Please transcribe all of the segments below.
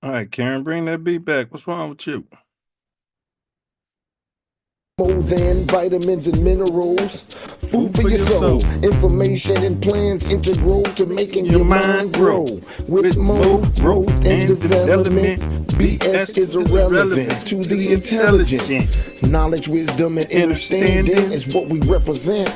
All right, Karen, bring that beat back. What's wrong with you? More than vitamins and minerals, food for your soul, information and plans integral to making your mind grow. With more growth and development, BS is irrelevant to the intelligent. Knowledge, wisdom, and understanding is what we represent.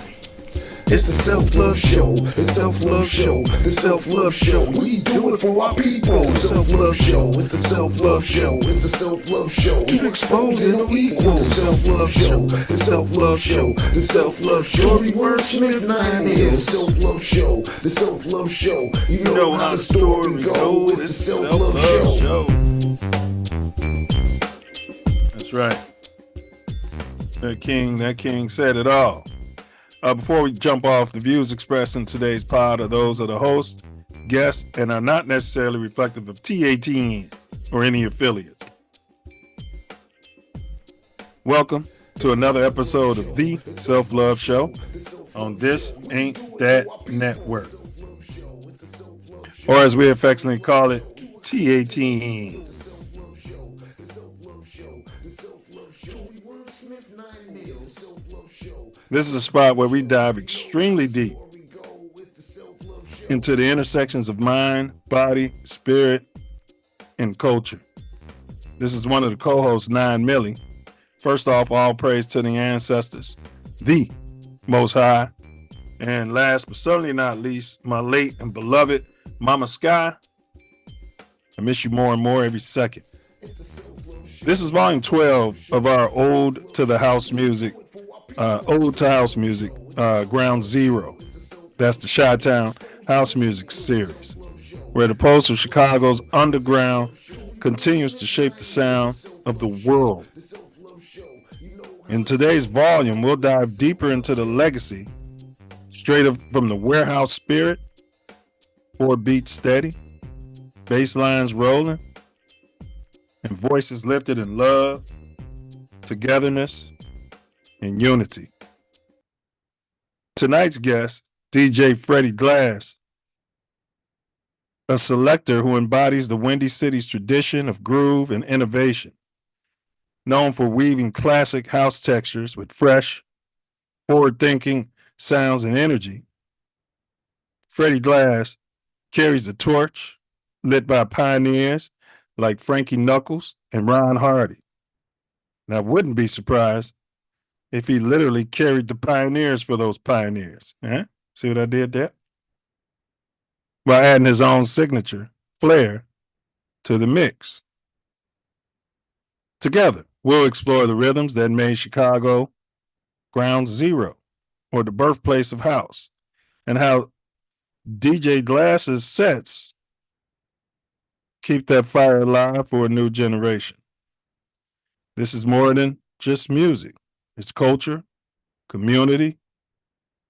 It's the Self Love Show, the Self Love Show, the Self Love Show. We do it for our people. The Self Love Show, it's the Self Love Show, it's the Self Love Show. To expose and equal. The Self Love Show, the Self Love Show, the Self Love Show. Wordsmith 9 mil. The Self Love Show, the Self Love Show. You know how the story goes. It's the Self Love Show. That's right. That king said it all. Before we jump off, the views expressed in today's pod are those of the host, guests, and are not necessarily reflective of TATN or any affiliates. Welcome to another episode of the Self Love Show on This Ain't That Network, or as we affectionately call it, TATN. This is a spot where we dive extremely deep into the intersections of mind, body, spirit, and culture. This is one of the co-hosts, 9 Millie. First off, all praise to the ancestors, the Most High. And last but certainly not least, my late and beloved Mama Sky. I miss you more and more every second. This is volume 12 of our Ode to House Music, Ground Zero. That's the Chi-Town House Music series, where the pulse of Chicago's underground continues to shape the sound of the world. In today's volume, we'll dive deeper into the legacy, straight up from the warehouse spirit, 4 beats steady, bass lines rolling, and voices lifted in love, togetherness, and unity. Tonight's guest, DJ Freddie Glass, a selector who embodies the Windy City's tradition of groove and innovation, known for weaving classic house textures with fresh, forward-thinking sounds and energy. Freddie Glass carries the torch lit by pioneers like Frankie Knuckles and Ron Hardy. And I wouldn't be surprised if he literally carried the pioneers for those pioneers. See what I did there? By adding his own signature, flair, to the mix. Together, we'll explore the rhythms that made Chicago Ground Zero, or the birthplace of house, and how DJ Glass's sets keep that fire alive for a new generation. This is more than just music. It's culture, community,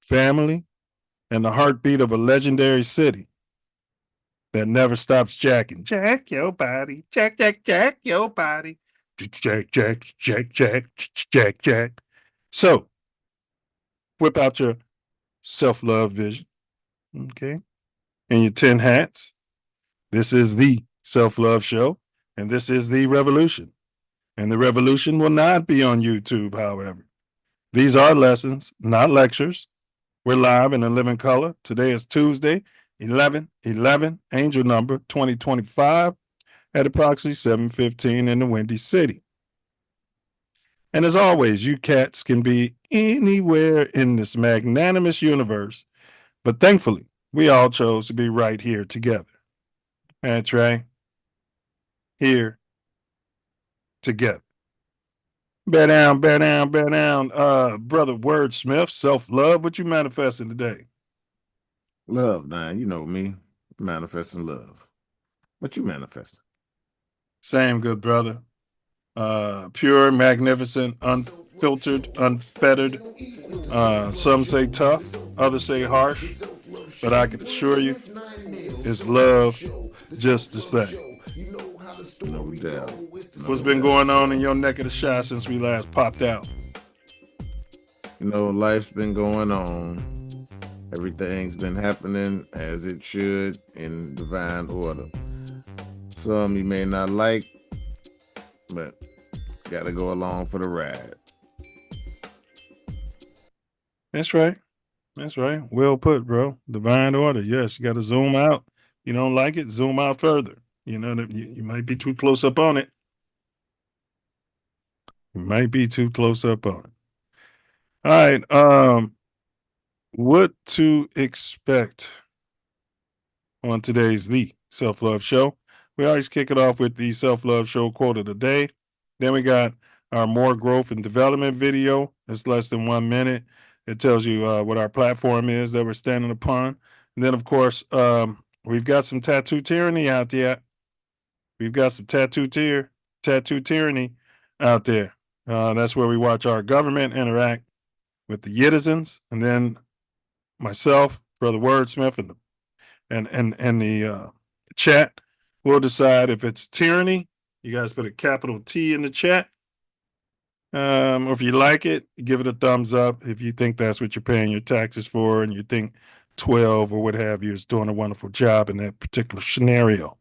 family, and the heartbeat of a legendary city that never stops jacking. Jack your body, jack, jack, jack your body. Jack, jack, jack, jack, jack, jack. So, whip out your self-love vision, okay, and your 10 hats. This is the Self Love Show, and this is the revolution. And the revolution will not be on YouTube, however. These are lessons, not lectures. We're live in a living color. Today is Tuesday, 11/11, angel number 2025, at approximately 7:15 in the Windy City. And as always, you cats can be anywhere in this magnanimous universe, but thankfully, we all chose to be right here together. That's right. Here together. Bear down. Brother Wordsmith, self-love, what you manifesting today? Love, man. You know me, manifesting love. What you manifesting? Same, good brother. Pure, magnificent, unfiltered, unfettered. Some say tough, others say harsh, but I can assure you, it's love just the same. No doubt. What's been going on in your neck of the shot since we last popped out? You know, life's been going on. Everything's been happening as it should in divine order. Some you may not like, but gotta go along for the ride. That's right. That's right. Well put, bro. Divine order. Yes, you got to zoom out. You don't like it, zoom out further. You know that you might be too close up on it. You might be too close up on it. All right. What to expect on today's The Self Love Show? We always kick it off with the Self Love Show quote of the day. Then we got our more growth and development video. It's less than 1 minute. It tells you what our platform is that we're standing upon. And then, of course, we've got some tattoo tyranny out there. We've got some tattoo tyranny out there. That's where we watch our government interact with the citizens, and then myself, Brother Wordsmith, and the chat will decide if it's tyranny. You guys put a capital T in the chat. Or if you like it, give it a thumbs up. If you think that's what you're paying your taxes for, and you think 12 or what have you is doing a wonderful job in that particular scenario.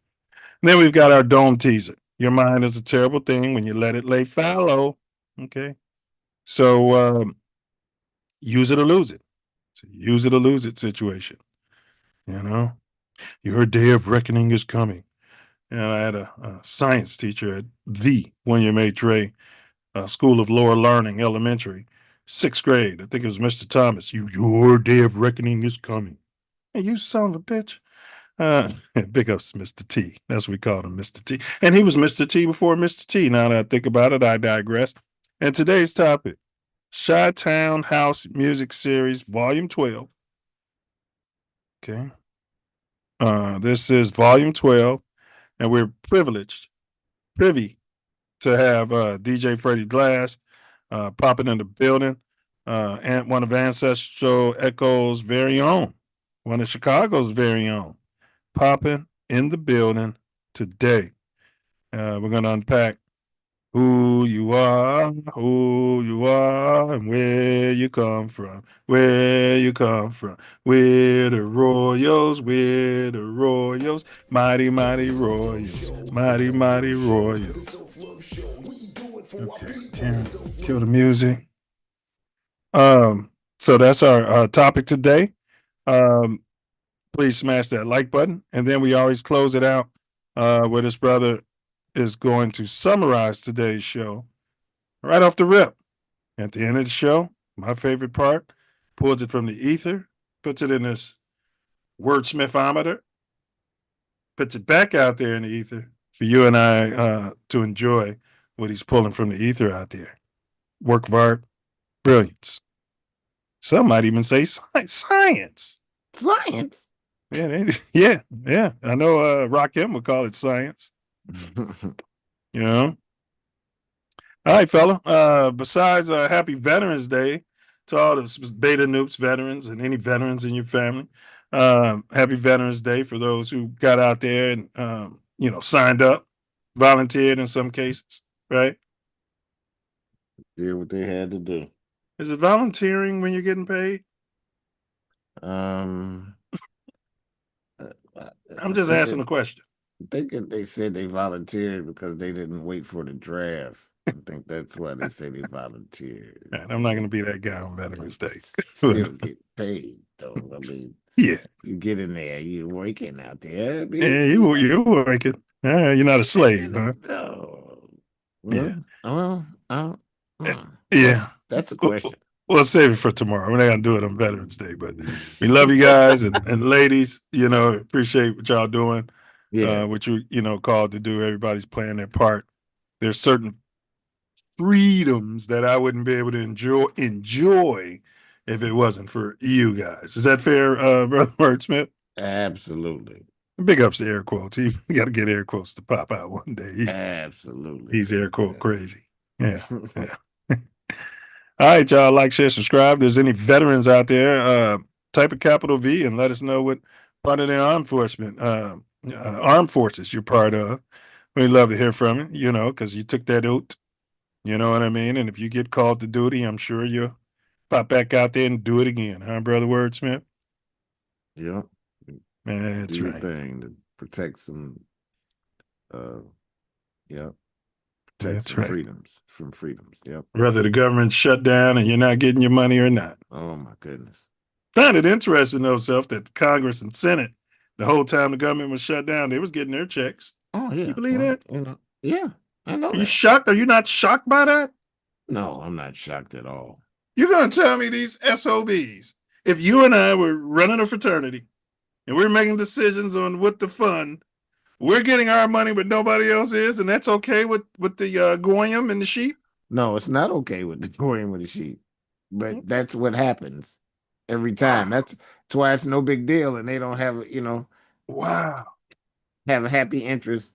And then we've got our dome teaser. Your mind is a terrible thing when you let it lay fallow. Okay. So use it or lose it. It's a use it or lose it situation. You know, your day of reckoning is coming. And I had a science teacher at the William H. Ray School of Lower Learning Elementary, 6th grade. I think it was Mr. Thomas. Your day of reckoning is coming. Hey, you son of a bitch. Big ups to Mr. T. That's what we called him, Mr. T. And he was Mr. T before Mr. T. Now that I think about it, I digress. And today's topic, Chi-Town House Music Series, Volume 12. Okay. This is Volume 12, and we're privy to have DJ Freddie Glass popping in the building, and one of Ancestral Echo's very own, one of Chicago's very own, popping in the building today. We're going to unpack who you are, and where you come from, We're the Royals, mighty, mighty Royals, mighty, mighty Royals. Okay, and kill the music. So that's our topic today. Please smash that like button, and then we always close it out where this brother is going to summarize today's show right off the rip. At the end of the show, my favorite part, pulls it from the ether, puts it in this wordsmithometer, puts it back out there in the ether for you and I to enjoy what he's pulling from the ether out there. Work of art, brilliance. Some might even say science. Science. Yeah, yeah. I know Rakim would call it science. You know. All right, fella. Besides Happy Veterans Day to all the Beta Noops veterans and any veterans in your family. Happy Veterans Day for those who got out there and signed up, volunteered in some cases, right? Did what they had to do. Is it volunteering when you're getting paid? Um, I'm just asking a question. They said they volunteered because they didn't wait for the draft. I think that's why they say they volunteered. Man, I'm not going to be that guy on Veterans Day. Still get paid though. I mean, yeah, you get in there, you're working out there. I mean, yeah, you're working. You're not a slave, huh? No. Yeah. Yeah. That's a question. We'll save it for tomorrow. We're not gonna do it on Veterans Day, but we love you guys and ladies. Appreciate what y'all doing. Yeah. What you called to do. Everybody's playing their part. There's certain freedoms that I wouldn't be able to enjoy if it wasn't for you guys. Is that fair, Brother Wordsmith? Absolutely. Big ups to air quotes. You got to get air quotes to pop out one day. Absolutely. He's air quote crazy. Yeah. Yeah. All right, y'all. Like, share, subscribe. If there's any veterans out there, type a capital V and let us know what part of the armed forces you're part of. We'd love to hear from you, because you took that oath. You know what I mean? And if you get called to duty, I'm sure you'll pop back out there and do it again. Huh, Brother Wordsmith? Yeah. That's Do your right. thing to protect some yeah. Protect That's some right. freedoms. Yep. Whether the government shut down and you're not getting your money or not. Oh my goodness. Found it interesting though, Self, that the Congress and Senate, the whole time the government was shut down, they was getting their checks. Oh You yeah. believe Well, that? yeah, I know Are you that. shocked? Are you not shocked by that? No, I'm not shocked at all. You're gonna tell me these SOBs. If you and I were running a fraternity and we're making decisions on what to fund, we're getting our money, but nobody else is, and that's okay with the goyim and the sheep. No, it's not okay with the touring with the sheep, but Okay. that's what happens every time. Wow. That's why it's no big deal, and they don't have Wow. have a happy interest.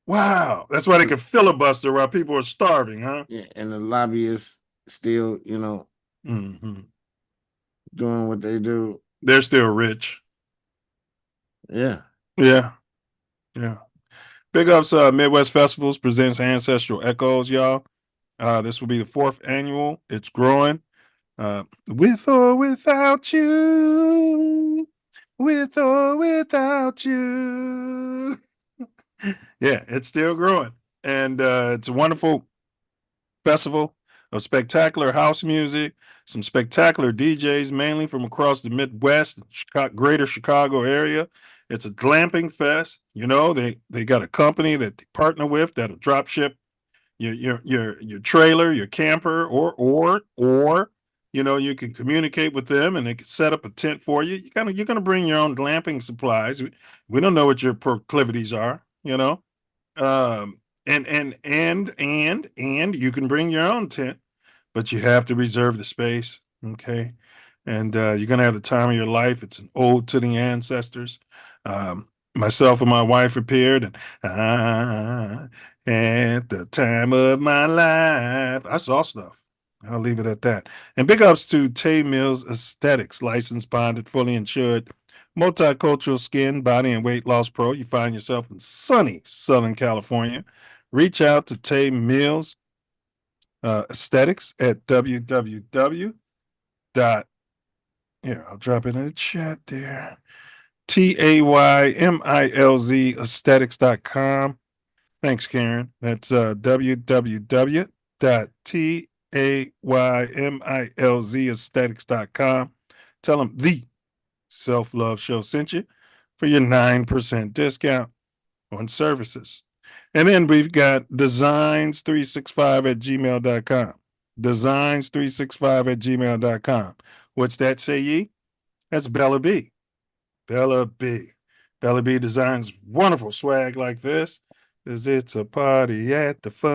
Wow. That's why they can filibuster while people are starving, huh? Yeah, and the lobbyists still, Mm-hmm. doing what they do. They're still rich. Yeah. Yeah. Yeah. Big ups, Midwest Festivals presents Ancestral Echoes, y'all. This will be the 4th annual. It's growing. With or without you. With or without you. Yeah, it's still growing. And it's a wonderful festival of spectacular house music, some spectacular DJs, mainly from across the Midwest, greater Chicago area. It's a glamping fest. You know, they got a company that they partner with that'll drop ship your trailer, your camper, or you can communicate with them and they can set up a tent for you. You're gonna bring your own glamping supplies. We don't know what your proclivities are, um, and you can bring your own tent, but you have to reserve the space. Okay. And you're gonna have the time of your life. It's an ode to the ancestors. Myself and my wife appeared, and at the time of my life, I saw stuff. I'll leave it at that. And big ups to Tay Mills Aesthetics, licensed, bonded, fully insured, multicultural skin, body, and weight loss pro. You find yourself in sunny Southern California. Reach out to Tay Mills Aesthetics at www. Here, I'll drop it in the chat there. TAYMILZ aesthetics.com. Thanks, Karen. That's www.TAYMILZ Tell them the Self Love Show sent you for your 9% discount on services. And then we've got designs365 at gmail.com. Designs365 at gmail.com. What's that, say ye? That's Bella B. Bella B. Bella B designs wonderful swag like this. Cause it's a party at the fun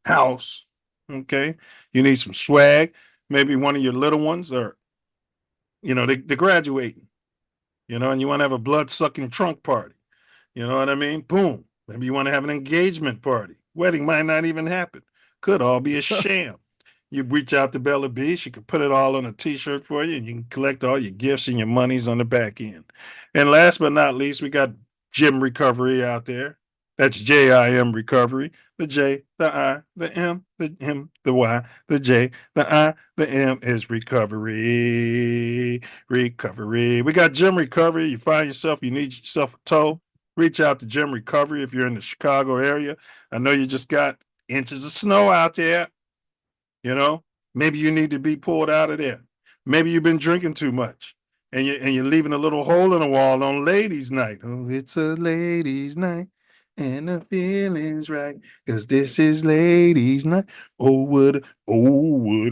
house. Okay. You need some swag. Maybe one of your little ones are, they're graduating, and you want to have a blood sucking trunk party. You know what I mean? Boom. Maybe you want to have an engagement party. Wedding might not even happen. Could all be a sham. You reach out to Bella B. She could put it all on a t-shirt for you, and you can collect all your gifts and your monies on the back end. And last but not least, we got Gym Recovery out there. That's JIM Recovery. The J, the I, the M, the M, the Y, the J, the I, the M is recovery. Recovery. We got Gym Recovery. You find yourself, you need yourself a toe. Reach out to Gym Recovery if you're in the Chicago area. I know you just got inches of snow out there. Maybe you need to be pulled out of there. Maybe you've been drinking too much and you're leaving a little hole in the wall on ladies' night. Oh, it's a ladies' night and the feeling's right because this is ladies' night. Oh, what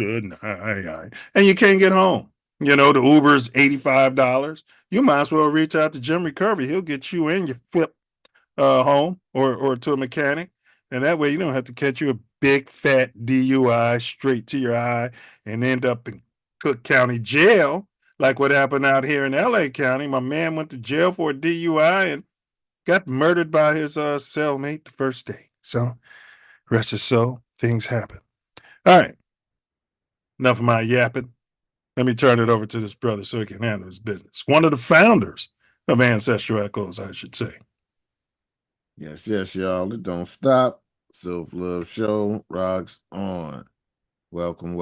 a night. And you can't get home. The Uber's $85. You might as well reach out to Jim Recovery. He'll get you and your flip home or to a mechanic. And that way you don't have to catch you a big fat DUI straight to your eye and end up in Cook County jail, like what happened out here in LA County. My man went to jail for a DUI and got murdered by his cellmate the first day. So rest his soul, things happen. All right. Enough of my yapping. Let me turn it over to this brother so he can handle his business. One of the founders of Ancestral Echoes, I should say. Yes, y'all. It don't stop. Self Love Show rocks on. Welcome.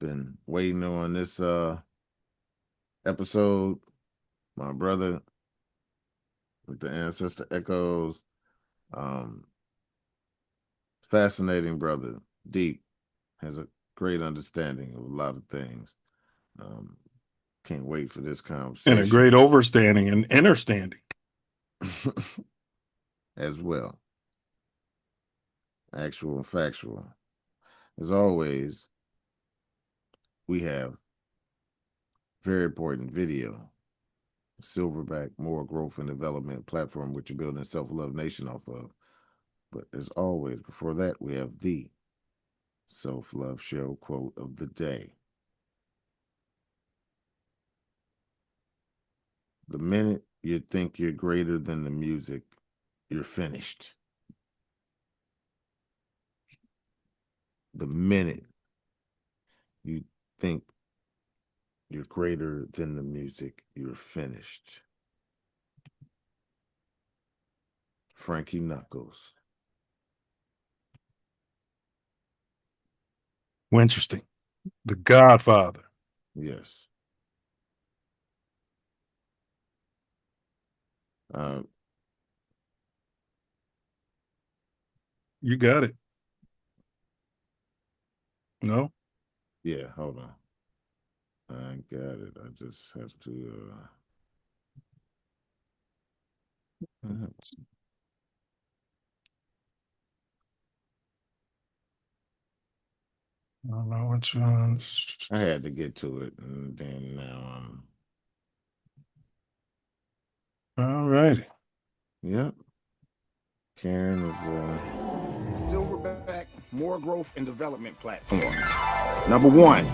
Been waiting on this episode. My brother with the ancestor echoes. Um, fascinating brother, deep, has a great understanding of a lot of things. Can't wait for this And conversation. a great overstanding and understanding. As well. Actual and factual. As always, we have very important video. Silverback, more growth and development platform which you're building Self Love Nation off of. But as always, before that, we have the Self Love Show quote of the day. The minute you think you're greater than the music, you're finished. The minute you think you're greater than the music, you're finished. Frankie Knuckles. Interesting. The Godfather. Yes. You got it. No? Yeah, hold on. I got it. I just have to I don't know which ones. I had to get to it, and then now All righty. yep. Karen is Silverback, more growth and development platform. Number one,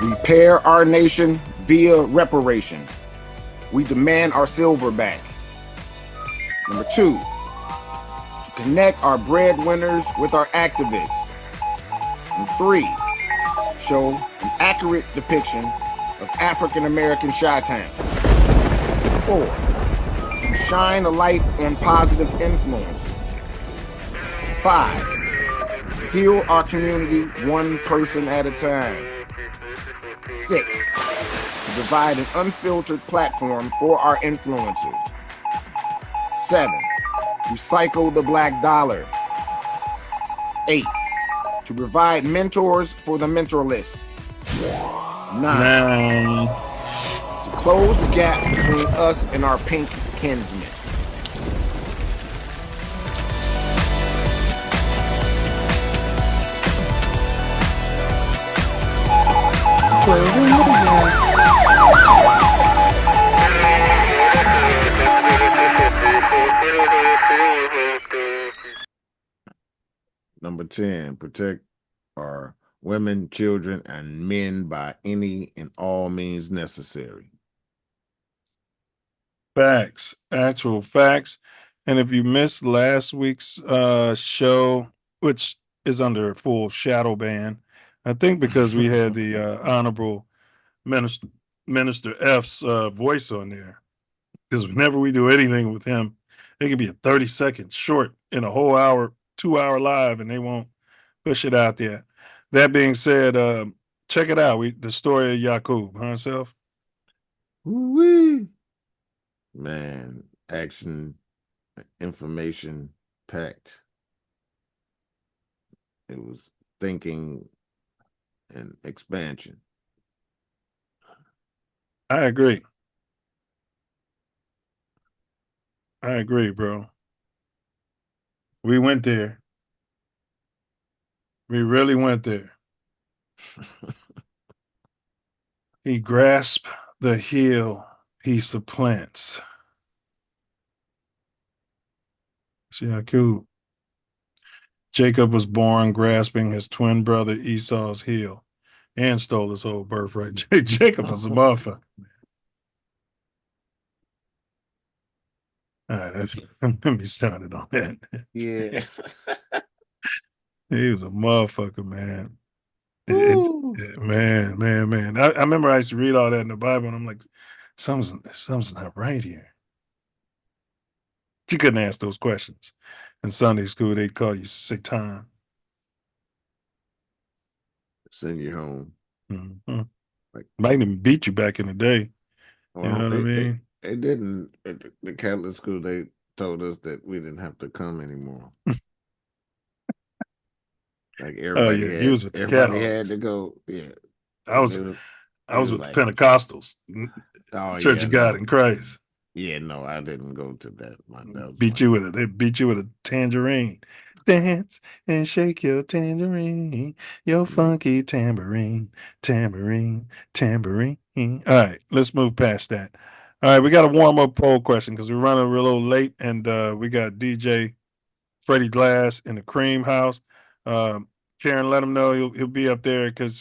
repair our nation via reparations. We demand our silver back. Number two, to connect our breadwinners with our activists. And three, show an accurate depiction of African American Chi-Town. 4, to shine a light on positive influence. 5, heal our community one person at a time. 6, to provide an unfiltered platform for our influencers. 7, recycle the black dollar. 8, to provide mentors for the mentorless. 9, to close the gap between us and our pink kinsmen. Closing the gap. number 10. Protect our women, children, and men by any and all means necessary. Facts, actual facts. And if you missed last week's show, which is under full shadow ban, I think because we had the Honorable Minister F's voice on there. Because whenever we do anything with him, it could be a 30-second short in a whole hour, 2-hour live, and they won't push it out there. That being said, check it out. The story of Yakub, huh, Self? Woo-wee. Man, action, information packed. It was thinking and expansion. I agree. I agree, bro. We went there. We really went there. He grasped the heel he supplants. See how cool. Jacob was born grasping his twin brother Esau's heel and stole his whole birthright. Jacob was a motherfucker. All right, let me start it on that. Yeah. He was a motherfucker, man. Woo. Man. I remember I used to read all that in the Bible, and I'm like, something's not right here. You couldn't ask those questions. In Sunday school, they'd call you Satan. Send you home. Mhm. Like, Might even beat you back in the day. You well, know what I mean? they didn't at the Catholic school. They told us that we didn't have to come anymore. Like Oh yeah, you was with the cat everybody had hogs. to go. Yeah, I was it was I it was was with the like, Pentecostals, oh Church yeah, of God no, in Christ. yeah, no, I didn't go to that. That was Beat you with it. They beat you with a tangerine. Dance and shake your tangerine, your yeah. funky tambourine, tambourine, tambourine. All right, let's move past that. All right, we got a warm up poll question because we're running a little late, and we got DJ Freddie Glass in the Cream House. Um, Karen, let him know he'll be up there because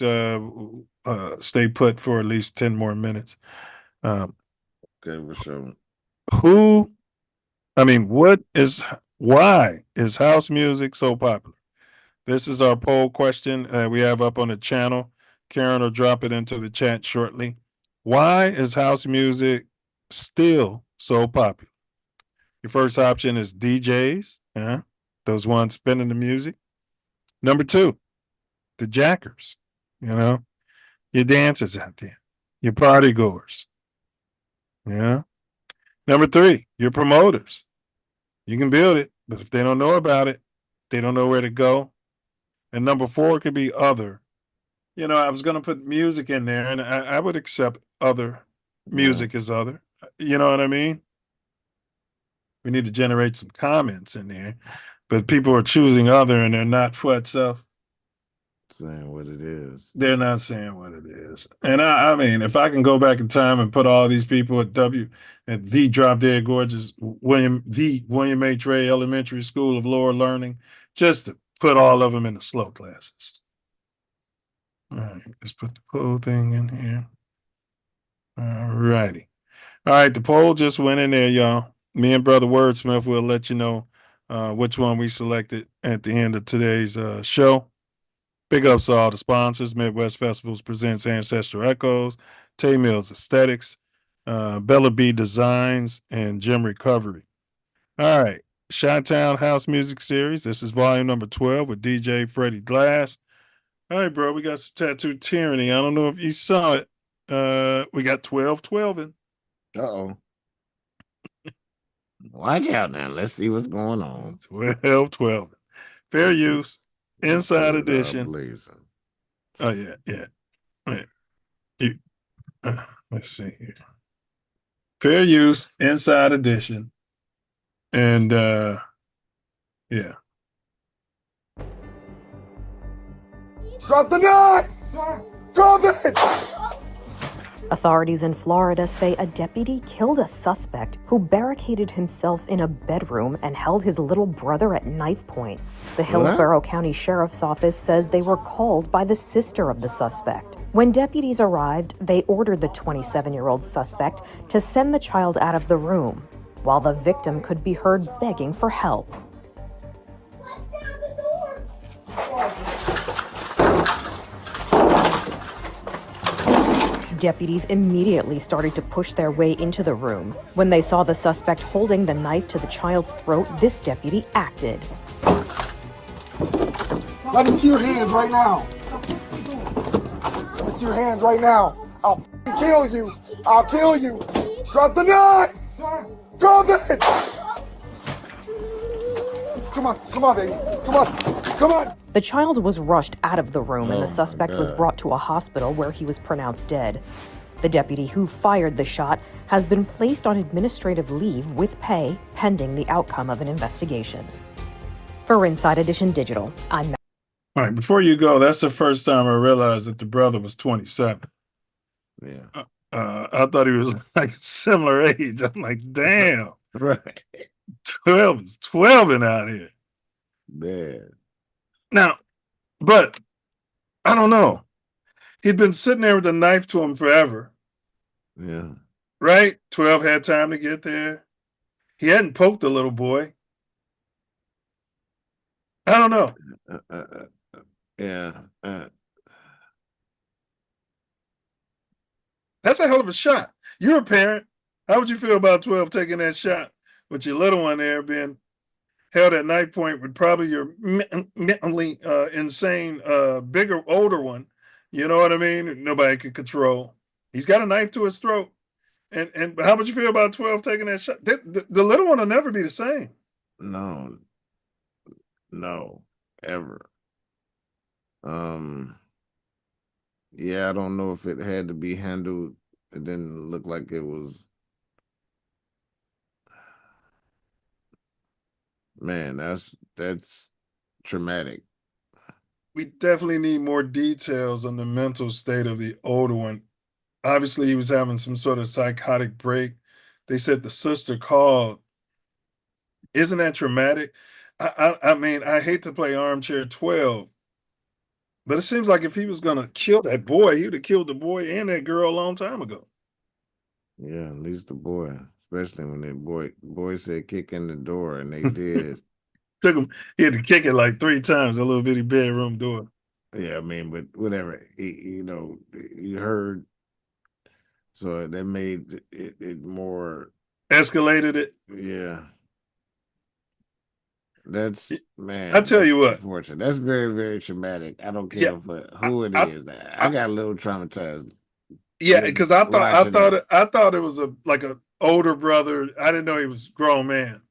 stay put for at least 10 more minutes. Um, Okay, for sure. who I mean, why is house music so popular? This is our poll question we have up on the channel. Karen will drop it into the chat shortly. Why is house music still so popular? Your first option is DJs, those ones spinning the music. Number two, the jackers, you know, your dancers out there, your party goers. Yeah. Number three, your promoters. You can build it, but if they don't know about it, they don't know where to go. And number four could be other. I was going to put music in there, and I would accept other Yeah, music as other. You know what I mean? We need to generate some comments in there, but people are choosing other, and they're not what self. saying what it is. They're not saying what it is. And I mean, if I can go back in time and put all these people at the Drop Dead Gorgeous William H. Ray Elementary School of Lower Learning, just to put all of them in the slow classes. All right, let's put the poll thing in here. All righty. All right, the poll just went in there, y'all. Me and Brother Wordsmith will let you know which one we selected at the end of today's show. Big ups to all the sponsors. Midwest Festivals presents Ancestral Echoes, Tay Mills Aesthetics, Bella B Designs, and Gym Recovery. All right. Chi-Town House Music Series. This is volume number 12 with DJ Freddie Glass. All right, bro. We got some Tattoo Tyranny. I don't know if you saw it. We got 12 in. Uh-oh. Watch out now. Let's see what's going on. 12. Fair use. Inside edition. Blazing. Oh, yeah, yeah. Yeah. Let's see here. Fair use, inside edition. And yeah. Drop the knife! Drop it! Authorities in Florida say a deputy killed a suspect who barricaded himself in a bedroom and held his little brother at knife point. The Hillsborough County Sheriff's Office says they were called by the sister of the suspect. When deputies arrived, they ordered the 27-year-old suspect to send the child out of the room, while the victim could be heard begging for help. Deputies immediately started to push their way into the room. When they saw the suspect holding the knife to the child's throat, this deputy acted. Let me see your hands right now. Let me see your hands right now. I'll kill you. I'll kill you. Drop the knife. Drop it. Come on, baby. Come on. The child was rushed out of the room and Oh the suspect was brought to a hospital where he was pronounced dead. The deputy who fired the shot has been placed on administrative leave with pay pending the outcome of an investigation. For Inside Edition Digital, I'm All right, before you go, that's the first time I realized that the brother was 27. Yeah. I thought he was like similar age. I'm like, damn, Right. 12 is 12 and out here. Man. Now, but I don't know. He'd been sitting there with a knife to him forever, Yeah. right? 12 had time to get there. He hadn't poked the little boy. I don't know. Yeah. That's a hell of a shot. You're a parent. How would you feel about 12 taking that shot with your little one there being held at knife point with probably your mentally insane, bigger, older one, You know what I mean? Nobody can control. He's got a knife to his throat. And how would you feel about 12 taking that shot? The little one will never be the same. No, no, ever. Yeah, I don't know if it had to be handled. It didn't look like it was. Man, that's traumatic. We definitely need more details on the mental state of the older one. Obviously, he was having some sort of psychotic break. They said the sister called. Isn't that traumatic? I mean, I hate to play armchair 12, but it seems like if he was gonna kill that boy, he would have killed the boy and that girl a long time ago. Yeah, at least the boy, especially when the boy said kick in the door, and they did. Took him, he had to kick it like 3 times, a little bitty bedroom door. Yeah, I mean, but whatever. You heard, so that made it more. Escalated it. Yeah, that's man. I tell you what. Unfortunate. That's very, very traumatic. I don't care Yeah, for who it I, is. I got a little traumatized. yeah, because I Watching that. thought it was like a older brother. I didn't know he was a grown man.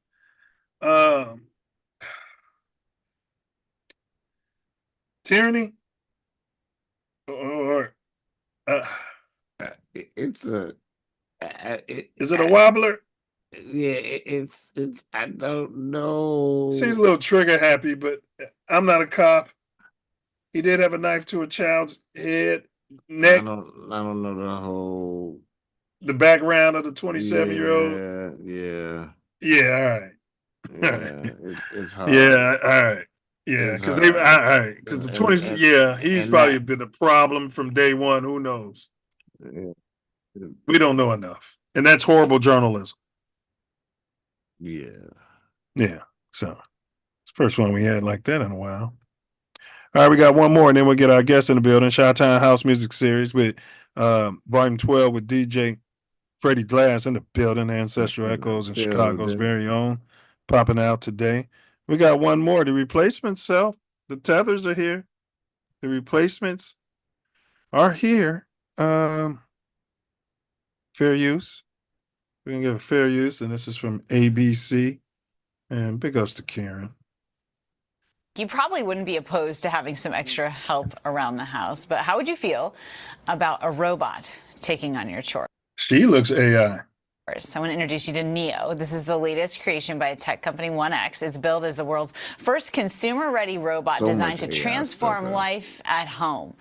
Tyranny or It's a. is it a wobbler? Yeah, it's. I don't know. Seems a little trigger happy, but I'm not a cop. He did have a knife to a child's head, neck, I don't know the whole. the background of the 27-year-old. Yeah. Yeah, all right. Yeah, it's hard. Yeah, all right. Yeah, It's because all hard. right, because the 20, yeah, he's and probably that- been a problem from day one. Who knows? Yeah, We don't know enough, and that's horrible journalism. yeah. Yeah, so it's the first one we had like that in a while. All right, we got one more, and then we'll get our guest in the building. Chi-Town House Music Series with Volume 12 with DJ Freddie Glass in the building, Ancestral Echoes and Chicago's very own, popping out today. We got one more. The replacements, Self. The tethers are here. The replacements are here. Fair use. We can give a fair use, and this is from ABC. And big ups to Karen. You probably wouldn't be opposed to having some extra help around the house, but how would you feel about a robot taking on your chores? She looks AI. I want to introduce you to Neo. This is the latest creation by tech company 1X. It's billed as the world's first consumer-ready robot designed to transform life at home.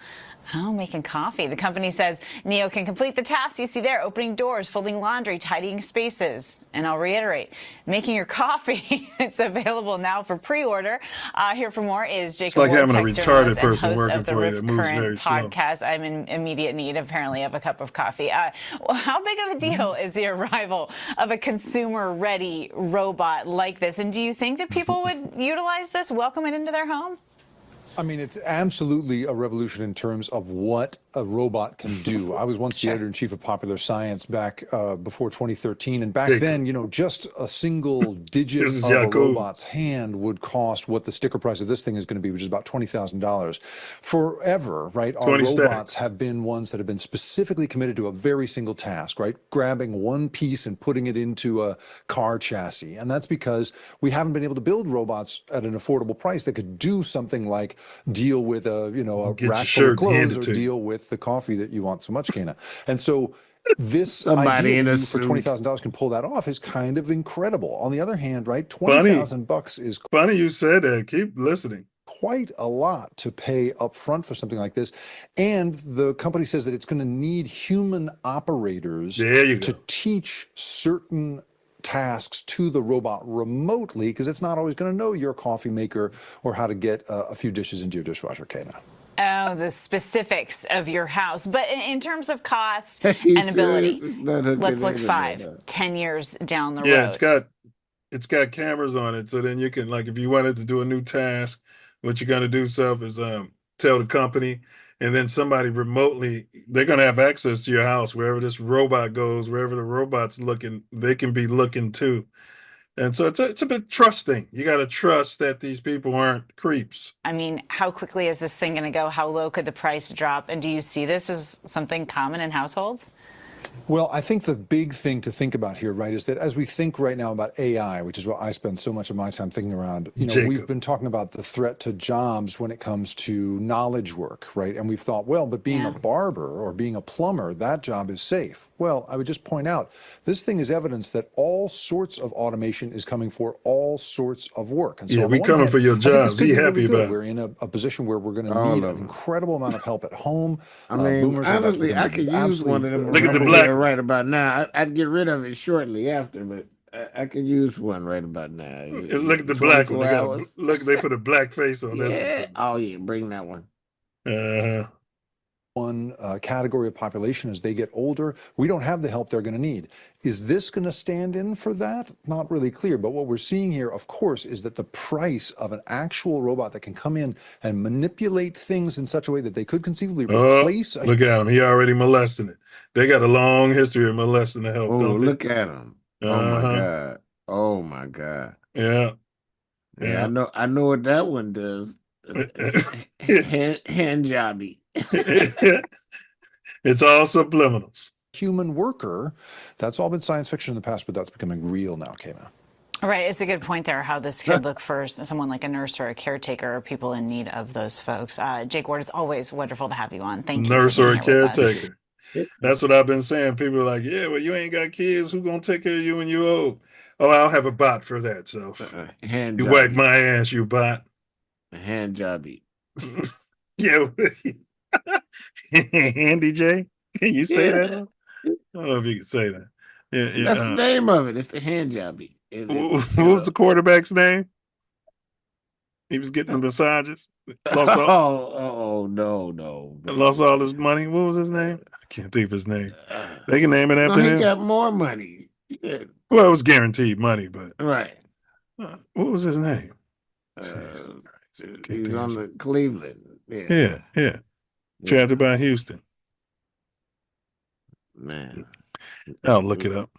Oh, making coffee. The company says Neo can complete the tasks you see there, opening doors, folding laundry, tidying spaces. And I'll reiterate, making your coffee. It's available now for pre-order. Here for more is Jacob. It's like Ward, having a tech retarded journalist person and host working of the for you Rip that moves Current very slow. podcast. I'm in immediate need, apparently, of a cup of coffee. How big of a deal is the arrival of a consumer-ready robot like this? And do you think that people would utilize this, welcome it into their home? I mean, it's absolutely a revolution in terms of what a robot can do. I was once the editor-in-chief of Popular Science back before 2013, and back then, you know, just a single digit of a robot's hand would cost what the sticker price of this thing is going to be, which is about $20,000. Forever, right? Our robots have been ones that have been specifically committed to a very single task, right? Grabbing one piece and putting it into a car chassis, and that's because we haven't been able to build robots at an affordable price that could do something like deal with a rack full of clothes or deal with the coffee that you want so much, Kana. And so this idea that you for $20,000 can pull that off is kind of incredible. On the other hand, right, $20,000 is funny you said that. Keep listening. Quite a lot to pay up front for something like this. And the company says that it's going to need human operators to teach certain tasks to the robot remotely, because it's not always going to know your coffee maker or how to get a few dishes into your dishwasher, Kana. Oh, the specifics of your house. But in terms of cost and ability, let's look 5-10 years down the road. Yeah, it's got cameras on it, so then you can, like, if you wanted to do a new task, what you're going to do, Self, is tell the company, and then somebody remotely, they're going to have access to your house wherever this robot goes, wherever the robot's looking, they can be looking too. And so it's a bit trusting. You got to trust that these people aren't creeps. I mean, how quickly is this thing going to go? How low could the price drop? And do you see this as something common in households? Well, I think the big thing to think about here, right, is that as we think right now about AI, which is what I spend so much of my time thinking around, you know, Jacob. we've been talking about the threat to jobs when it comes to knowledge work, right? And we've thought, well, but being a barber or being a plumber, that job is safe. Well, I would just point out, this thing is evidence that all sorts of automation is coming for all sorts of work. And so Yeah, on the we one coming hand, for your I think this jobs. could He be happy really good. about it. We're in a position where we're going to All need of an them. incredible amount of help at home. I mean, Boomers are about to honestly, become I could use absolutely- one of them. Look at the over black here one. right about now. I'd get rid of it shortly after, but I could use one right about now. And look at the black one. 24 They got hours. they put a black face on this Yeah. one. Oh yeah, bring that one. One category of population as they get older, we don't have the help they're going to need. Is this going to stand in for that? Not really clear. But what we're seeing here, of course, is that the price of an actual robot that can come in and manipulate things in such a way that they could conceivably replace. Look at him. He already molesting it. They got a long history of molesting the help, Oh, don't they? look at him. Oh my God. Oh my God. Yeah. Yeah, I know what that one does. It's hand jobby. It's all subliminals. Human worker, that's all been science fiction in the past, but that's becoming real now, Kayna. Right, it's a good point there, how this could look for someone like a nurse or a caretaker or people in need of those folks. Jake Ward, it's always wonderful to have you on. Thank you. Nurse or a caretaker. Yeah. That's what I've been saying. People are like, yeah, well, you ain't got kids. Who gonna take care of you when you old? Oh, I'll have a bot for that. So Hand you jobby. whack my ass, you bot. Hand jobby. Yeah. Andy J, can you say that? I don't know if you can say that. Yeah, That's the name of it. It's the hand jobby. What was the quarterback's name? He was getting massages. Lost all, no. lost all his money. What was his name? I can't think of his name. They can name it No, after he him. got more money. Yeah. Well, it was guaranteed money, but Right. what was his name? He's on the Cleveland. Yeah. Yeah. Drafted by Houston. Man. I'll look it up.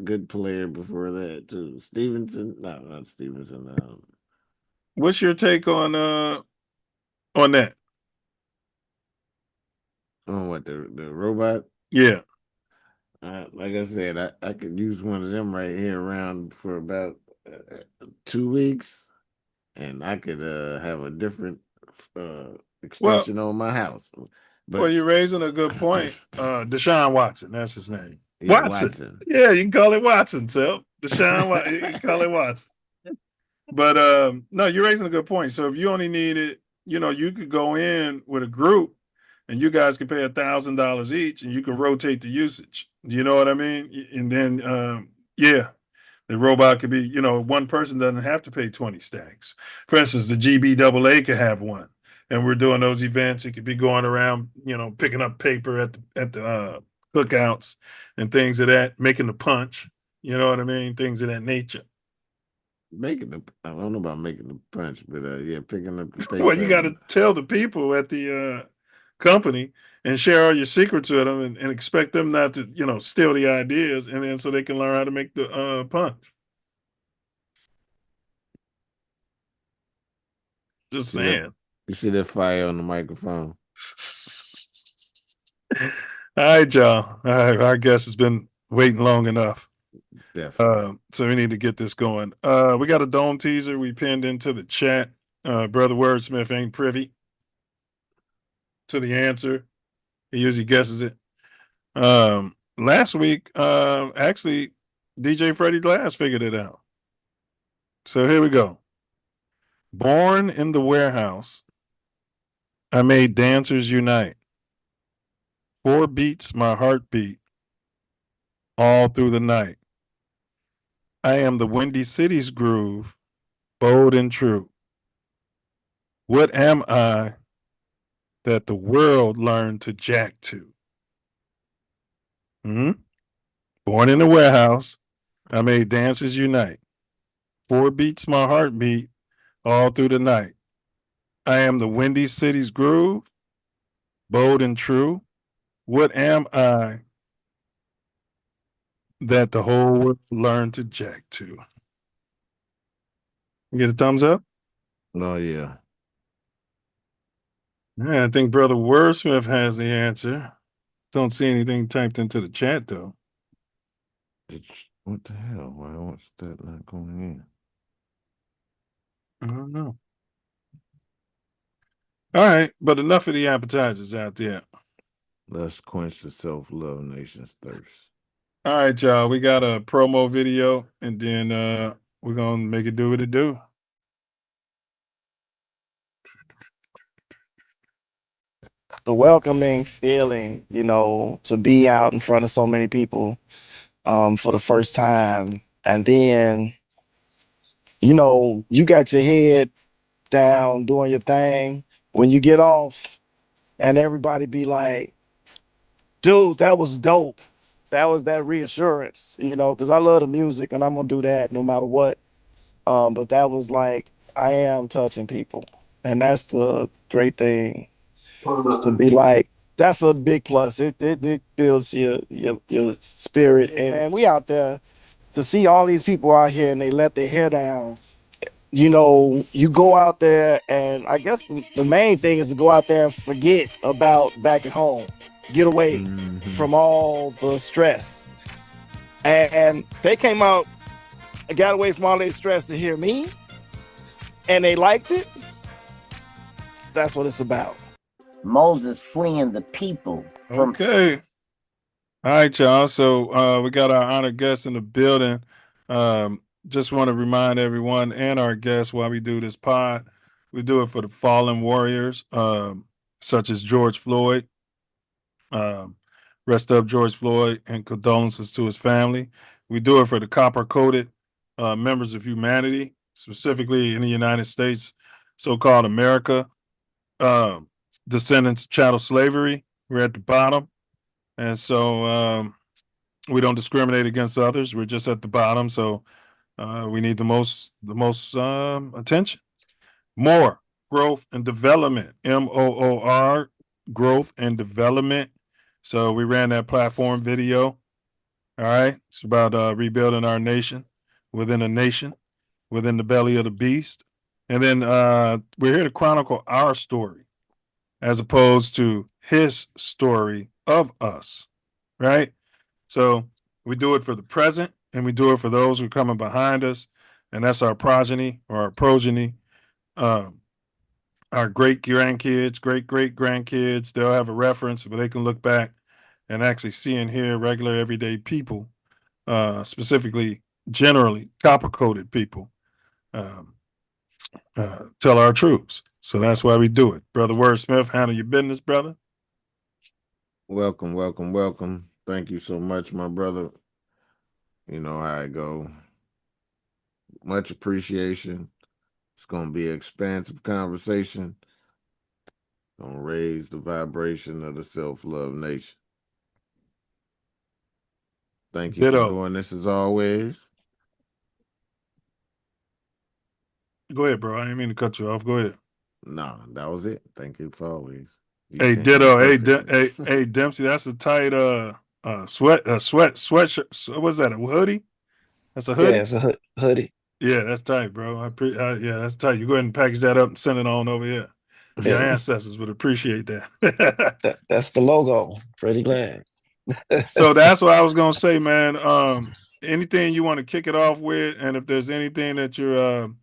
Good player before that too. Stevenson. No, not Stevenson. What's your take on that? On what, the robot? Yeah. Like I said, I could use one of them right here around for about 2 weeks, and I could have a different extension on my house. But Well, you're raising a good point. Deshaun Watson, that's his name. yeah, Watson. Yeah, you can call it Watson, Self. Deshaun Watson. You can call it Watson. But no, you're raising a good point. So if you only needed, you could go in with a group and you guys could pay $1,000 each and you can rotate the usage. Do you know what I mean? And then the robot could be, one person doesn't have to pay 20 stacks. For instance, the GBAA could have one. And we're doing those events. It could be going around, picking up paper at the cookouts and things of that, making the punch. You know what I mean? Things of that nature. I don't know about making the punch, but picking up the paper. Well, you got to tell the people at the company and share all your secrets with them and expect them not to, steal the ideas, and then so they can learn how to make the punch. Just saying. You see that fire on the microphone? All right, y'all. All right, our guest has been waiting long enough. Definitely. So we need to get this going. We got a dome teaser we pinned into the chat. Brother Wordsmith ain't privy to the answer. He usually guesses it. Last week, actually, DJ Freddie Glass figured it out. So here we go. Born in the warehouse, I made dancers unite. 4 beats my heartbeat all through the night. I am the Windy City's groove, bold and true. What am I that the world learned to jack to? Born in the warehouse, I made dancers unite. 4 beats my heartbeat all through the night. I am the Windy City's groove, bold and true. What am I that the whole world learned to jack to? Get a thumbs up. Oh yeah. Yeah, I think Brother Wordsmith has the answer. Don't see anything typed into the chat though. What the hell? Why was that not going I don't know. All right, but enough of the appetizers out there. Let's quench the self-love nation's thirst. All right, y'all. We got a promo video, and then we're gonna make it do what it do. The welcoming feeling, to be out in front of so many people for the first time. And then, you got your head down doing your thing. When you get off and everybody be like, dude, that was dope. That was that reassurance, because I love the music and I'm going to do that no matter what. But that was like, I am touching people. And that's the great thing. Just to be like, that's a big plus. It builds your spirit. And we out there to see all these people out here and they let their hair down. You go out there and I guess the main thing is to go out there and forget about back at home. Get away from all the stress. And they came out and got away from all their stress to hear me. And they liked it. That's what it's about. Moses fleeing the people from. Okay. All right, y'all. So we got our honored guests in the building. Just want to remind everyone and our guests why we do this pod. We do it for the fallen warriors, such as George Floyd. Rest up, George Floyd, and condolences to his family. We do it for the copper-coated members of humanity, specifically in the United States, so-called America. Descendants of chattel slavery. We're at the bottom. And so we don't discriminate against others. We're just at the bottom. So we need the most attention. More growth and development. MOOR, growth and development. So we ran that platform video. All right. It's about rebuilding our nation within a nation, within the belly of the beast. And then we're here to chronicle our story as opposed to his story of us, right? So we do it for the present and we do it for those who are coming behind us. And that's our progeny or our progeny, our great grandkids, great great grandkids. They'll have a reference, but they can look back and actually see and hear regular everyday people, specifically, generally copper-coated people, tell our truths. So that's why we do it. Brother Wordsmith, handle your business, brother. Welcome, welcome, welcome. Thank you so much, my brother. You know how I go. Much appreciation. It's going to be an expansive conversation. Going to raise the vibration of the self-love nation. Thank you Ditto. for doing this as always. Go ahead, bro. I didn't mean to cut you off. Go ahead. No, that was it. Thank you for always. Hey, ditto. Hey, Dempsey, that's a tight sweatshirt. What's that? A hoodie? That's a hoodie? Yeah, it's a hoodie. Yeah, that's tight, bro. Yeah, that's tight. You go ahead and package that up and send it on over here. Your ancestors would appreciate that. That's the logo. Freddie Glass. So that's what I was gonna say, man. Anything you want to kick it off with, and if there's anything that you're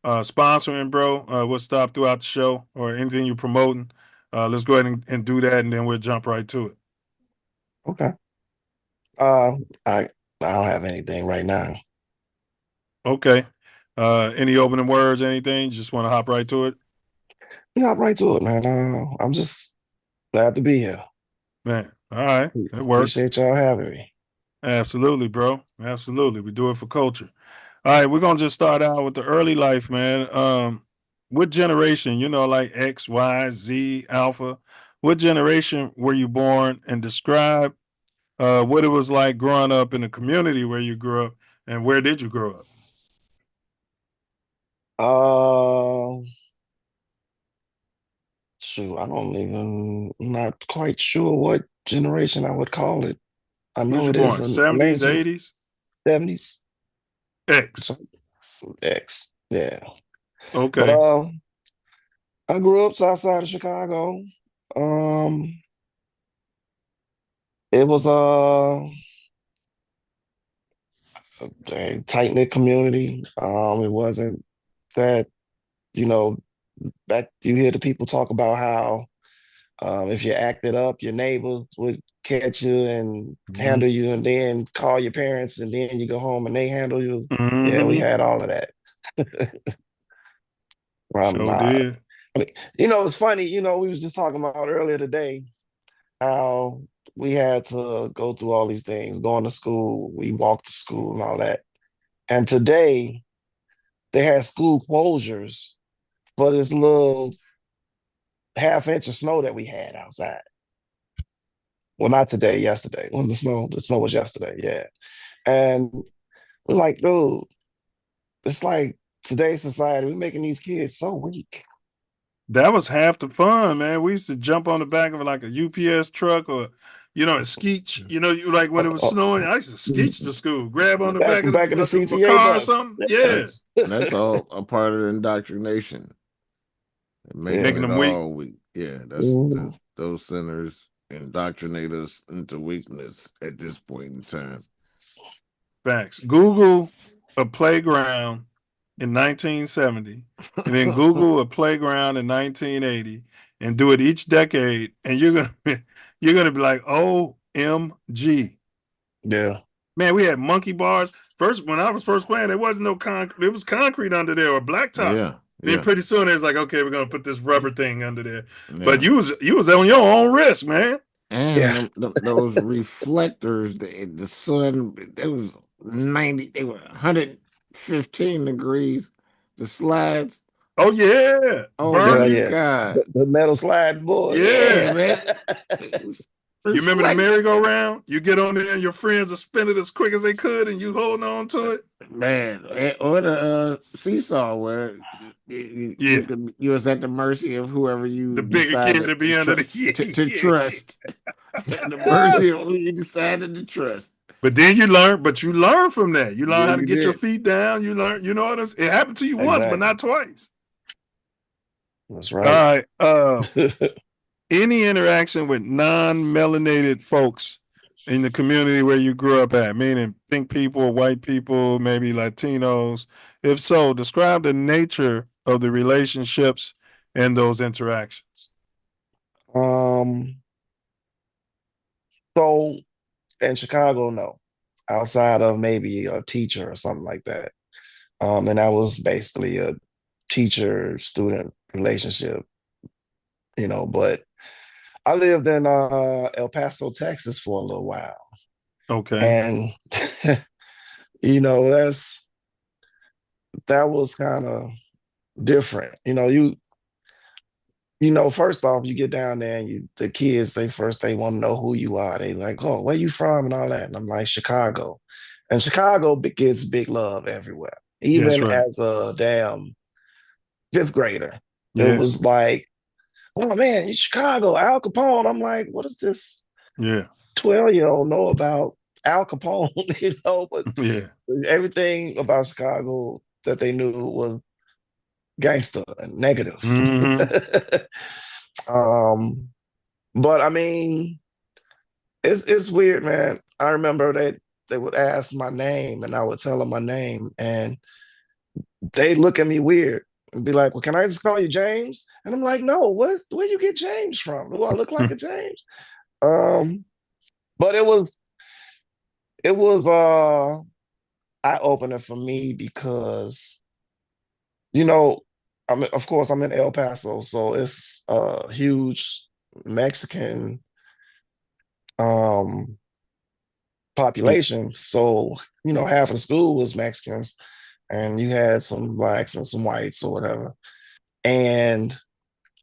sponsoring, bro, we'll stop throughout the show, or anything you're promoting. Let's go ahead and do that, and then we'll jump right to it. Okay. I don't have anything right now. Okay. Any opening words, anything? Just want to hop right to it? Hop right to it, man. I'm just glad to be here. Man, all right. It works. Appreciate y'all having me. Absolutely, bro. Absolutely. We do it for culture. All right, we're gonna just start out with the early life, man. What generation, like X, Y, Z, Alpha, what generation were you born, and describe what it was like growing up in the community where you grew up, and where did you grow up? Shoot, I'm not quite sure what generation I would call it. I know it is 70s, 80s? 70s. X. X. Yeah. But Okay. I grew up south side of Chicago. Um, it was a tight knit community. It wasn't that, you know, that you hear the people talk about how if you acted up, your neighbors would catch you and handle you, and then call your parents, and then you go home and they handle you. Yeah, we Mm-hmm. had all of that. I'm Sure not. did. I mean, it's funny. We was just talking about earlier today how we had to go through all these things, going to school, we walked to school and all that. And today they had school closures for this little half-inch of snow that we had outside. Well, not today, yesterday. When the snow was yesterday, yeah. And we're like, dude, it's like today's society, we're making these kids so weak. That was half the fun, man. We used to jump on the back of like a UPS truck or, and skeech. You like when it was Uh, snowing, I used to skeech to school, grab on the back back of back of the a CTA car or bus. something. Yeah, That's all a part of the indoctrination, making making Yeah. it them weak. all weak. Yeah, Mhm. those centers indoctrinate us into weakness at this point in time. Facts. Google a playground in 1970, and then Google a playground in 1980, and do it each decade, and you're gonna be like, OMG. Yeah. Man, we had monkey bars. First, when I was first playing, there wasn't no concrete. It was concrete under there or blacktop. Yeah, Then yeah, pretty soon it was like, okay, we're gonna put this rubber thing under there. But yeah. you was on your own risk, man. And Yeah. those reflectors, the sun, it was 90, they were 115 degrees. The slides, Oh yeah, oh Yeah, my burning. yeah. God. The metal slide board. Yeah. Yeah, man. It was You remember the reflect, merry-go-round? You get on there and your friends are spinning as quick as they could, and you holding on to it. man. Or the seesaw where Yeah, you was at the mercy of whoever you the bigger kid decided to be under the to yeah. trust. At the mercy of who you decided to trust. But then you learn. But you learn from that. You learn Yeah, how to you get your did. feet down. You learn. You know what I'm saying? It happened to you once, but Exactly. not twice. That's All right. right. Any interaction with non-melanated folks in the community where you grew up at, meaning pink people, white people, maybe Latinos? If so, describe the nature of the relationships and those interactions. um, so in Chicago, no. Outside of maybe a teacher or something like that. And that was basically a teacher-student relationship, but I lived in El Paso, Texas for a little while. Okay. And that was kind of different. First off, you get down there and the kids, they want to know who you are. They like, oh, where you from and all that. And I'm like, Chicago. And Chicago gets big love everywhere. That's Even right. as a damn fifth grader, it Yeah. was like, oh man, you Chicago, Al Capone. I'm like, what does this Yeah. 12-year-old know about Al Capone? But Yeah. everything about Chicago that they knew was gangster and negative. Mm-hmm. But I mean, it's weird, man. I remember they would ask my name and I would tell them my name and they look at me weird and be like, well, can I just call you James? And I'm like, no, where you get James from? Do I look like a James? But it was eye opener for me because of course I'm in El Paso, so it's a huge Mexican um Yeah. population. So, half of the school was Mexicans and you had some blacks and some whites or whatever. And,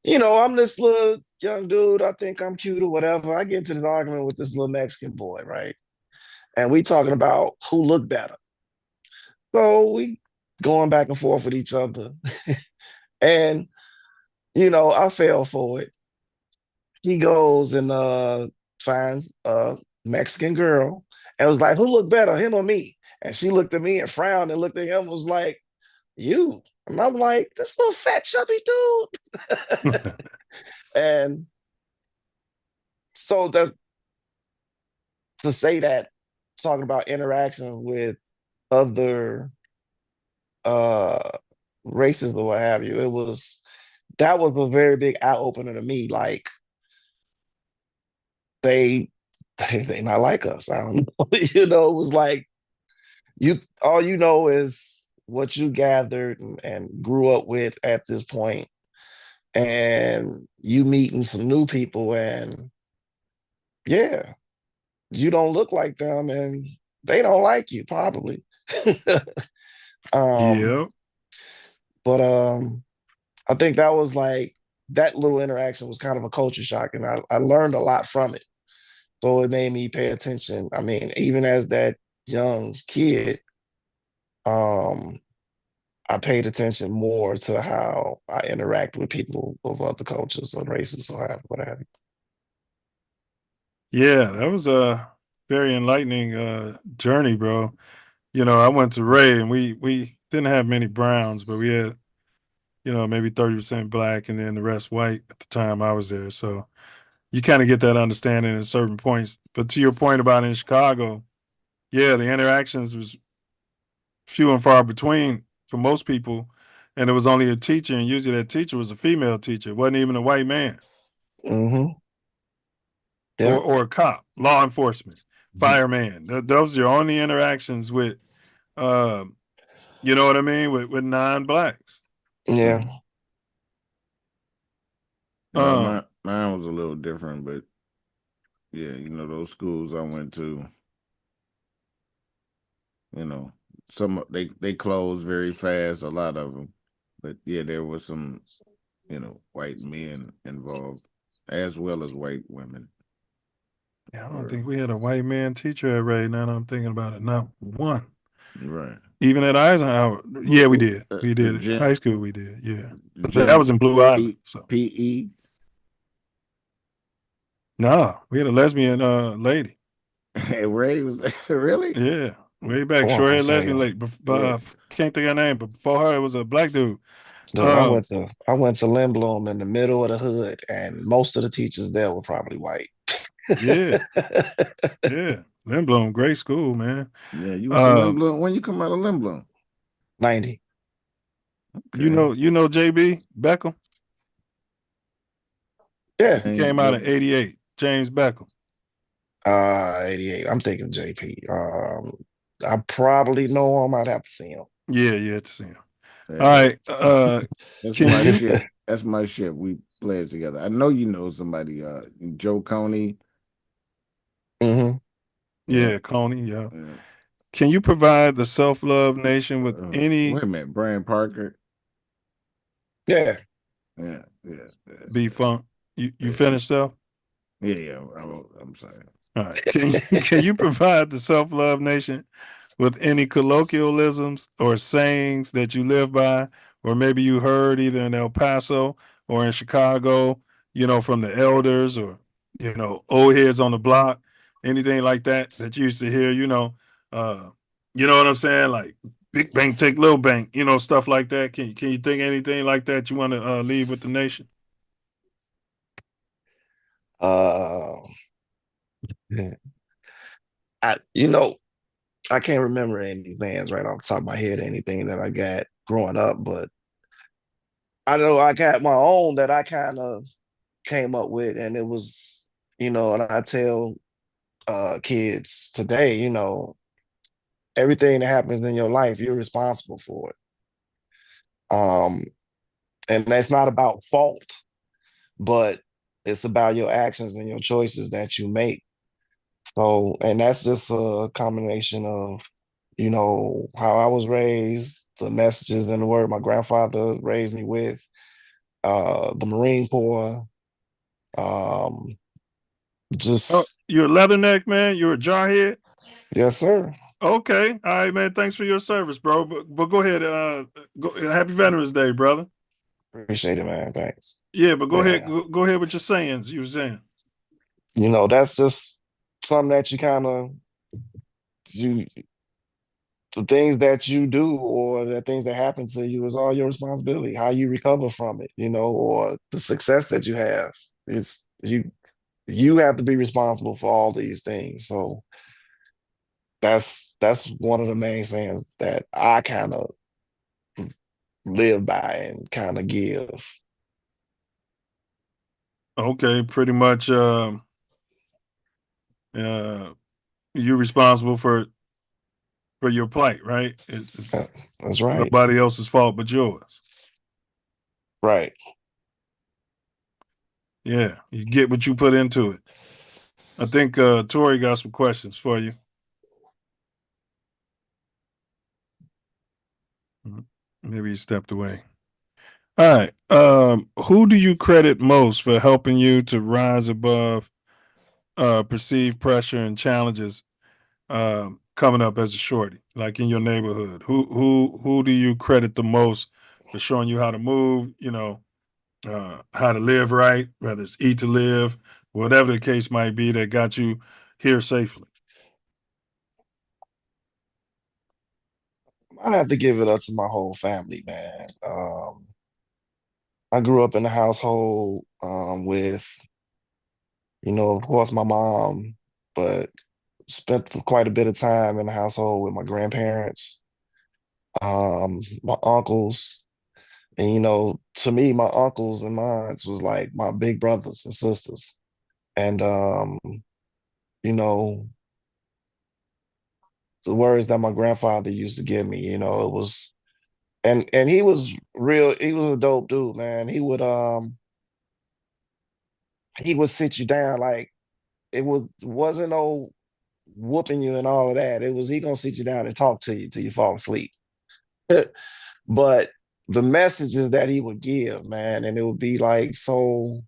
I'm this little young dude. I think I'm cute or whatever. I get into an argument with this little Mexican boy, right? And we talking about who looked better. So we going back and forth with each other. And, I fell for it. He goes and finds a Mexican girl and was like, who looked better, him or me? And she looked at me and frowned and looked at him and was like, you. And I'm like, this little fat chubby dude. And so that's to say that, talking about interactions with other uh races or what have you, that was a very big eye opener to me. Like they they not like us. I don't know. It was like all you know is what you gathered and grew up with at this point, and you meeting some new people, and yeah, you don't look like them, and they don't like you probably. um, Yeah. but I think that was like that little interaction was kind of a culture shock, and I learned a lot from it. So it made me pay attention. I mean, even as that young kid, um, I paid attention more to how I interact with people of other cultures or races or what have you. Yeah, that was a very enlightening journey, bro. I went to Ray and we didn't have many Browns, but we had, maybe 30% black and then the rest white at the time I was there. So you kind of get that understanding at certain points. But to your point about in Chicago, yeah, the interactions was few and far between for most people. And it was only a teacher, and usually that teacher was a female teacher. It wasn't even a white man. Mm-hmm. Yeah. Or a cop, law enforcement, fireman. Those are your only interactions with, you know what I mean, with non-blacks. Yeah. Yeah, Um, mine was a little different, but yeah, those schools I went to, some they closed very fast, a lot of them, but yeah, there was some, white men involved as well as white women. I don't think we had a white man teacher at Ray. Now that I'm thinking about it, not one. Right. Even at Eisenhower, yeah, we did. We The did. High school, we did. Yeah, but that gym was in Blue Island. So PE. no, we had a lesbian lady. Ray was really? Yeah, way back, Oh, I short can haired say, lesbian lady. Yeah. Can't think of her name, but before her, it was a black dude. dude, Um, I went to Lindblom in the middle of the hood, and most of the teachers there were probably white. yeah, yeah. Lindblom, great school, man. Yeah, you went to Limblum. When you come out of Limblum? 90. You Okay. know JB Beckham. Yeah. He came out in '88. James Beckham. 88. I'm thinking JP. I probably know him. I'd have to see him. Yeah, to see him. Yeah. All right. That's Can my you? shit. That's my shit. We played together. I know you know somebody, Joe Coney. Mm-hmm. Yeah, Coney. Yeah. Can you provide the Self Love Nation with any? Wait a minute, Brian Parker. Yeah. Yeah. B Funk. You finished, Self? Yeah. I'm sorry. All right. Can you provide the Self Love Nation with any colloquialisms or sayings that you live by, or maybe you heard either in El Paso or in Chicago, from the elders or, old heads on the block, anything like that you used to hear, you know what I'm saying? Like big bank take little bank, stuff like that. Can you think anything like that you want to leave with the nation? Yeah. I can't remember any of these names right off the top of my head, anything that I got growing up, but I know I got my own that I kind of came up with, and it was, and I tell kids today, everything that happens in your life, you're responsible for it. And that's not about fault, but it's about your actions and your choices that you make. So, and that's just a combination of, how I was raised, the messages and the word my grandfather raised me with, the Marine Corps, um, Oh, just, you're a leatherneck, man. You're a jarhead. yes, sir. Okay. All right, man. Thanks for your service, bro. But go ahead. Happy Veterans Day, brother. Appreciate it, man. Thanks. Yeah, but go ahead. Yeah. Go ahead with your sayings. You were saying. That's just something that you kind of, you the things that you do or the things that happen to you is all your responsibility. How you recover from it, or the success that you have. It's you have to be responsible for all these things. So that's one of the main things that I kind of live by and kind of give. Okay, pretty much. You're responsible for your plight, right? It's That's right. nobody else's fault but yours. Right. Yeah, you get what you put into it. I think Tori got some questions for you. Maybe he stepped away. All right. Who do you credit most for helping you to rise above perceived pressure and challenges coming up as a shorty, like in your neighborhood? Who do you credit the most for showing you how to move? How to live right, whether it's eat to live, whatever the case might be, that got you here safely. I have to give it up to my whole family, man. I grew up in a household with, of course, my mom, but spent quite a bit of time in the household with my grandparents, my uncles. And, to me, my uncles and aunts was like my big brothers and sisters. And, you know, the words that my grandfather used to give me, it was, and he was real, he was a dope dude, man. He would sit you down like wasn't no whooping you and all of that. It was he gonna sit you down and talk to you till you fall asleep. But the messages that he would give, man, and it would be like so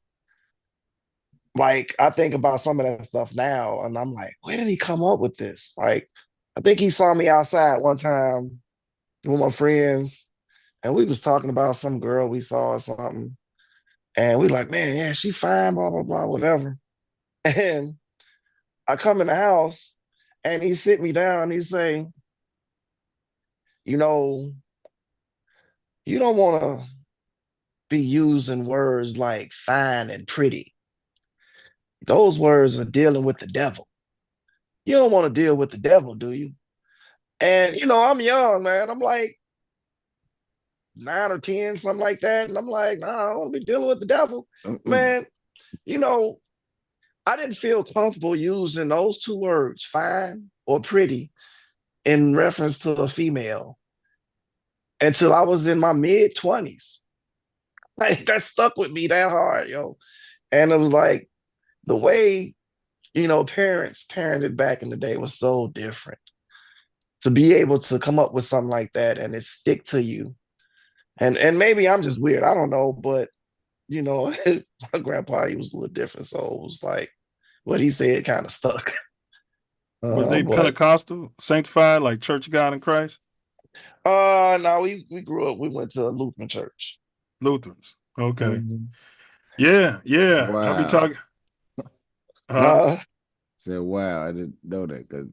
like I think about some of that stuff now and I'm like, where did he come up with this? Like, I think he saw me outside one time with my friends and we was talking about some girl we saw or something. And we like, man, yeah, she fine, blah, blah, blah, whatever. And I come in the house and he sit me down and he say, you know, you don't want to be using words like fine and pretty. Those words are dealing with the devil. You don't want to deal with the devil, do you? And I'm young, man. I'm like 9 or 10, something like that. And I'm like, nah, I don't want to be dealing with the devil. Man, you know, I didn't feel comfortable using those two words, fine or pretty, in reference to a female until I was in my mid-20s. Like that stuck with me that hard, yo. And it was like the way, parents parented back in the day was so different. To be able to come up with something like that and it stick to you. And maybe I'm just weird. I don't know, but my grandpa, he was a little different. So it was like what he said kind of stuck. Was they But Pentecostal, sanctified, like Church of God in Christ? no, we grew up, we went to a Lutheran church. Lutherans. Okay. Mhm. Yeah, yeah. I'll be Wow. talking. Huh? Said, wow, I didn't know that because,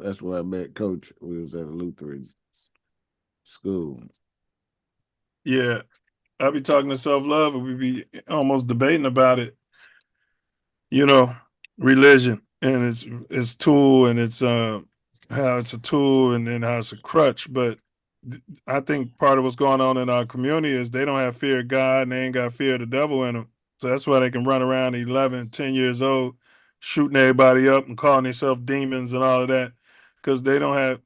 that's where I met Coach. We was at a Lutheran school. Yeah. I'll be talking to Self Love and we be almost debating about it. Religion and its tool and it's how it's a tool and then how it's a crutch. But I think part of what's going on in our community is they don't have fear of God and they ain't got fear of the devil in them. So that's why they can run around 11, 10 years old, shooting everybody up and calling themselves demons and all of that, because they don't have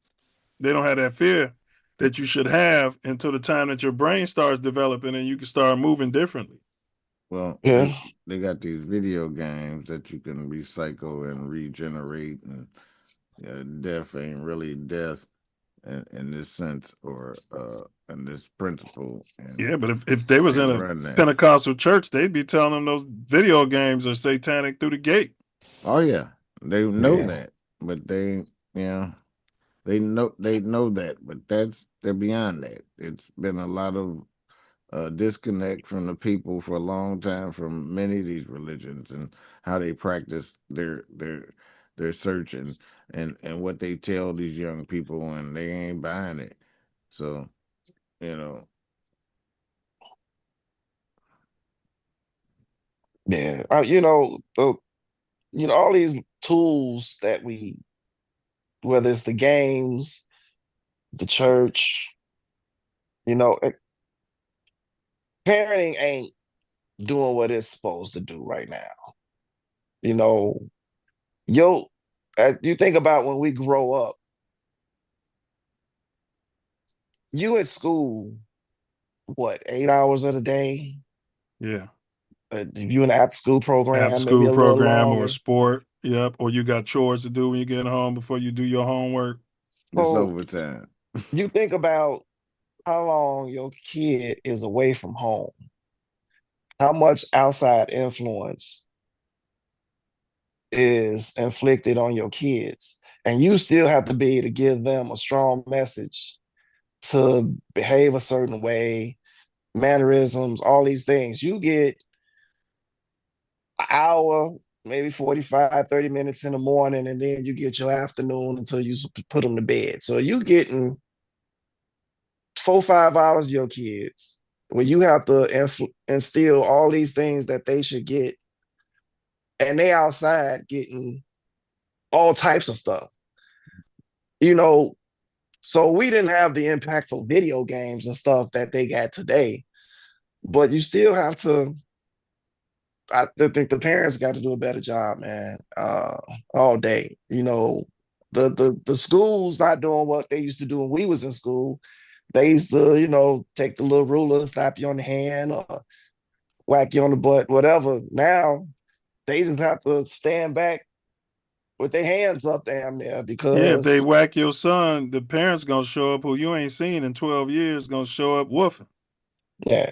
that fear that you should have until the time that your brain starts developing and you can start moving differently. Well, Yeah. they got these video games that you can recycle and regenerate, and death ain't really death in this sense or in this principle. And Yeah, but if they was they in a run that. Pentecostal church, they'd be telling them those video games are satanic through the gate. Oh yeah, they know Yeah. that, but they know that, but they're beyond that. It's been a lot of disconnect from the people for a long time from many of these religions and how they practice their search and what they tell these young people, and they ain't buying it. So, you know. Yeah, all these tools that whether it's the games, the church, parenting ain't doing what it's supposed to do right now. You know, you think about when we grow up, you in school, what, 8 hours of the day? Yeah. You in the after school After program, maybe school a little program or a longer. sport. Yep. Or you got chores to do when you get home before you do your homework. It's So overtime. you think about how long your kid is away from home, how much outside influence is inflicted on your kids, and you still have to be able to give them a strong message to behave a certain way, mannerisms, all these things. You get an hour, maybe 45, 30 minutes in the morning, and then you get your afternoon until you put them to bed. So you getting 4, 5 hours of your kids where you have to instill all these things that they should get, and they outside getting all types of stuff. So we didn't have the impactful video games and stuff that they got today, but you still have to. I think the parents got to do a better job, man. All day, the schools not doing what they used to do when we was in school. They used to, take the little ruler, slap you on the hand, or whack you on the butt, whatever. Now they just have to stand back with their hands up damn there Yeah, if they because whack your son, the parents gonna show up who you ain't seen in 12 years, gonna show up woofing. yeah,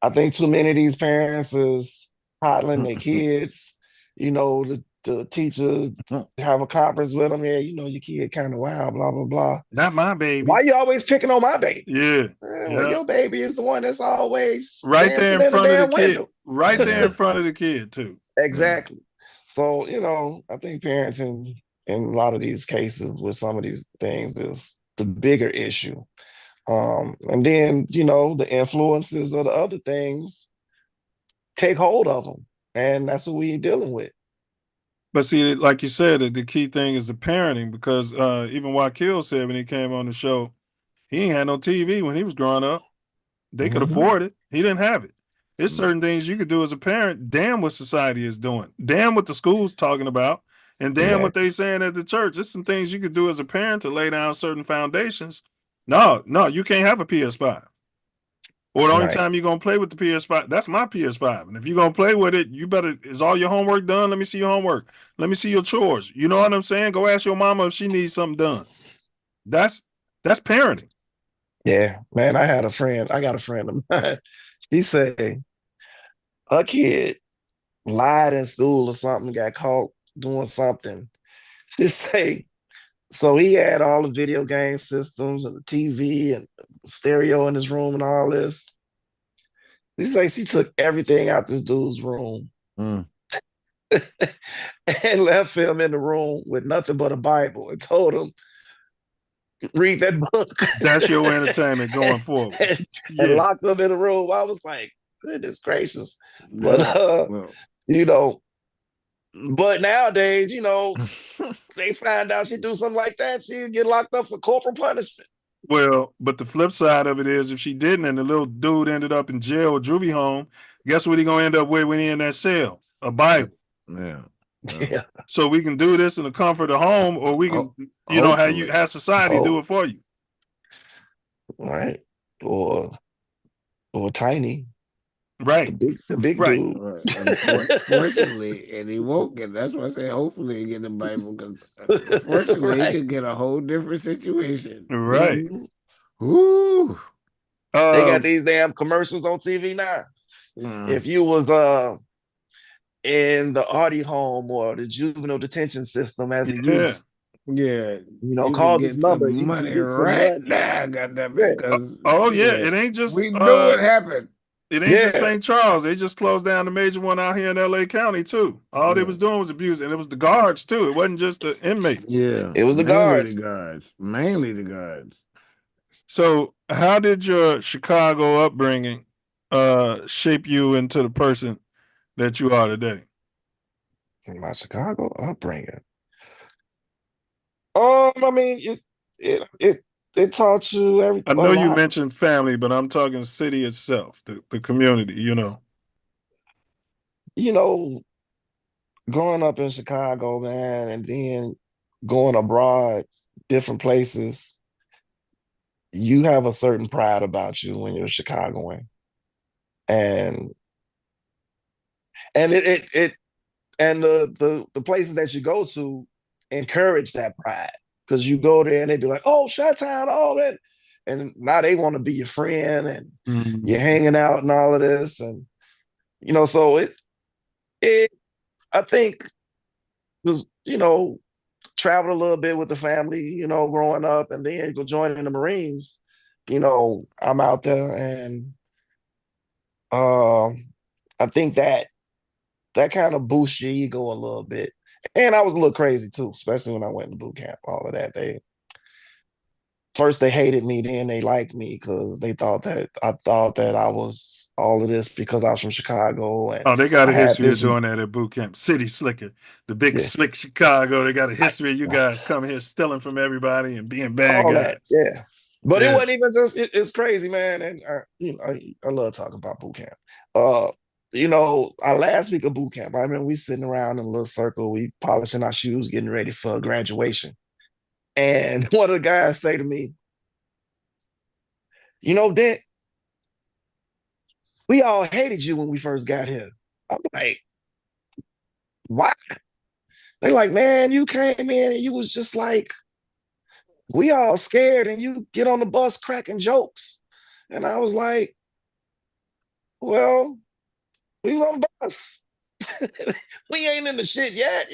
I think too many of these parents is coddling their kids. The teacher have a conference with them. Yeah, your kid kind of wild, blah blah blah. Not my baby. Why you always picking on my baby? Yeah. Well, Yeah. your baby is the one that's always Right there dancing in in the front of the damn kid. window. Right there in front of the kid, too. Exactly. So, I think parents in a lot of these cases with some of these things is the bigger issue. And then, the influences of the other things take hold of them. And that's what we're dealing with. But see, like you said, the key thing is the parenting, because even Wakil said when he came on the show, he ain't had no TV when he was growing up. They could afford it. He didn't have it. There's certain things you could do as a parent. Damn what society is doing. Damn what the school's talking about. And damn what they saying at the church. There's some things you could do as a parent to lay down certain foundations. No, you can't have a PS5. Or the only time you're going to play with the PS5, that's my PS5. And if you're going to play with it, you better, is all your homework done? Let me see your homework. Let me see your chores. You know what I'm saying? Go ask your mama if she needs something done. That's parenting. Yeah, man, I got a friend of mine. He said her kid lied in school or something, got caught doing something. Just say, so he had all the video game systems and the TV and stereo in his room and all this. He say she took everything out this dude's room and left him in the room with nothing but a Bible and told him, read that book. That's your entertainment going forward. And locked him in the room. I was like, goodness gracious. But but nowadays, they find out she do something like that, she'd get locked up for corporal punishment. Well, but the flip side of it is, if she didn't and the little dude ended up in jail or juvie home, guess what he gonna end up with when he in that cell? A Bible. Yeah. So we can do this in the comfort of home, or we can, have society do it for you. Right. Or Tiny. Right. The big right. dude. Fortunately, and he won't get. That's why I say hopefully he get the Bible, because unfortunately he could get a whole different situation. Right. Ooh. They got these damn commercials on TV now. If you was in the Artie home or the juvenile detention system as a youth, call this number. You Money can get some right money. now, goddamn it, because it ain't just we know it happened. It ain't just Yeah, St. Charles. They just closed down the major one out here in LA County too. All they was doing was abuse, and it was the guards too. It wasn't just the inmates. Yeah, it was the mainly the guards. guards. Mainly the guards. So, how did your Chicago upbringing shape you into the person that you are today? My Chicago upbringing. I mean, it taught you I a know you lot. mentioned family, but I'm talking city itself, the community, you know. You know, growing up in Chicago, man, and then going abroad, different places, you have a certain pride about you when you're Chicagoan. And it and the places that you go to encourage that pride. Because you go there and they be like, oh, Chi-Town, all that. And now they want to be your friend and you're hanging out and all of this. And so it I think was, traveled a little bit with the family, growing up, and then go joining the Marines. I'm out there, and I think that kind of boosts your ego a little bit. And I was a little crazy too, especially when I went to boot camp. All of that, they hated me, then they liked me because they thought that I was all of this because I was from Chicago and Oh, they got I a had history of this. doing that at boot camp. City Slicker, the big Yeah, slick Chicago. They got a history of you guys coming here stealing from everybody and being bad all that, guys. yeah. But it Yeah. wasn't even just. It's crazy, man. And I love talking about boot camp. Our last week of boot camp, I remember we sitting around in a little circle, we polishing our shoes, getting ready for graduation. And one of the guys say to me, Dent, we all hated you when we first got here. I'm like, why? They like, man, you came in and you was just like, we all scared, and you get on the bus cracking jokes. And I was like, well, we was on the bus. We ain't in the shit yet,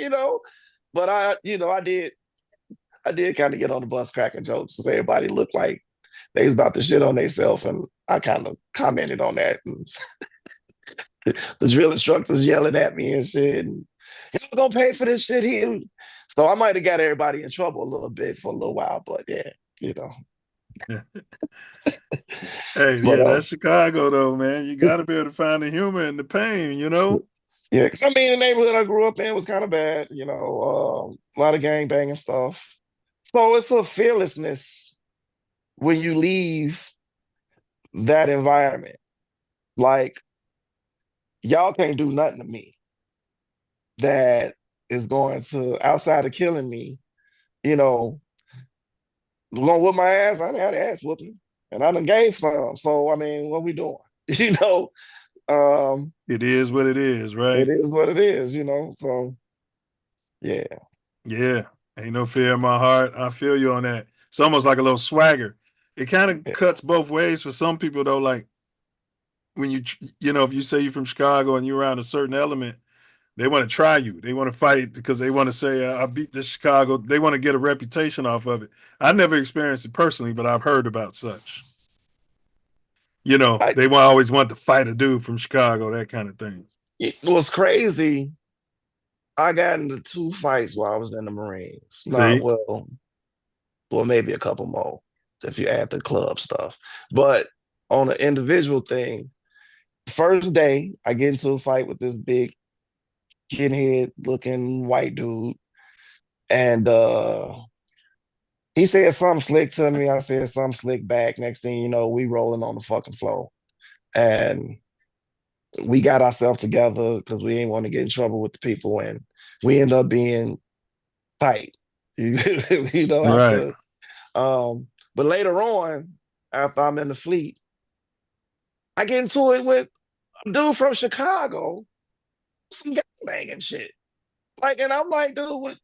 But I did kind of get on the bus cracking jokes because everybody looked like they was about to shit on themselves, and I kind of commented on that. And the drill instructors yelling at me and shit. And, y'all gonna pay for this shit here. So I might have got everybody in trouble a little bit for a little while, but yeah, Hey, But yeah, that's Chicago though, man. You got to be able to find the humor in the pain, yeah, because I mean, the neighborhood I grew up in was kind of bad, a lot of gang banging stuff. So it's a fearlessness when you leave that environment. Like, y'all can't do nothing to me that is going to, outside of killing me, gonna whoop my ass. I done had ass whooping, and I done gave some. So I mean, what we doing? It is what it is, It right? is what it is. So yeah. Yeah, ain't no fear in my heart. I feel you on that. It's almost like a little swagger. It kind of cuts both ways for some people though. Like when if you say you're from Chicago and you're around a certain element, they want to try you. They want to fight because they want to say, I beat this Chicago. They want to get a reputation off of it. I never experienced it personally, but I've heard about such. They always want to fight a dude from Chicago, that kind of thing. It was crazy. I got into 2 fights while I was in the Marines. See? Well, maybe a couple more if you add the club stuff. But on an individual thing, first day I get into a fight with this big skinhead looking white dude. And he said something slick to me. I said something slick back. Next thing you know, we rolling on the fucking floor. And we got ourselves together because we didn't want to get in trouble with the people. And we end up being tight. Right. After but later on, after I'm in the fleet, I get into it with a dude from Chicago, some gangbanging shit. And I'm like, dude, what?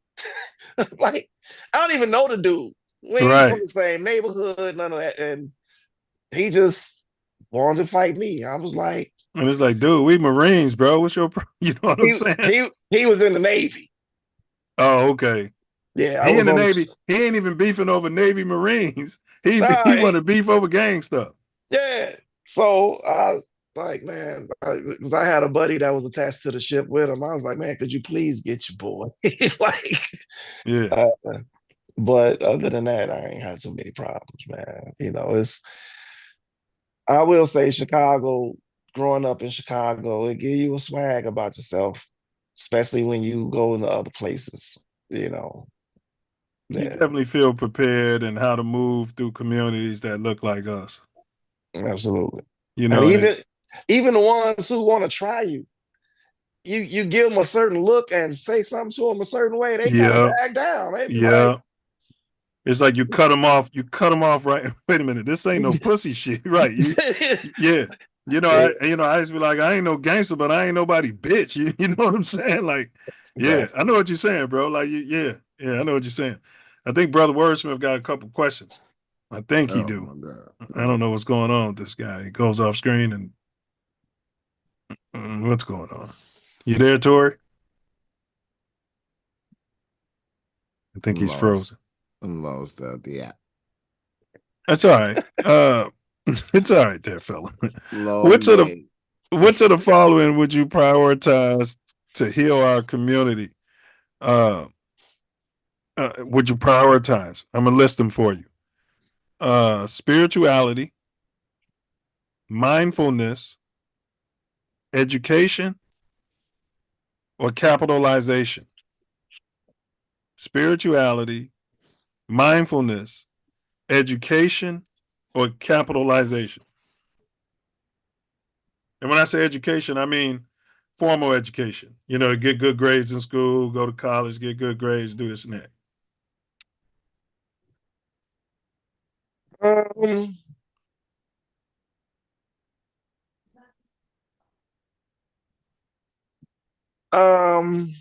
Like, I don't even know the dude. We ain't from the same neighborhood, none of that. And he just wanted to fight me. I was like, and it's like, dude, we Marines, bro. What's your you know what I'm saying? He was in the Navy. Oh, okay. Yeah, he in the Navy. He ain't even beefing over Navy Marines. He want to beef over gang stuff. Yeah. So Like, man, because I had a buddy that was attached to the ship with him. I was like, man, could you please get your boy? Like, Yeah. uh, but other than that, I ain't had too many problems, man. You know, I will say Chicago, growing up in Chicago, it give you a swag about yourself, especially when you go into other places, you know. You Yeah, definitely feel prepared and how to move through communities that look like us. absolutely. You And know, and even the ones who want to try you, you give them a certain look and say something to them a certain way, they kind of yeah, back down. They be like, yeah. It's like you cut them off. You cut them off right. Wait a minute. This ain't no pussy shit, right? Yeah. yeah, I used to be like, I ain't no gangster, but I ain't nobody bitch. You know what I'm saying? Like, yeah, I exactly. know what you're saying, bro. Like, yeah, I know what you're saying. I think Brother Wordsmith got a couple questions. I think he Oh do. my God. I don't know what's going on with this guy. He goes off screen and what's going on? You there, Tori? I think I'm he's lost. frozen. I'm lost out the app. That's all right. It's all right there, fella. Loading Which of the game. which of the following would you prioritize to heal our community? Uh, would you prioritize? I'm gonna list them for you. Spirituality, mindfulness, education, or capitalization. Spirituality, mindfulness, education, or capitalization. And when I say education, I mean formal education. You know, get good grades in school, go to college, get good grades, do this and that. Um, um,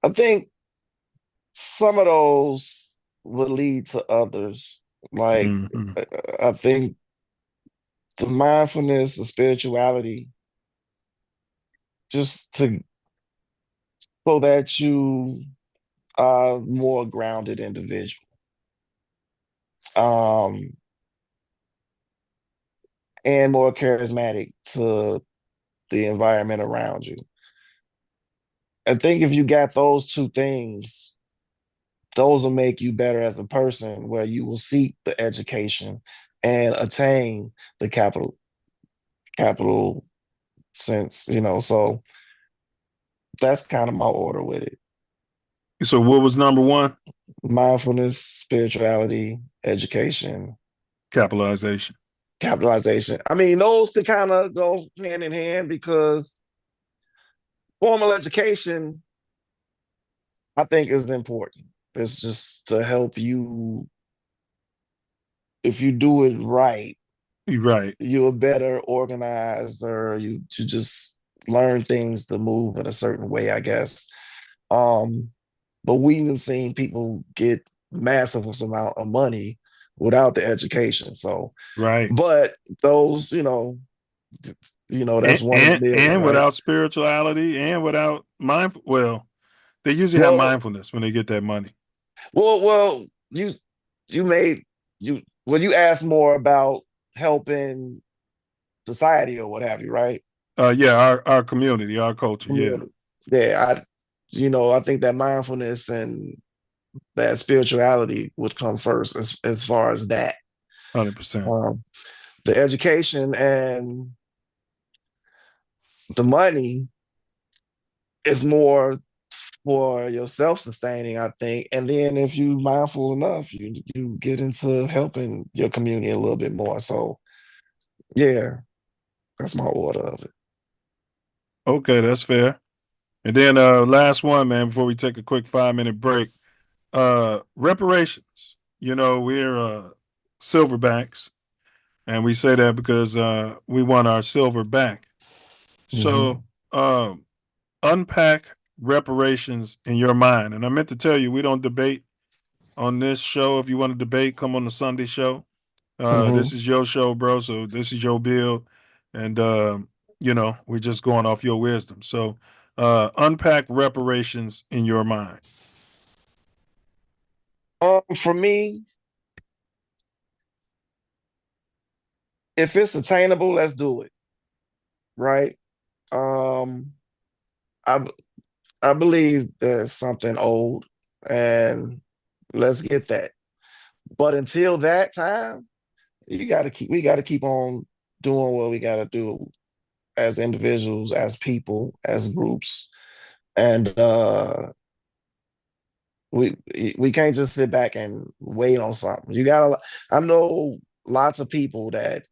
I think some of those will lead to others. Like, Mm-hmm. I think the mindfulness, the spirituality, just to so that you are more grounded individual. Um, and more charismatic to the environment around you. I think if you got those two things, those will make you better as a person, where you will seek the education and attain the capital sense, you know. So that's kind of my order with it. So what was number one? Mindfulness, spirituality, education, Capitalization. capitalization. I mean, those could kind of go hand in hand because formal education, I think, is important. It's just to help you, if you do it right, You're right. you're a better organizer. You just learn things to move in a certain way, I guess. Um, but we've even seen people get massive amount of money without the education. So, Right. but those, that's And, one in a and million, and right? without spirituality and without mindful, well, they usually have Well, mindfulness when they get that money. well, you made you asked more about helping society or what have you, right? Yeah, our community, our culture, yeah, Community. Yeah, I think that mindfulness and that spirituality would come first as far as that. 100%. Um, the education and the money is more for your self-sustaining, I think. And then if you mindful enough, you get into helping your community a little bit more. So yeah, that's my order of it. Okay, that's fair. And then last one, man, before we take a quick 5-minute break. Reparations. You know, we're silverbacks, and we say that because we want our silver back. Mhm. So unpack reparations in your mind. And I meant to tell you, we don't debate on this show. If you want to debate, come on the Sunday show. This Mhm. is your show, bro. So this is your bill. And, we're just going off your wisdom. So unpack reparations in your mind. For me, if it's attainable, let's do it. Right. I I believe there's something old, and let's get that. But until that time, we gotta keep on doing what we gotta do as individuals, as people, as groups. And we can't just sit back and wait on something. I know lots of people that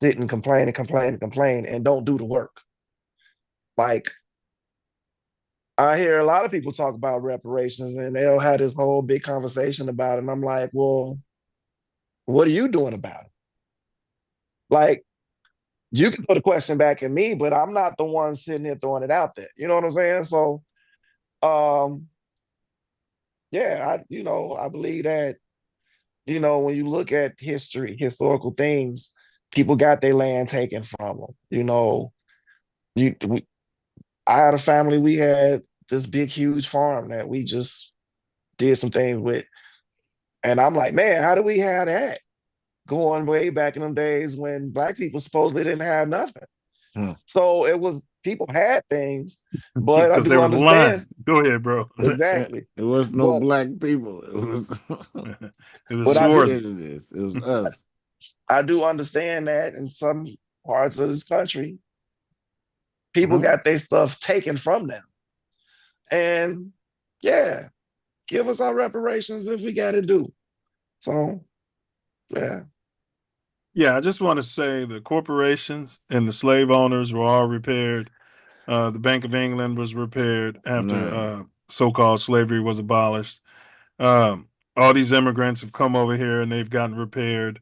sit and complain and complain and complain and don't do the work. Like, I hear a lot of people talk about reparations and they'll have this whole big conversation about it. And I'm like, well, what are you doing about it? Like, you can put a question back at me, but I'm not the one sitting here throwing it out there. You know what I'm saying? So, um, yeah, I believe that, when you look at historical things, people got their land taken from them. You, we, I had a family, we had this big, huge farm that we just did some things with. And I'm like, man, how do we have that? Going way back in them days when Black people supposedly didn't have nothing. So it was, people had things, but I because they do were lying. understand. Go ahead, bro. Exactly. It was no But black people. It was It was But I do- swarthy. it was us. I do understand that in some parts of this country, people Mhm. got their stuff taken from them. And yeah, give us our reparations if we got to do. So, yeah. Yeah, I just want to say the corporations and the slave owners were all repaired. The Bank of England was repaired after Nice. so-called slavery was abolished. All these immigrants have come over here and they've gotten repaired.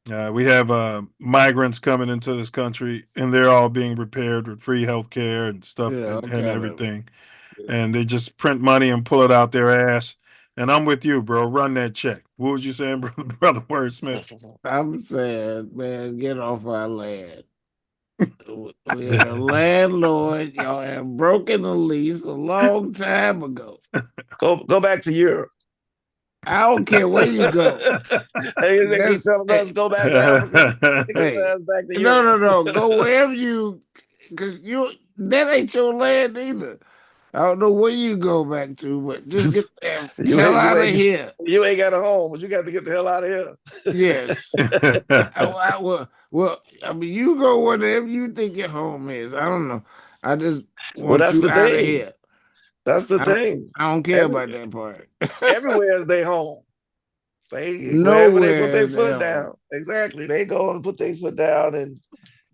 We have migrants coming into this country and they're all being repaired with free health care and stuff Yeah, and okay. everything. And they just print money and pull it out their ass. And I'm with you, bro. Run that check. What was you saying, brother Wordsmith? I'm saying, man, get off our land. We are a landlord. Y'all have broken the lease a long time ago. Go back to Europe. I don't care where you go. They keep telling us go back to Africa. Take Hey, your ass back to Europe. no. Go wherever because that ain't your land either. I don't know where you go back to, but just get the hell out of here. You ain't got a home, but you got to get the hell out of here. Yes. Well, I mean, you go wherever you think your home is. I don't know. I just want that's you the out of thing. here. That's the thing. I don't care about that part. Everywhere is their home. Wherever they Nowhere put their is foot their down. home. Exactly. They go and put their foot down and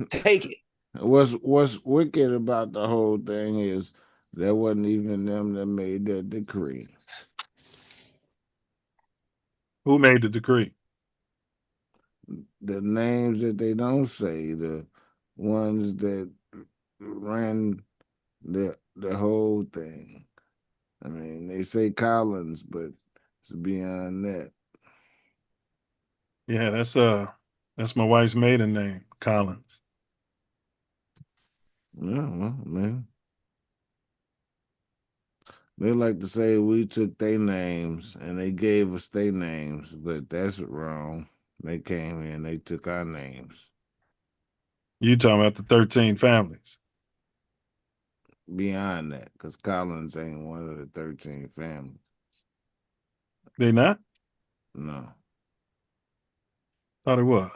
take it. What's wicked about the whole thing is there wasn't even them that made that decree. Who made the decree? The names that they don't say, the ones that ran the whole thing. I mean, they say Collins, but it's beyond that. Yeah, that's my wife's maiden name, Collins. Yeah, well, man. They like to say we took their names and they gave us their names, but that's wrong. They came here and they took our names. You talking about the 13 families? Beyond that, because Collins ain't one of the 13 families. They not? No. Thought it was.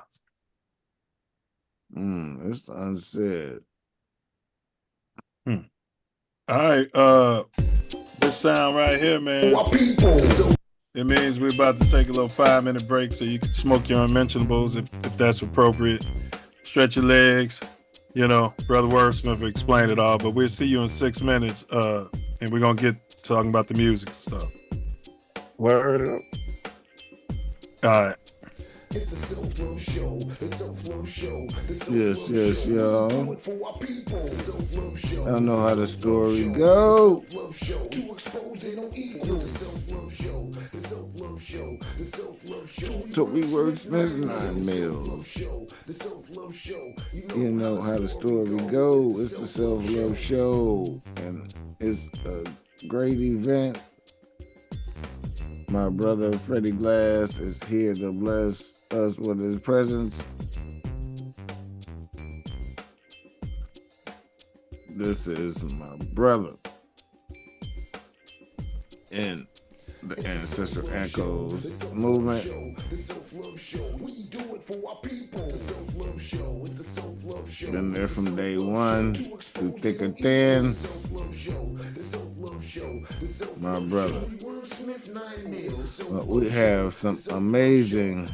It's unsaid. All right, this sound right here, man. It means we're about to take a little 5-minute break so you can smoke your unmentionables if that's appropriate. Stretch your legs. Brother Wordsmith will explain it all, but we'll see you in 6 minutes, and we're going to get talking about the music stuff. Word up. All right. It's the Self Luv Show. The Self Luv Show. The Self Yes, Luv Show. y'all. Do it for our people. The Self Luv Show. I don't know how the story The go. Self Luv Show. To expose they don't equal. The Self Luv Show. The Self Luv Show. The Self Luv Show. Toby Wordsmith 9 mil. The Self Luv Show. You know how the story go. It's the Self Luv Show, and it's a great event. My brother Freddie Glass is here to bless us with his presence. This is my brother in the Ancestral Echoes movement. The Self Love Show. We do it for our people. The Self Love Show. It's the Self Love Show. Been there from day one, through thick or thin. My brother. But we have some amazing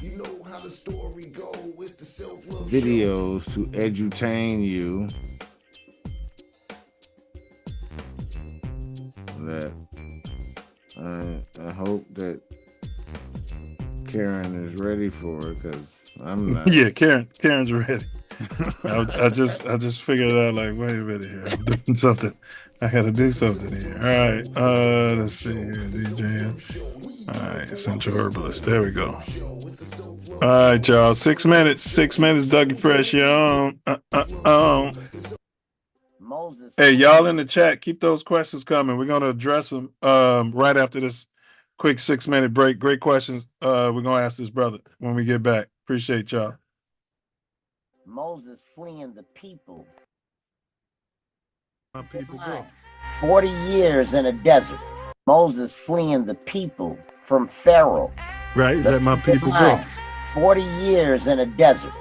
videos to edutain you that I hope that Karen is ready for it, because I'm not. Yeah, Karen's ready. I just figured it out, like, wait a minute here. I'm doing something. I gotta do something here. All right. Let's see here. DJ. All right, Essential Herbalist. There we go. All right, y'all. 6 minutes. 6 minutes, Dougie Fresh. You're on. Moses. Hey, y'all in the chat, keep those questions coming. We're gonna address them right after this quick 6-minute break. Great questions. We're gonna ask this brother when we get back. Appreciate y'all. Moses fleeing the people. My people go. 40 years in a desert. Moses fleeing the people from Pharaoh. Right, let my people go. 40 years in a desert.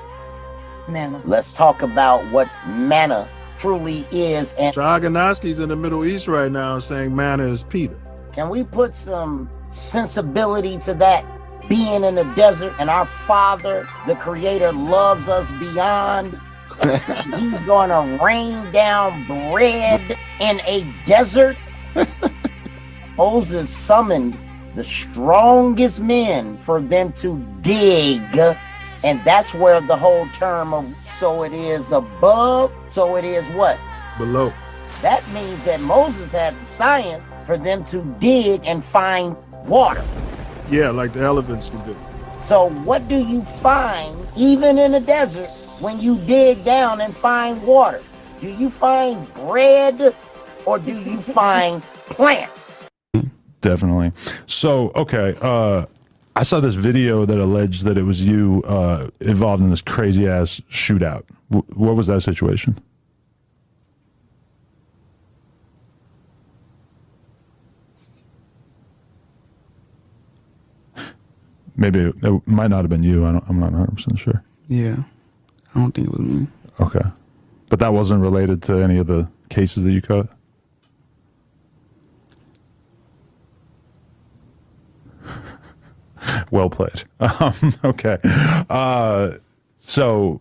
Manna. Let's talk about what manna truly is. And Shaganaski's in the Middle East right now saying manna is Peter. can we put some sensibility to that? Being in the desert, and our Father, the Creator, loves us beyond. He's gonna rain down bread in a desert. Moses summoned the strongest men for them to dig, and that's where the whole term of so it is above, so it is what? Below. That means that Moses had the science for them to dig and find water. Yeah, like the elephants can do. So what do you find even in the desert when you dig down and find water? Do you find bread or do you find plants? Definitely. So, okay, I saw this video that alleged that it was you involved in this crazy ass shootout. What was that situation? Maybe it might not have been you. I'm not 100% sure. Yeah, I don't think it was me. Okay. But that wasn't related to any of the cases that you caught? Well played. Okay. So...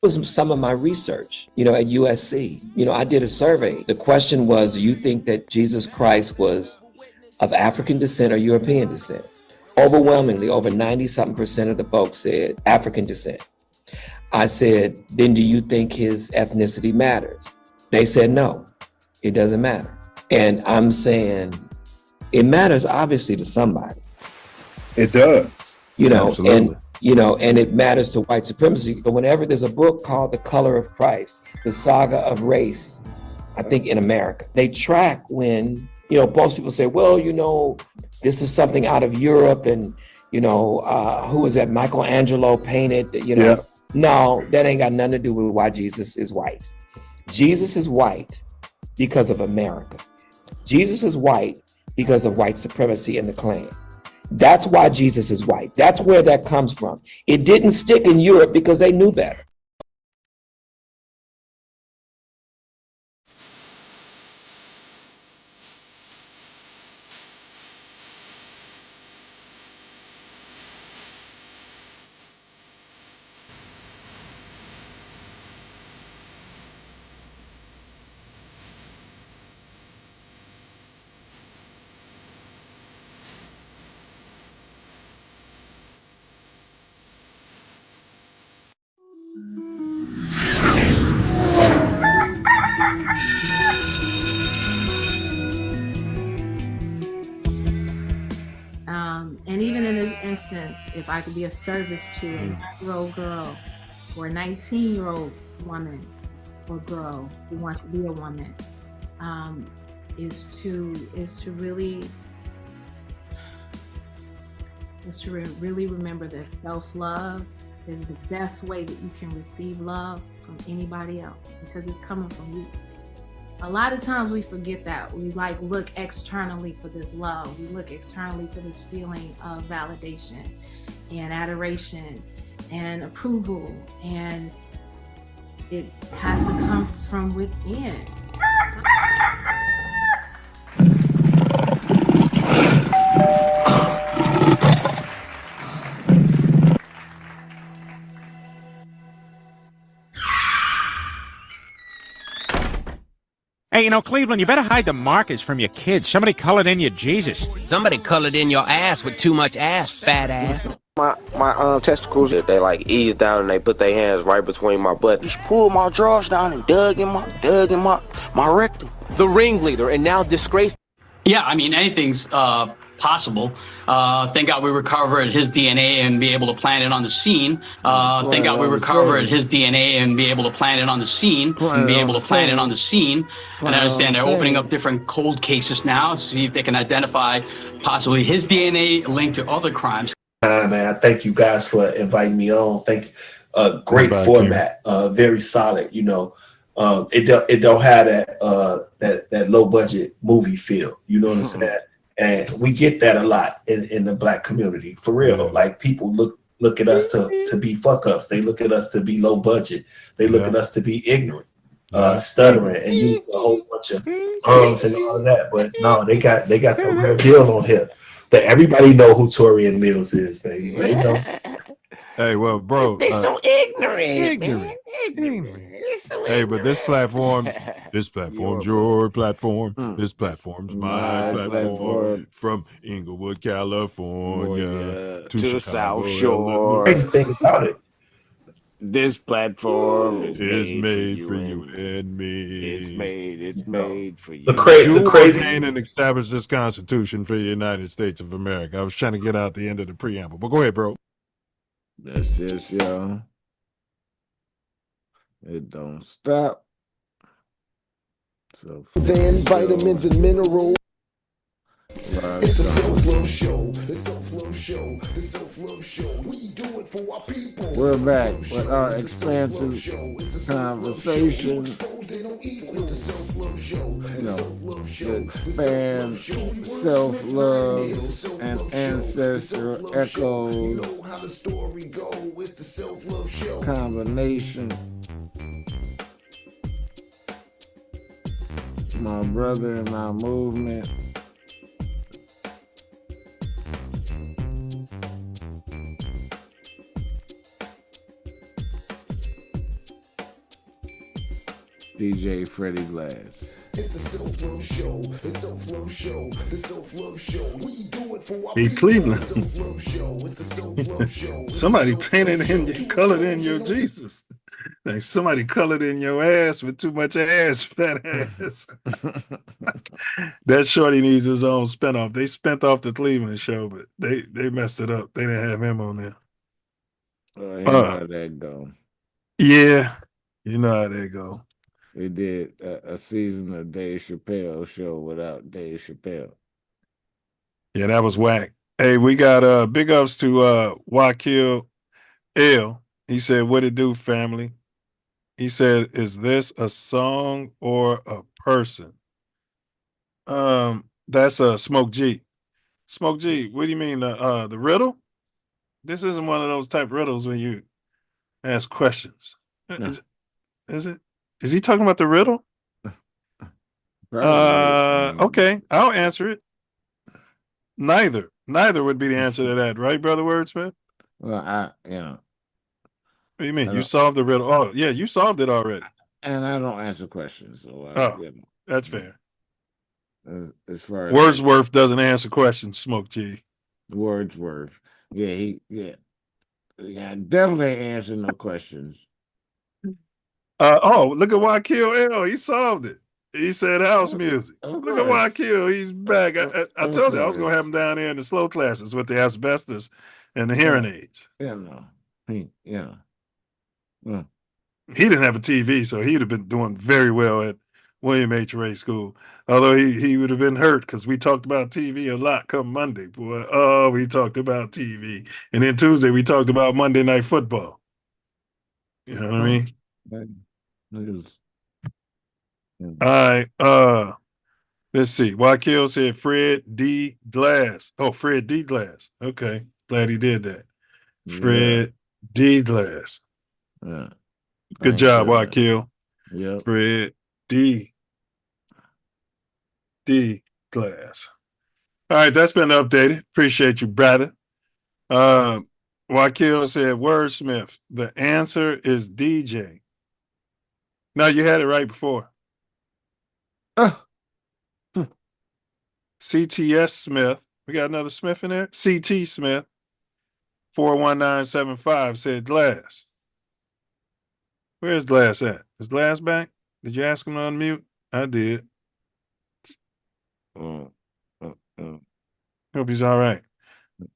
was some of my research, at USC. I did a survey. The question was, do you think that Jesus Christ was of African descent or European descent? Overwhelmingly, over 90-something% of the folks said African descent. I said, then do you think his ethnicity matters? They said, no, it doesn't matter. And I'm saying, it matters obviously to somebody. It does. Absolutely. And it matters to white supremacy. But whenever there's a book called The Color of Christ, the saga of race, I think in America, they track when, most people say, well, this is something out of Europe and, who was that? Michelangelo painted, Yeah. No, that ain't got nothing to do with why Jesus is white. Jesus is white because of America. Jesus is white because of white supremacy and the Klan. That's why Jesus is white. That's where that comes from. It didn't stick in Europe because they knew better. And even in this instance, if I could be of service to a 9-year-old girl or a 19-year-old woman or girl who wants to be a woman, is to really is to really remember that self-love is the best way that you can receive love from anybody else, because it's coming from you. A lot of times we forget that. We like look externally for this love. We look externally for this feeling of validation and adoration and approval, and it has to come from within. Hey, you know, Cleveland, you better hide the markers from your kids. Somebody colored in your Jesus. Somebody colored in your ass with too much ass, fat ass. My testicles, they like ease down and they put their hands right between my butt. Just pulled my drawers down and dug in my rectum. The ringleader and now disgraced. Yeah, I mean, anything's possible. Thank God we recovered his DNA and be able to plant it on the scene. Thank God we recovered his DNA and be able to plant it on the scene. And I understand they're opening up different cold cases now, see if they can identify possibly his DNA linked to other crimes. Man, I thank you guys for inviting me on. Thank you. Great format, very solid. You know, it don't have that low budget movie feel. You know what I'm saying? And we get that a lot in the Black community, for real. Like people look at us to be fuck ups. They look at us to be low budget. They look at us to be ignorant, stuttering, and use a whole bunch of and all of that. But no, they got the real deal on here. That everybody know who Torian Mills is, baby. They know. Hey, well, bro, They so ignorant. Hey, but this platform's your platform. This platform's my platform. From Inglewood, California to the Chicago, South Shore. Crazy thing about it, This platform is made for you and me. It's made for you. the crazy ordain and establish this Constitution for the United States of America. I was trying to get out the end of the preamble, but go ahead, bro. That's just y'all. It don't stop. So Then vitamins and minerals. It's the Self Luv Show. The Self Luv Show. The Self Luv Show. We do it for our people. We're back with our expansive conversation. You know, expand self-love and ancestor echoes combination. My brother in my movement. DJ Freddie Glass. It's the Self Luv Show. The Self Luv Show. The Self Luv Show. We do it for our Hey, people. Cleveland. It's the Self Luv Show. It's the Self Luv Show. Somebody painted in, colored in your Jesus. Like somebody colored in your ass with too much ass, fat ass. That shorty needs his own spinoff. They spent off the Cleveland show, but they messed it up. They didn't have him on there. How that go? Yeah, you know how they go. They did a season of Dave Chappelle show without Dave Chappelle. Yeah, that was whack. Hey, we got big ups to Wakil L. He said, "What it do, family?" He said, "Is this a song or a person?" That's Smoke G. Smoke G, what do you mean the riddle? This isn't one of those type riddles when you ask questions. No. Is it? Is he talking about the riddle? Okay, I'll answer it. Neither would be the answer to that, right, Brother Wordsmith? Well, What do you mean? You solved the riddle? Oh, yeah, you solved it already. And I don't answer questions, so that's fair. As far as Wordsworth doesn't answer questions, Smoke G. Wordsworth, yeah, definitely answer no questions. Look at Wakil L. He solved it. He said house music. Look at Wakil. He's back. I told you I was going to have him down there in the slow classes with the asbestos and the hearing aids. He He didn't have a TV, so he'd have been doing very well at William H. Ray School. Although he would have been hurt because we talked about TV a lot come Monday, boy. Oh, we talked about TV. And then Tuesday we talked about Monday Night Football. You know what I mean? All right. Let's see. Wakil said Fred D. Glass. Oh, Fred D. Glass. Okay. Glad he did that. Fred D. Glass. Yeah. Good job, Wakil. Yep. Fred D. Glass. All right, that's been updated. Appreciate you, brother. Wakil said wordsmith. The answer is DJ. No, you had it right before. CTS Smith. We got another Smith in there. CT Smith. 41975 said Glass. Where's Glass at? Is Glass back? Did you ask him to unmute? I did. Hope he's all right.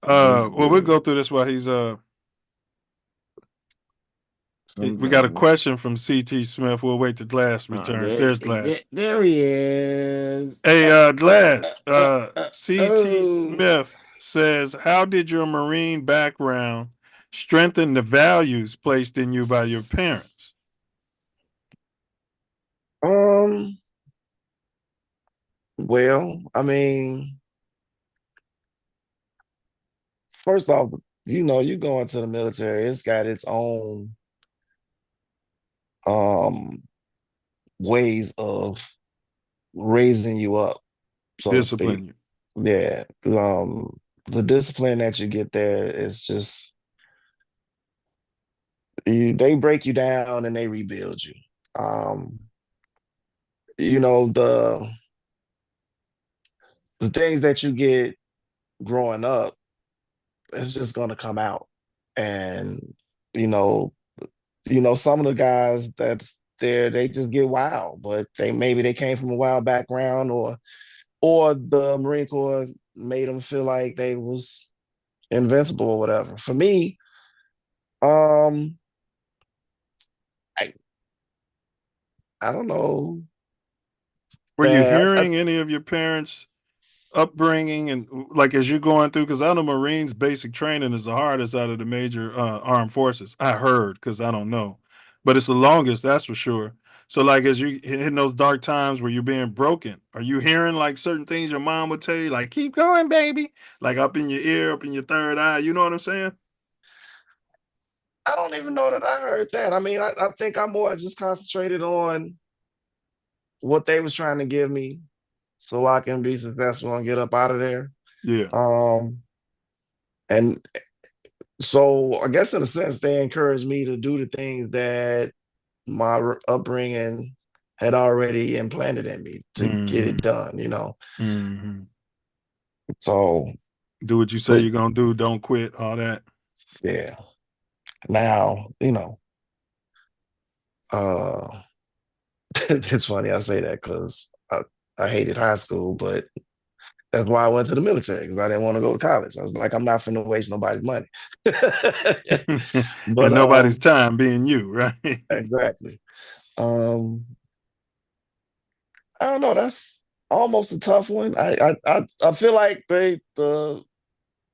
Well, we'll go through this while he's we got a question from CT Smith. We'll wait till Glass returns. There's Glass. There he is. Hey, Glass. CT Smith says, how did your Marine background strengthen the values placed in you by your parents? Well, I mean, first off, you go into the military, it's got its own ways of raising you up, so discipline to speak. Yeah. The discipline that you get there is just they break you down and they rebuild you. The things that you get growing up, it's just gonna come out. And some of the guys that's there, they just get wild, but they came from a wild background, or the Marine Corps made them feel like they was invincible or whatever. For me, I don't know. Were you hearing any of your parents' upbringing and like as you're going through? Because I know Marines basic training is the hardest out of the major armed forces. I heard, because I don't know, but it's the longest, that's for sure. So like as you in those dark times where you're being broken, are you hearing like certain things your mom would tell you, like keep going, baby, like up in your ear, up in your third eye? You know what I'm saying? I don't even know that I heard that. I mean, I think I'm more just concentrated on what they was trying to give me so I can be successful and get up out of there. Yeah. And so I guess in a sense, they encouraged me to do the things that my upbringing had already implanted in me to get it done, So do what you say you're gonna do, don't quit, all that. Yeah. Now, it's funny I say that because I hated high school, but that's why I went to the military, because I didn't want to go to college. I was like, I'm not finna waste nobody's money. But nobody's time being you, right? Exactly. I don't know. That's almost a tough one. I feel like the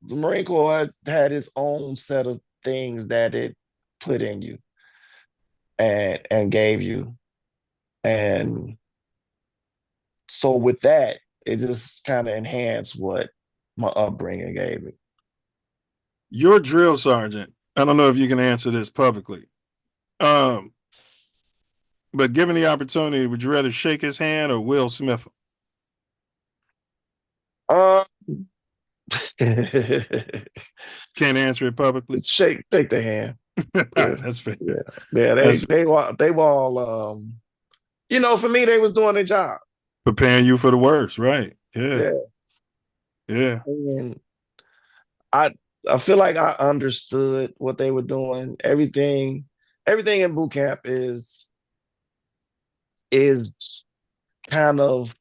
Marine Corps had its own set of things that it put in you and gave you. And so with that, it just kind of enhanced what my upbringing gave me. Your drill sergeant, I don't know if you can answer this publicly, but given the opportunity, would you rather shake his hand or Will Smith him? Can't answer it publicly. Shake the hand. That's fair. Yeah. They were all for me, they was doing their job, preparing you for the worst, right? Yeah. And I feel like I understood what they were doing. Everything in boot camp is kind of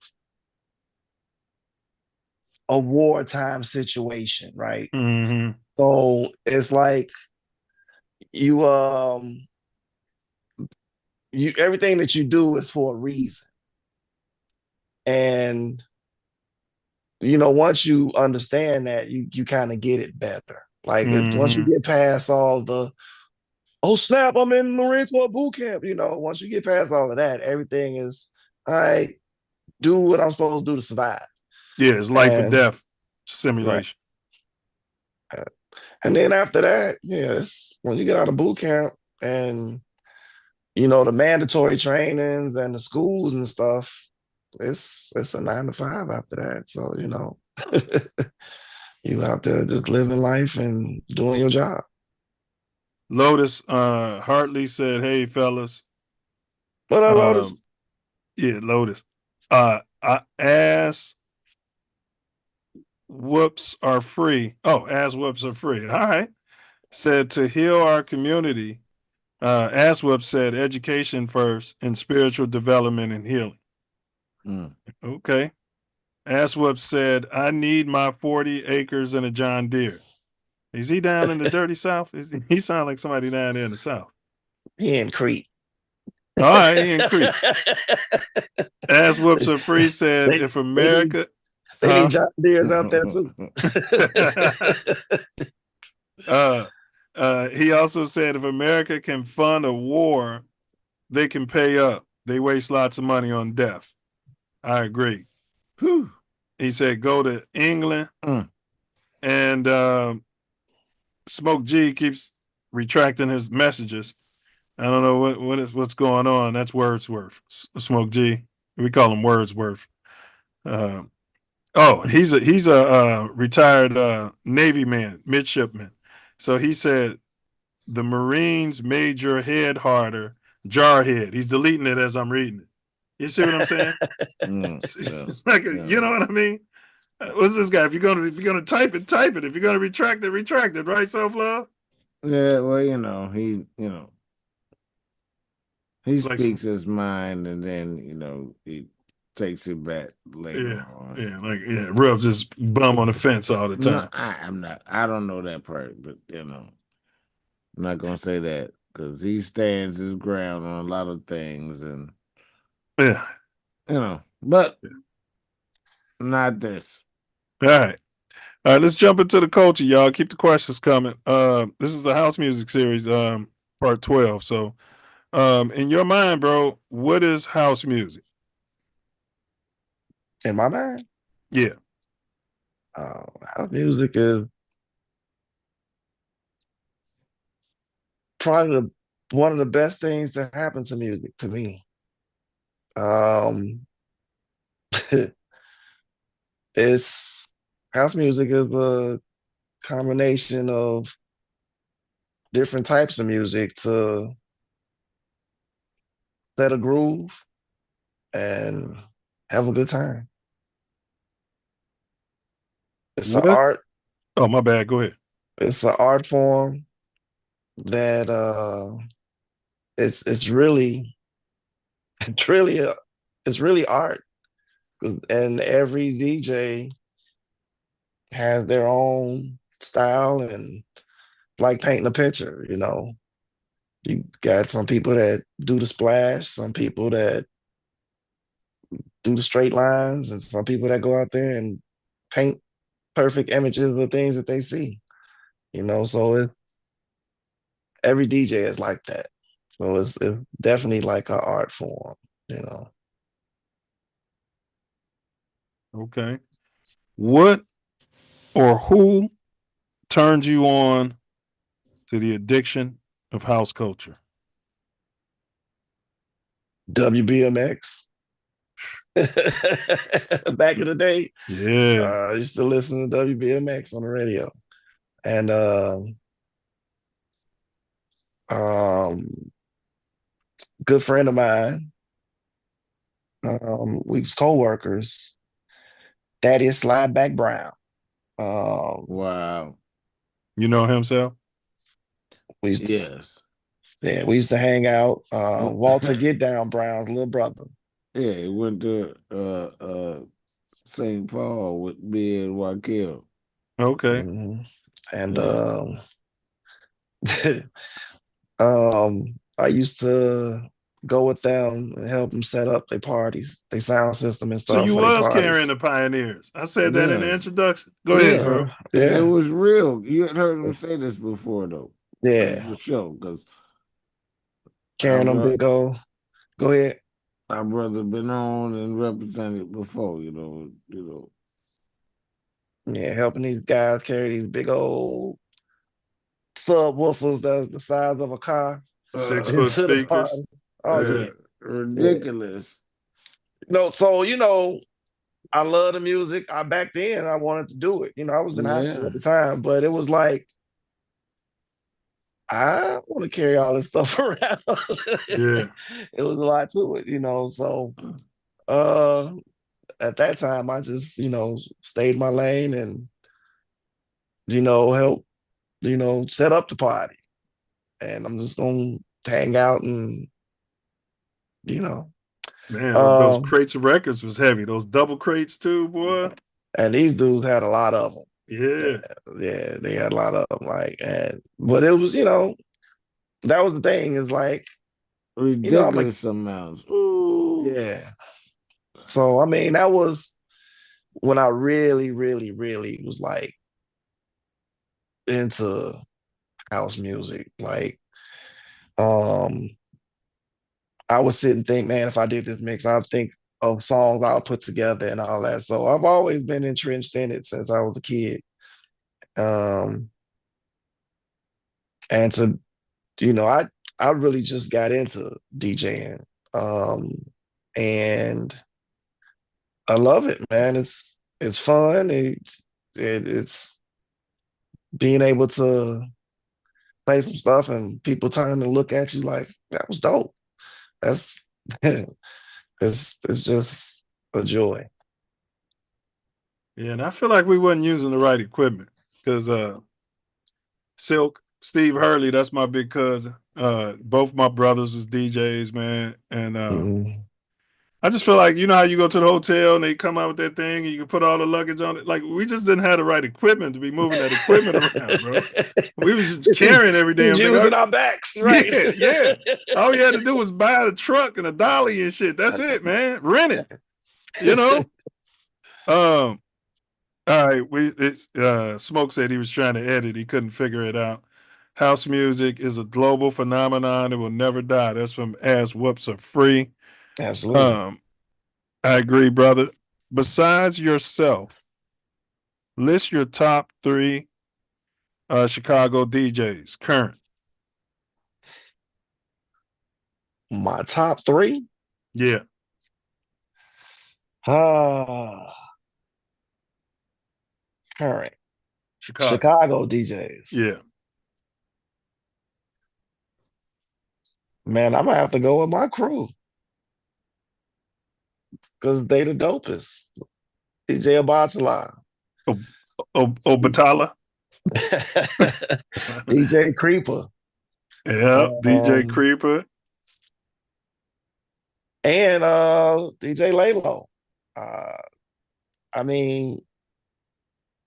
a wartime situation, right? Mm-hmm. So it's like you everything that you do is for a reason. And once you understand that, you kind of get it better. Like once you get past all the, oh snap, I'm in Marine Corps boot camp. Once you get past all of that, everything is, all right, do what I'm supposed to do to survive. Yeah, it's life or death simulation. Right. And then after that, it's when you get out of boot camp and the mandatory trainings and the schools and stuff, it's a 9 to 5 after that. So, you out there just living life and doing your job. Lotus Hartley said, "Hey fellas." What up, Lotus? Yeah, Lotus. Ass whoops are free. Oh, ass whoops are free. All right. Said to heal our community. Ass whoops said education first and spiritual development and healing. Okay. Ass whoops said, I need my 40 acres and a John Deere. Is he down in the dirty South? He sound like somebody down there in the South. He in Crete. All right, he in Crete. Ass whoops are free said, if America... They need John Deere's out there too. He also said, if America can fund a war, they can pay up. They waste lots of money on death. I agree. Whew. He said, go to England. And Smoke G keeps retracting his messages. I don't know what's going on. That's Wordsworth. Smoke G. We call him Wordsworth. He's a retired Navy man, midshipman. So he said, the Marines made your head harder, jarhead. He's deleting it as I'm reading it. You see what I'm saying? You know what I mean? What's this guy? If you're gonna type it, type it. If you're gonna retract it, retract it. Right, Self Love? Yeah, well, he speaks his mind, and then he takes it back later on. Rubs his bum on the fence all the time. No, I'm not. I don't know that part, but I'm not gonna say that because he stands his ground on a lot of things, and but not this. All right, let's jump into the culture, y'all. Keep the questions coming. This is a house music series, part 12. So, in your mind, bro, what is house music? In my mind? Yeah. House music is probably one of the best things that happen to music to me. House music is a combination of different types of music to set a groove and have a good time. It's an art. Oh, my bad. Go ahead. It's an art form that it's really art. And every DJ has their own style, and like painting a picture. You got some people that do the splash, some people that do the straight lines, and some people that go out there and paint perfect images of things that they see. So every DJ is like that. So it's definitely like an art form. Okay. What or who turned you on to the addiction of house culture? WBMX. Back in the day. Yeah. I used to listen to WBMX on the radio. And good friend of mine, we was co-workers, Daddy Slideback Brown. Wow. You know himself? We used we used to hang out. Walter Get Down Brown's little brother. Yeah, he went to St. Paul with me and Wakil. Okay. And I used to go with them and help them set up their parties, their sound system and So stuff you for their was carrying parties. the pioneers. I said that in the introduction. Go Yeah. ahead, bro. It was real. You had heard him say this before, though. Yeah. For sure, because Carrying them big old. Go ahead. Our brother been on and represented before, you know. Yeah, helping these guys carry these big old subwoofers that's the size of a car. 6 into foot the speakers. party. Oh yeah. Ridiculous. No, so I love the music. Back then I wanted to do it. I was in high school at the time, but it was like I want to carry all this stuff around. Yeah. It was a lot to it, So at that time I just, stayed in my lane and help, set up the party. And I'm just gonna hang out and Man, those crates of records was heavy. Those double crates too, boy. And these dudes had a lot of them. Yeah. Yeah, they had a lot of them. But it was, that was the thing, is like ridiculous amounts. Ooh. Yeah. So that was when I really, really, really was like into house music. Like, I would sit and think, man, if I did this mix, I'd think of songs I'll put together and all that. So I've always been entrenched in it since I was a kid. And to, I really just got into DJing. And I love it, man. It's fun. It's being able to play some stuff and people turn and look at you like, that was dope. That's it's just a joy. Yeah, and I feel like we wasn't using the right equipment because Silk, Steve Hurley, that's my big cousin. Both my brothers was DJs, man. And I just feel like, how you go to the hotel and they come out with that thing and you can put all the luggage on it. Like, we just didn't have the right equipment to be moving that equipment around, bro. We was just carrying every damn thing. Using our backs, right? Yeah. All you had to do was buy a truck and a dolly and shit. That's it, man. Rent it. All right. Smoke said he was trying to edit. He couldn't figure it out. House music is a global phenomenon. It will never die. That's from Ass Whoops Are Free. Absolutely. I agree, brother. Besides yourself, list your top 3 Chicago DJs current. My top 3? Yeah. Current. Chicago DJs. Yeah. Man, I'm gonna have to go with my crew. Because they the dopest. DJ Abatala. Batala. DJ Creeper. Yeah, DJ Creeper. And DJ Laylo.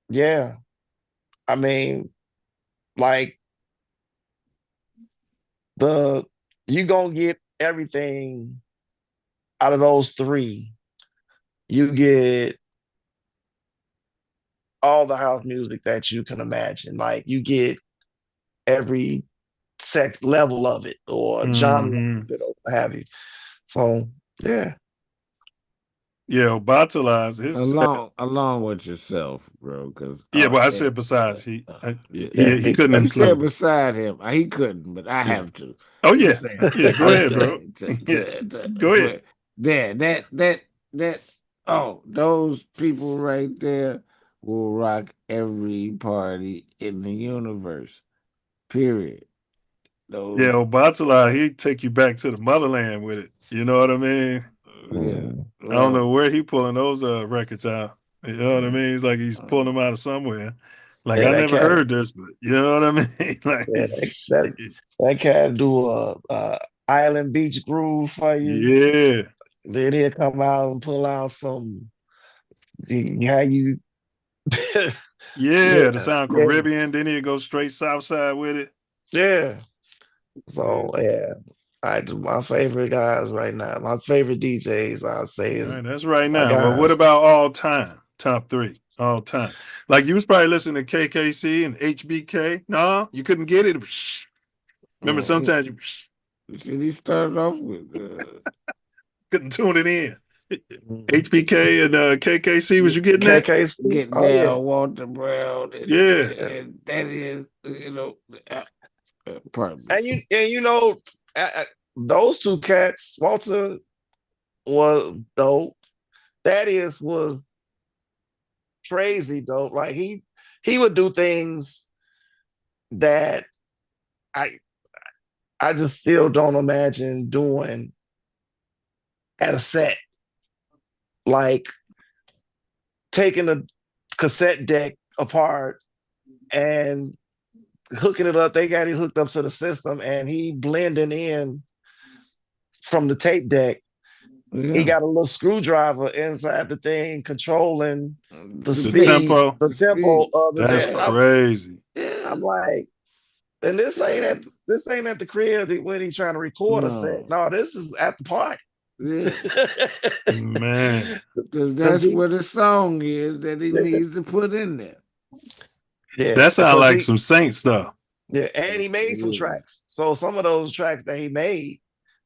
Yeah. Like you gonna get everything out of those 3. You get all the house music that you can imagine. Like, you get every level of it or genre of it or what have you. So yeah. Yeah, Batala's his along with yourself, bro. Because but I said besides he couldn't You include. said beside him, he couldn't, but I have to. Oh yeah, go ahead, bro. Go ahead. That those people right there will rock every party in the universe. Period. Yeah, Batala, he'd take you back to the motherland with it. You know what I mean? Yeah. I don't know where he pulling those records out. You know what I mean? It's like he's pulling them out of somewhere. Like, I never heard this, but you know what I mean? Like, that cat do a Island Beach groove for you. Yeah. Then he'll come out and pull out some the sound Caribbean. Then he'll go straight South Side with it. Yeah. So yeah. My favorite guys right now, my favorite DJs, I'd say is That's right my now. Well, what guys. about all time? Top 3, all time. Like you was probably listening to KKC and HBK. No, you couldn't get it. Remember, sometimes you He started off with couldn't tune it in. HBK and KKC, was you getting that? KKC. Get Oh yeah. Down, Walter Brown. Yeah. And that is, pardon me. And you know, those two cats, Walter was dope. Thaddeus was crazy dope. Like he would do things that I just still don't imagine doing at a set. Like taking a cassette deck apart and hooking it up. They got it hooked up to the system and he blending in from the tape deck. Yeah. He got a little screwdriver inside the thing controlling the speed, tempo. the tempo of the That's crazy. I'm like, and this ain't at the crib when he's trying to record a set. No, this is at the party. Yeah. Man. Because that's what the song is that he needs to put in there. Yeah. That sounds like some Saint stuff. Yeah, and he made some tracks. So some of those tracks that he made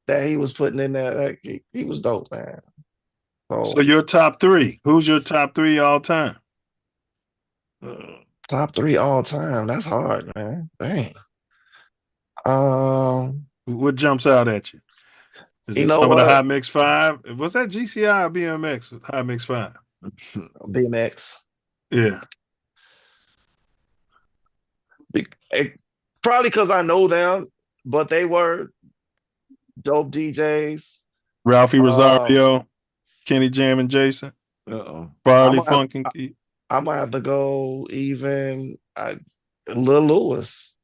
that he was putting in there, he was dope, man. So your top 3. Who's your top 3 all time? Top 3 all time. That's hard, man. Dang. What jumps out at you? Is it some of the Hot Mix 5? Was that GCI or BMX? Hot Mix 5. BMX. Yeah. Probably because I know them, but they were dope DJs. Ralphie Rosario, Kenny Jam and Jason. Farley Funk and Keith. I might have to go even Lil Lewis.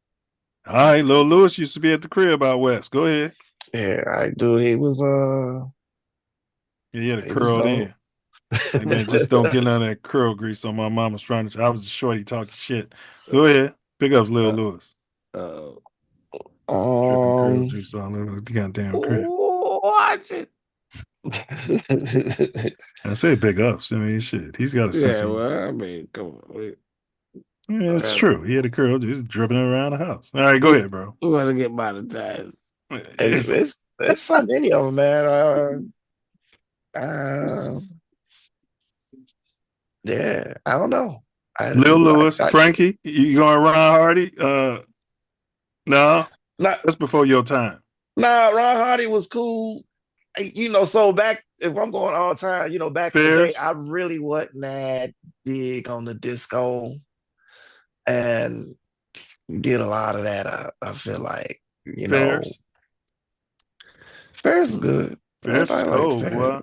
All right, Lil Lewis used to be at the crib out west. Go ahead. Yeah, I do. He was he had a curl in. Like, man, just don't get none of that curl grease on my mama's furniture. I was the shorty talking shit. Go ahead. Pick up Lil Lewis. Dripping curl juice all over the goddamn crib. Watch it. I say big ups. I mean, shit. He's got a sense of. Well, I mean, come on. Yeah, it's true. He had a curl just dripping around the house. All right, go ahead, bro. We're gonna get monetized. It's so many of them, man. Yeah, I don't know. Lil Lewis, Frankie, you going Ron Hardy? No, that's before your time. Nah, Ron Hardy was cool. So back, if I'm going all time, back in the day, I really wasn't that big on the disco and get a lot of that. I feel like, Fairs is good. Fairs is cold, boy.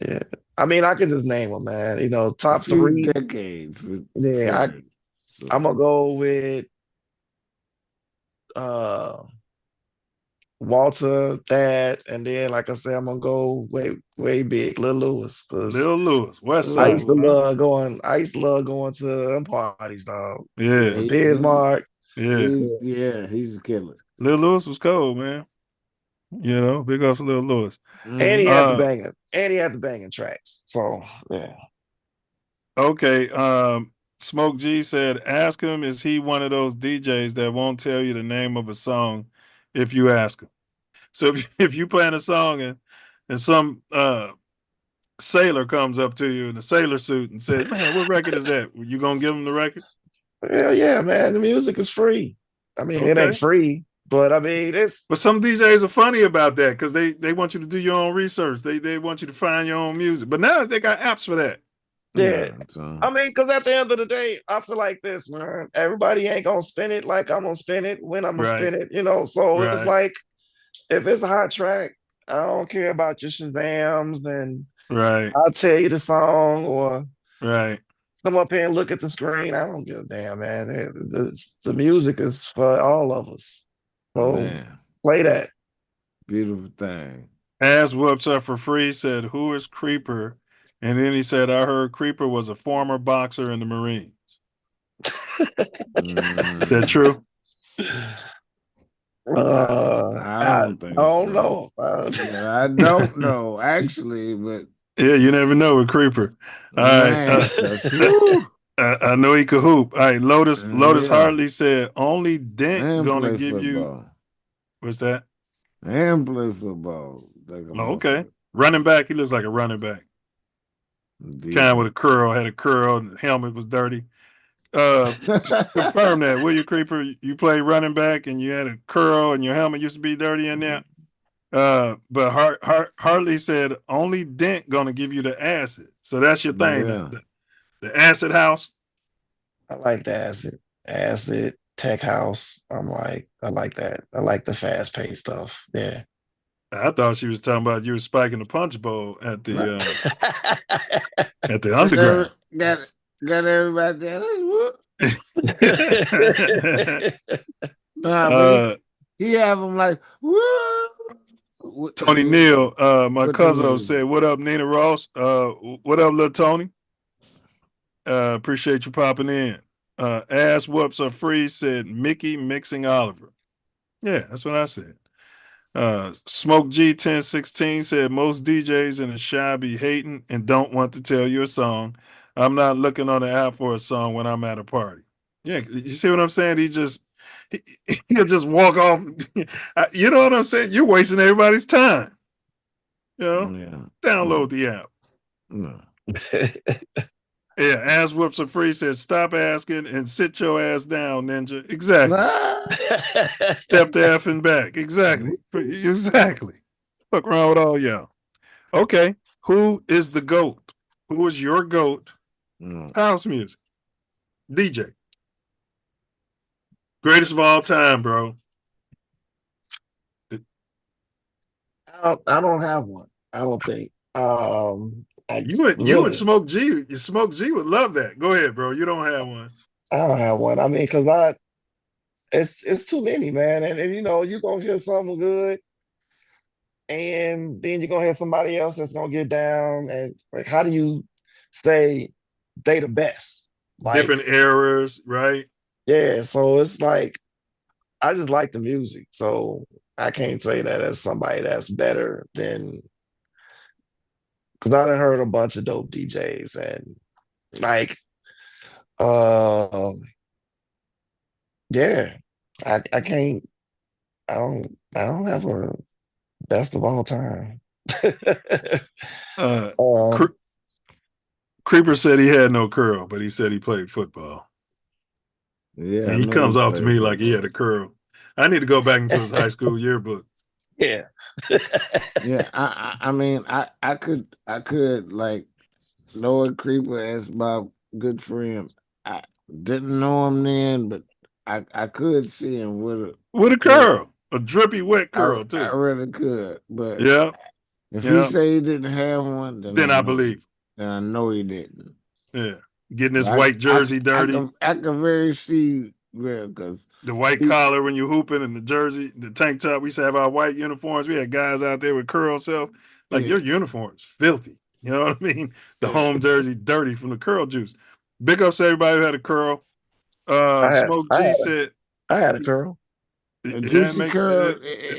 Yeah. I mean, I could just name them, man. Top 3 decades. Yeah, I'm gonna go with Walter, Thad, and then, like I said, I'm gonna go way big, Lil Lewis. Lil Lewis, West Side. I used to love going to them parties, dog. Yeah, Bismarck. Yeah, he's a killer. Lil Lewis was cold, man. Big ups to Lil Lewis. And he had the banging tracks. So yeah. Okay. Smoke G said, ask him, is he one of those DJs that won't tell you the name of a song if you ask him? So if you playing a song and some sailor comes up to you in a sailor suit and says, man, what record is that? You gonna give him the record? Hell yeah, man. The music is free. I mean, It ain't free, but I mean, But some DJs are funny about that because they want you to do your own research. They want you to find your own music. But now they got apps for that. Yeah. I mean, because at the end of the day, I feel like this, man. Everybody ain't gonna spin it like I'm gonna spin it when I'm gonna spin it, So it's like, if it's a hot track, I don't care about your Shazams and I'll tell you the song or come up here and look at the screen. I don't give a damn, man. The music is for all of us. So play that. Beautiful thing. As Whoops Up for Free said, who is Creeper? And then he said, I heard Creeper was a former boxer in the Marines. Is that true? I don't think don't so. know. I don't know actually, but yeah, you never know with Creeper. All right. man, I know he could hoop. All right, Lotus yeah, Hartley said only Dent and gonna play give you football, what's that? and play football. Like a Oh, okay. motherfucker. Running back, he looks like a running back. Kind of with a curl, had a curl, and the helmet was dirty. Confirm that, will you, Creeper? You play running back and you had a curl and your helmet used to be dirty in there. But Hartley said only Dent gonna give you the acid. So that's your thing, Yeah. the acid house. I like the acid tech house. I like that. I like the fast paced stuff. Yeah. I thought she was talking about you were spiking the punch bowl at the at the underground. Got everybody there. Nah, but he have them like woo. Tony Neal, my cousin said, "What up, Nina Ross? What up, little Tony? Appreciate you popping in. Ass whoops are free," said Mickey Mixing Oliver. Yeah, that's what I said. Smoke G 1016 said most DJs in the shy be hating and don't want to tell you a song. I'm not looking on the app for a song when I'm at a party. Yeah, you see what I'm saying? He'll just walk off. You know what I'm saying? You're wasting everybody's time. You know, download the app. No. Yeah, ass whoops are free. Says stop asking and sit your ass down, ninja. Exactly. Step the F and back. Exactly. Exactly. Fuck around with all y'all. Okay. Who is the GOAT? Who is your GOAT? House music. DJ. Greatest of all time, bro. I don't have one. I don't think. You and Smoke G. Smoke G would love that. Go ahead, bro. You don't have one. I don't have one. I mean, because it's too many, man. And you know, you're gonna hear something good, and then you're gonna hear somebody else that's gonna get down. And like, how do you say they the best? Like, different eras, right? Yeah. So it's like I just like the music. So I can't say that as somebody that's better than because I done heard a bunch of dope DJs and like yeah. I can't I don't have a best of all time. Creeper said he had no curl, but he said he played football. Yeah, and he comes off to me like he had a curl. I need to go back into his high school yearbook. Yeah. Yeah, I mean, I could like know a Creeper as my good friend. I didn't know him then, but I could see him with a curl, a drippy wet curl too. I really could, but yeah, if he say he didn't have one, then I believe. Then I know he didn't. Yeah, getting his white jersey dirty. I can very see because the white collar when you hooping and the jersey, the tank top. We used to have our white uniforms. We had guys out there with curl self. Like your uniform's filthy. You know what I mean? The home jersey dirty from the curl juice. Big ups to everybody who had a curl. Smoke G said I had a curl. A juicy curl.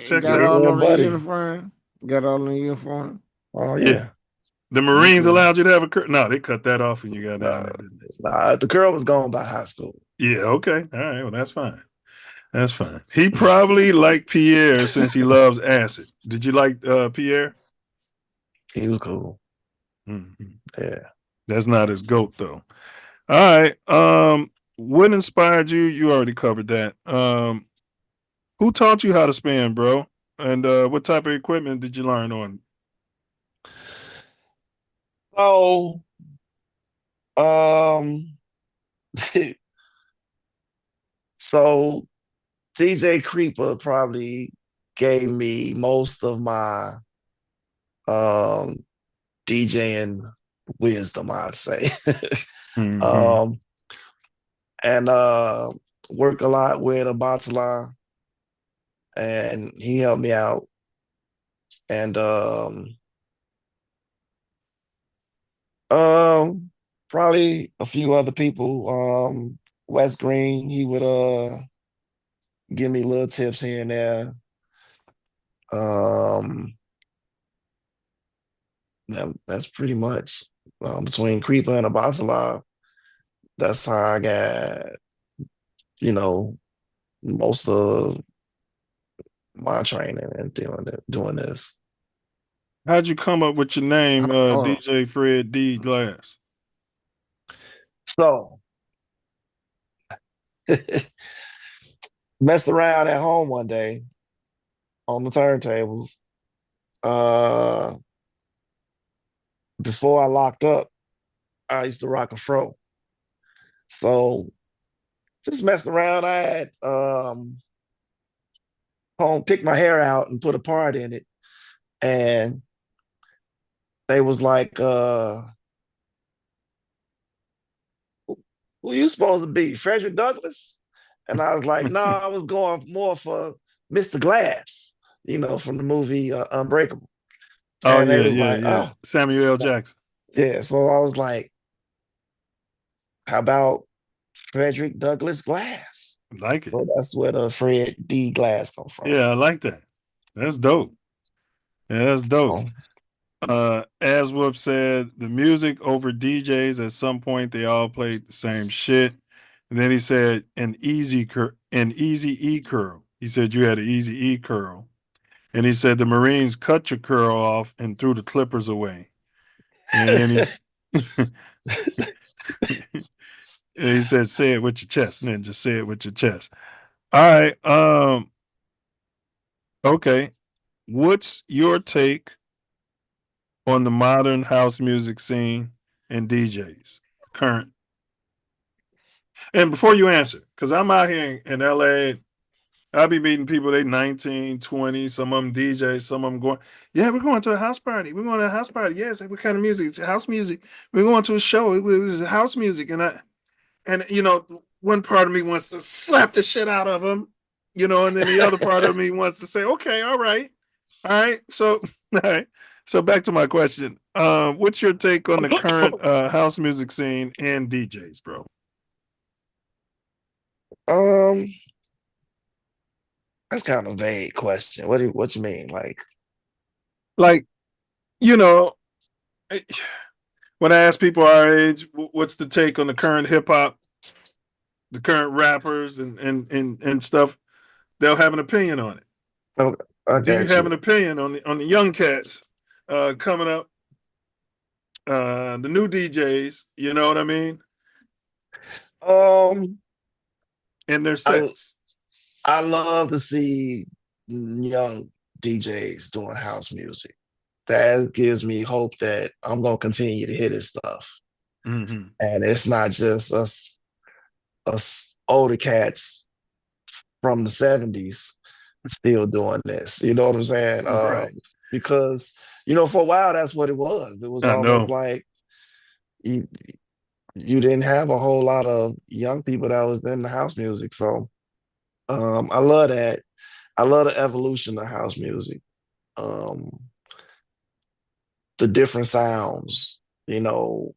Got all on the uniform. Got all in the uniform. Oh yeah. The Marines allowed you to have a curl. No, they cut that off when you got down there, didn't they? Nah, the curl was gone by high school. Yeah, okay. All right. Well, that's fine. That's fine. He probably liked Pierre since he loves acid. Did you like Pierre? He was cool. Mm-hmm. Yeah. That's not his GOAT though. All right. What inspired you? You already covered that. Who taught you how to spin, bro? And what type of equipment did you learn on? So, so DJ Creeper probably gave me most of my DJing wisdom, I'd say. Mm-hmm. And work a lot with a bachelor, and he helped me out. And probably a few other people. Wes Green, he would give me little tips here and there. Um, that's pretty much between Creeper and Abasalar. That's how I got, most of my training and doing this. How'd you come up with your name, Hold on. DJ Fred D Glass? So, messed around at home one day on the turntables. Uh, before I locked up, I used to rock a fro. So just messed around. I had home picked my hair out and put a part in it. And they was like, who you supposed to be? Frederick Douglass? And I was like, no, I was going more for Mr. Glass, from the movie Unbreakable. Oh And they yeah, was yeah, like, yeah. oh, Samuel L. Jackson. yeah. So I was like, how about Frederick Douglass Glass? Like it. So that's where the Fred D Glass come from. Yeah, I like that. That's dope. Yeah, that's dope. Oh. As Whoop said, the music over DJs at some point they all played the same shit. And then he said an easy E curl. He said you had an easy E curl. And he said the Marines cut your curl off and threw the clippers away. And then he said, say it with your chest, ninja. Say it with your chest. All right. Okay. What's your take on the modern house music scene and DJs current? And before you answer, because I'm out here in LA, I'll be meeting people, they 19, 20, some of them DJs, some of them going, yeah, we're going to a house party. We're going to a house party. Yes, what kind of music? It's house music. We're going to a show. It was house music. And one part of me wants to slap the shit out of them, and then the other part of me wants to say, okay, all right. All right. So, all right. So back to my question. What's your take on the current house music scene and DJs, bro? That's kind of a vague question. What you mean? Like, you know, when I ask people our age, what's the take on the current hip hop, the current rappers and stuff, they'll have an opinion on it. Oh, I Do you got have you. an opinion on the young cats coming up, the new DJs? You know what I mean? And their sets. I love to see young DJs doing house music. That gives me hope that I'm gonna continue to hear this stuff. Mm-hmm. And it's not just us older cats from the 70s still doing this. You know what I'm saying? Right. Because for a while that's what it was. It was I know. almost like you didn't have a whole lot of young people that was in the house music. So I love that. I love the evolution of house music. The different sounds, the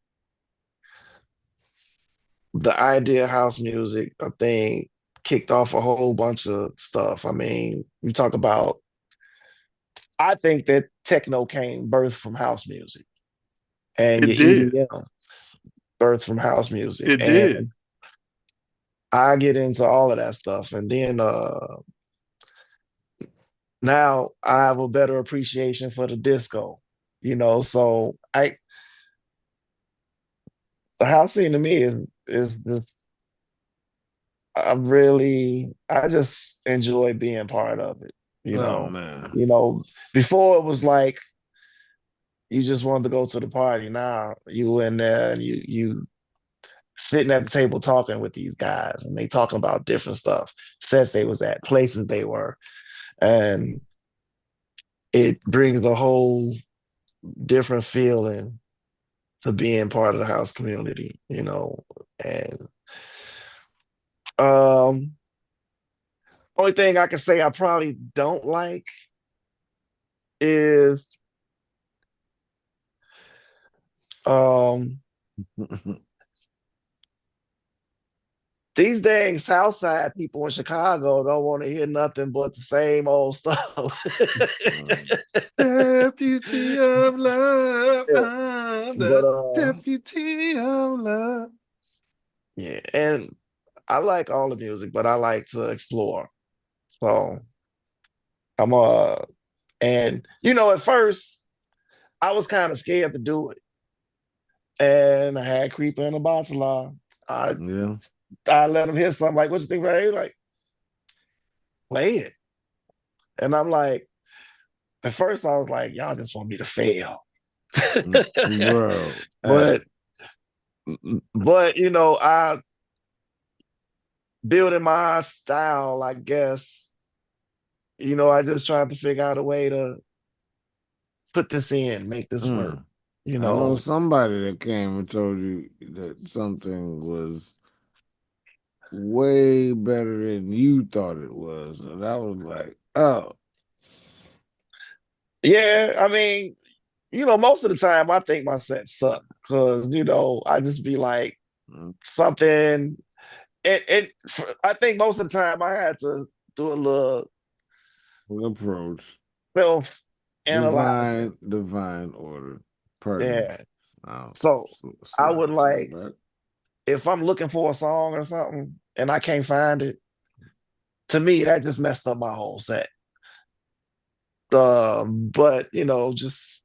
idea of house music, I think, kicked off a whole bunch of stuff. I mean, you talk about, I think that techno came birthed from house music, and It your did. EDM birthed from house music. It And did. I get into all of that stuff. And then now I have a better appreciation for the disco, so the house scene to me is just I just enjoy being part of it. Oh man. Before it was like you just wanted to go to the party. Now you in there and you sitting at the table talking with these guys and they talking about different stuff, sets they was at, places they were. And it brings a whole different feeling to being part of the house community, and only thing I can say I probably don't like is these dang Southside people in Chicago don't want to hear nothing but the same old stuff. Deputy of love, Yeah. I'm But the deputy of love. yeah, and I like all the music, but I like to explore. So I'm and at first I was kind of scared to do it. And I had Creeper and a Bachelor. I let him hear something like, what you think, Ray? Like, play it. And I'm like, at first I was like, y'all just want me to fail. Bro. but I building my style, I guess. I just tried to figure out a way to put this in, make this work. I know somebody that came and told you that something was way better than you thought it was. And I was like, oh. Yeah, I mean, most of the time I think my sets suck because, I just be like something. I think most of the time I had to do a little approach. Self analyzing. Divine order. Pardon. Yeah. Wow. So I would like, if I'm looking for a song or something and I can't find it, to me, that just messed up my whole set. But you just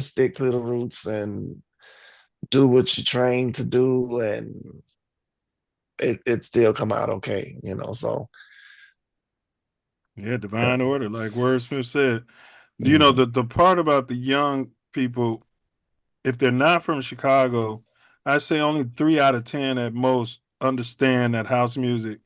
stick to the roots and do what you're trained to do, and it still come out okay, so. Yeah, divine order, like Wordsmith said. The part about the young people, if they're not from Chicago, I say only 3 out of 10 at most understand that house music,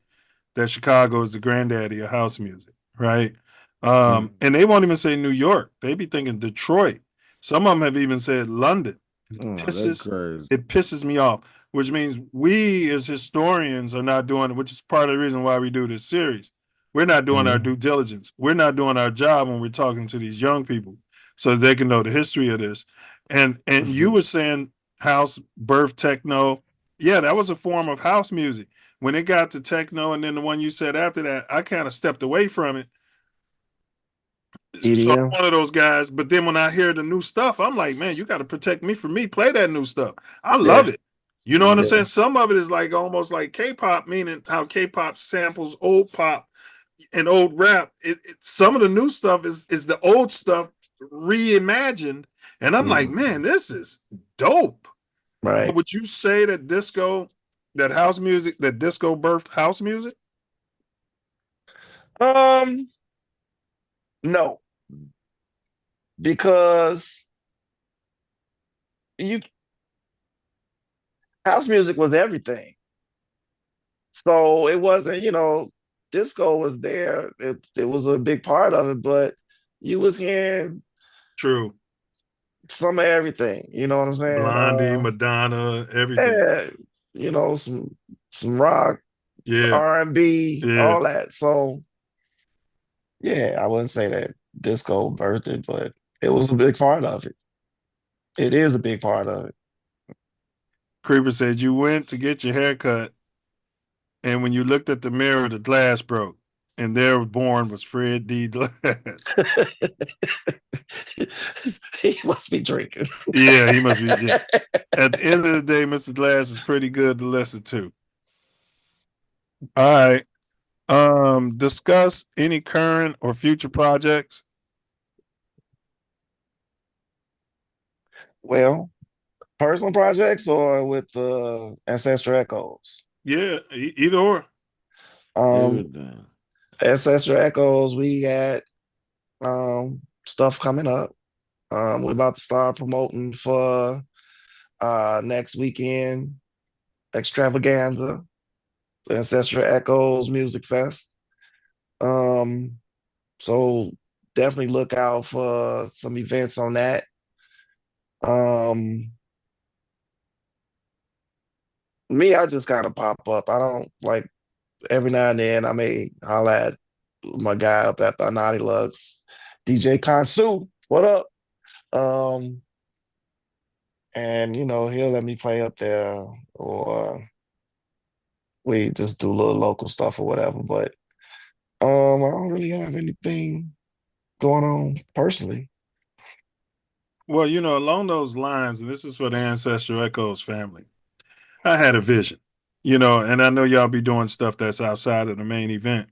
that Chicago is the granddaddy of house music, right? And they won't even say New York. They be thinking Detroit. Some of them have even said London. It pisses me off, which means we as historians are not doing it, which is part of the reason why we do this series. We're not doing our due diligence. We're not doing our job when we're talking to these young people so they can know the history of this. And you were saying house, birth techno. Yeah, that was a form of house music. When it got to techno and then the one you said after that, I kind of stepped away from it. So I'm one of those guys. But then when I hear the new stuff, I'm like, man, you got to protect me from me. Play that new stuff. I love it. You know what I'm saying? Some of it is like almost like K-pop, meaning how K-pop samples old pop and old rap. Some of the new stuff is the old stuff reimagined. And I'm like, man, this is dope. Right. Would you say that disco, that house music, that disco birthed house music? No. Because house music was everything. So it wasn't, disco was there. It was a big part of it, but you was hearing some of everything. You know what I'm saying? Blondie, Madonna, everything. Yeah, some rock, R&B, all that. So yeah, I wouldn't say that disco birthed it, but it was a big part of it. It is a big part of it. Creeper said you went to get your hair cut, and when you looked at the mirror, the glass broke, and there born was Fred D. Glass. He must be drinking. Yeah, he must be. Yeah. At the end of the day, Mr. Glass is pretty good to listen to. All right. Discuss any current or future projects. Well, personal projects or with Ancestral Echoes? Yeah, either or. Ancestral Echoes, we had stuff coming up. We're about to start promoting for next weekend extravaganza, the Ancestral Echoes Music Fest. So definitely look out for some events on that. Me, I just kind of pop up. I don't like, every now and then I may holler at my guy up at the Naughty Lux, DJ Kansu. What up? And he'll let me play up there, or We just do little local stuff or whatever. But I don't really have anything going on personally. Well, along those lines, and this is for the Ancestral Echoes family, I had a vision, and I know y'all be doing stuff that's outside of the main event.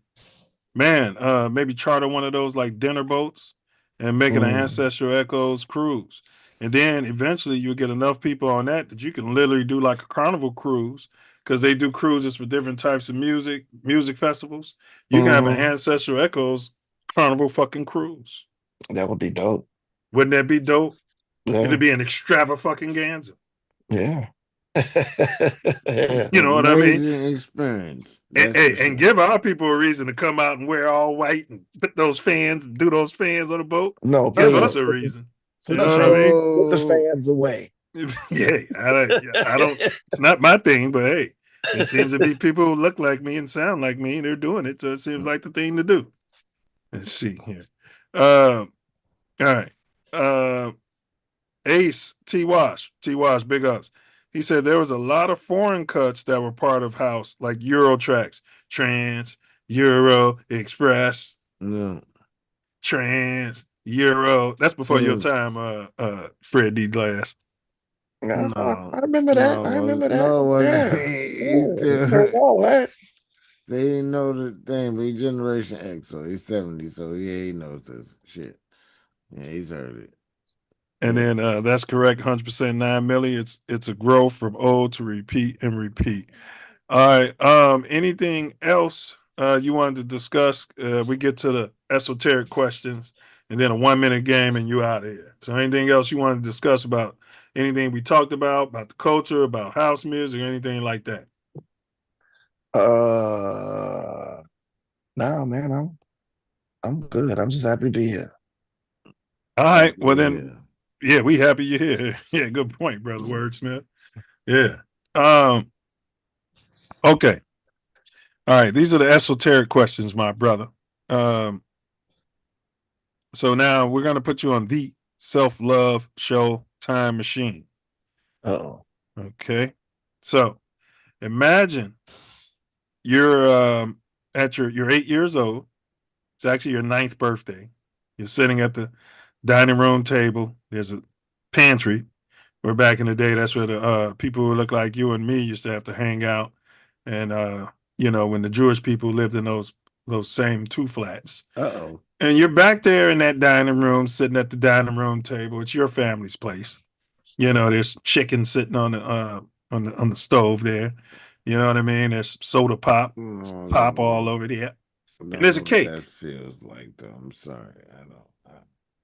Man, maybe charter one of those like dinner boats and make it an Ancestral Echoes cruise. And then eventually you'll get enough people on that you can literally do like a carnival cruise because they do cruises for different types of music festivals. You can have an Ancestral Echoes carnival fucking cruise. That would be dope. Wouldn't that be dope? Yeah. It'd be an extravaganza. Yeah. You know what I mean? Amazing experience. And give our people a reason to come out and wear all white and put those fans, do those fans on the boat. No, Give us a reason. You know what I mean? Put the fans away. Yeah, I don't. It's not my thing, but hey, it seems to be people who look like me and sound like me. They're doing it, so it seems like the thing to do. Let's see here. All right. Ace T Wash, big ups. He said there was a lot of foreign cuts that were part of house, like Euro tracks, Trans, Euro, Express, Trans, Euro. That's before your time, Fred D. Glass. No, I remember that. I remember that. No, it wasn't. Yeah. All that. They didn't know the thing, but he's Generation X, so he's 70, so yeah, he knows this shit. Yeah, he's heard it. And then that's correct, 100% 9 milli. It's a growth from old to repeat and repeat. All right. Anything else you wanted to discuss? We get to the esoteric questions and then a 1 minute game and you out of here. So anything else you wanted to discuss about anything we talked about the culture, about house music, anything like that? No, man, I'm good. I'm just happy to be here. All right. Well then, yeah, we happy you're here. Yeah, good point, brother Wordsmith. Yeah. Okay. All right. These are the esoteric questions, my brother. So now we're gonna put you on the Self Love Show time machine. Oh. Okay. So imagine you're you're 8 years old. It's actually your 9th birthday. You're sitting at the dining room table. There's a pantry. Where back in the day, that's where the people who look like you and me used to have to hang out. And when the Jewish people lived in those same 2 flats. And you're back there in that dining room, sitting at the dining room table. It's your family's place. There's chicken sitting on the stove there. You know what I mean? There's soda pop, pop all over there. And there's a cake. That feels like though. I'm sorry. I don't.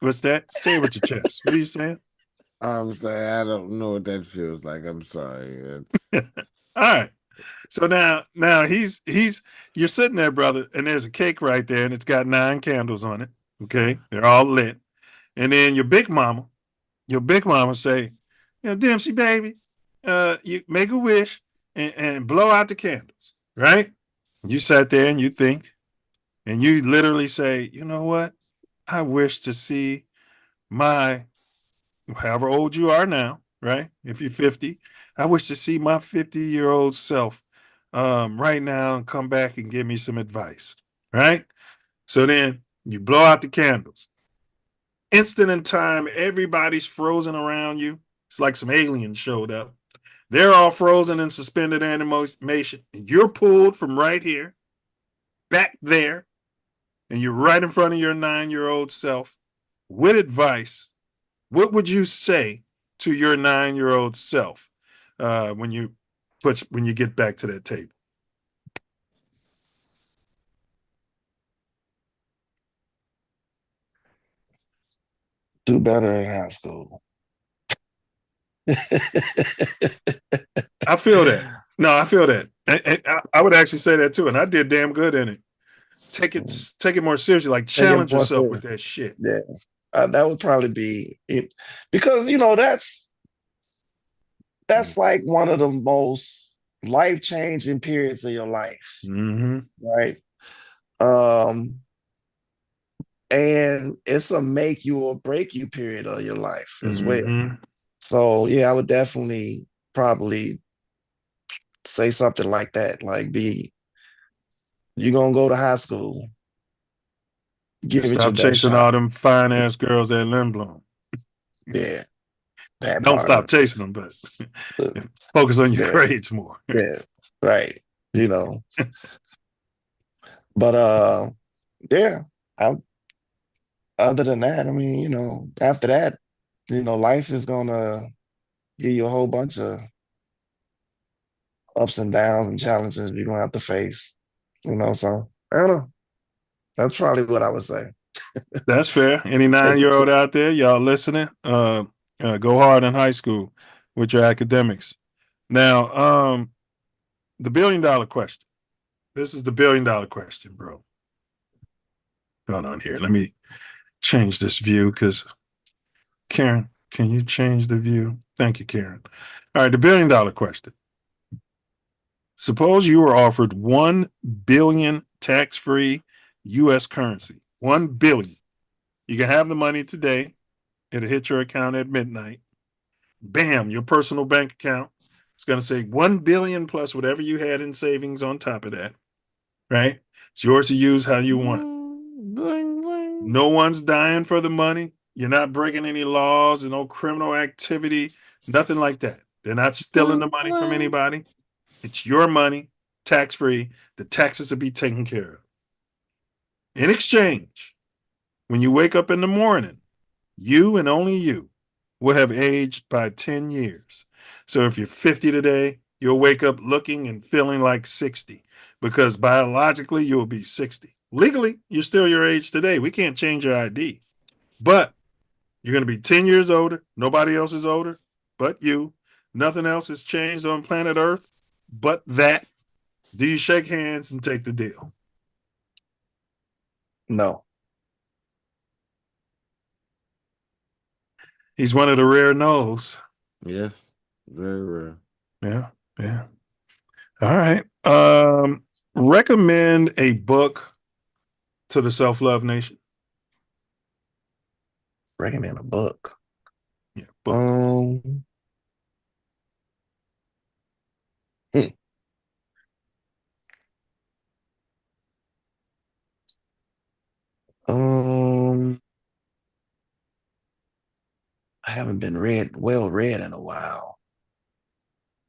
What's that? Say it with your chest. What are you saying? I'm saying I don't know what that feels like. I'm sorry. All right. So now you're sitting there, brother, and there's a cake right there, and it's got 9 candles on it. Okay, they're all lit. And then your big mama say, Dempsey, baby, you make a wish and blow out the candles, right? You sat there and you think, and you literally say, you know what? I wish to see my, however old you are now, right? If you're 50, I wish to see my 50-year-old self right now and come back and give me some advice, right? So then you blow out the candles. Instant in time, everybody's frozen around you. It's like some aliens showed up. They're all frozen in suspended animation. You're pulled from right here, back there, and you're right in front of your 9-year-old self with advice. What would you say to your 9-year-old self when you get back to that table? Do better in high school. I feel that. No, I feel that. And I would actually say that too. And I did damn good in it. Take it more seriously. Like challenge yourself with that shit. Yeah, that would probably be it, because that's like one of the most life-changing periods of your life, right? And it's a make you or break you period of your life as well. So yeah, I would definitely probably say something like that. Like, you gonna go to high school. Give it your Stop best chasing shot. all them fine ass girls at Lindblom. Yeah, that Don't part of stop chasing them, but focus on your yeah, grades more. yeah, right. You know, but yeah. I, other than that, I mean, after that, life is gonna give you a whole bunch of ups and downs and challenges you're gonna have to face. So I don't know. That's probably what I would say. That's fair. Any Take it 9-year-old to out there, y'all listening? Go hard in high school with your academics. Now, the $1 billion question. This is the $1 billion question, bro. Hold on here. Let me change this view because Karen, can you change the view? Thank you, Karen. All right, the $1 billion question. Suppose you were offered 1 billion tax-free U.S. currency. 1 billion. You can have the money today. It'll hit your account at midnight. Bam, your personal bank account. It's going to say 1 billion plus whatever you had in savings on top of that. Right? It's yours to use how you want. No one's dying for the money. You're not breaking any laws and no criminal activity, nothing like that. They're not stealing the money from anybody. It's your money, tax free. The taxes will be taken care of. In exchange, when you wake up in the morning, you and only you will have aged by 10 years. So if you're 50 today, you'll wake up looking and feeling like 60 because biologically you'll be 60. Legally, you're still your age today. We can't change your ID. But you're going to be 10 years older. Nobody else is older but you. Nothing else has changed on planet Earth but that. Do you shake hands and take the deal? No. He's one of the rare no's. Yes, very rare. Yeah, yeah. All right. Recommend a book to the Self Love Nation. Recommend a book. Yeah, book. I haven't been well read in a while.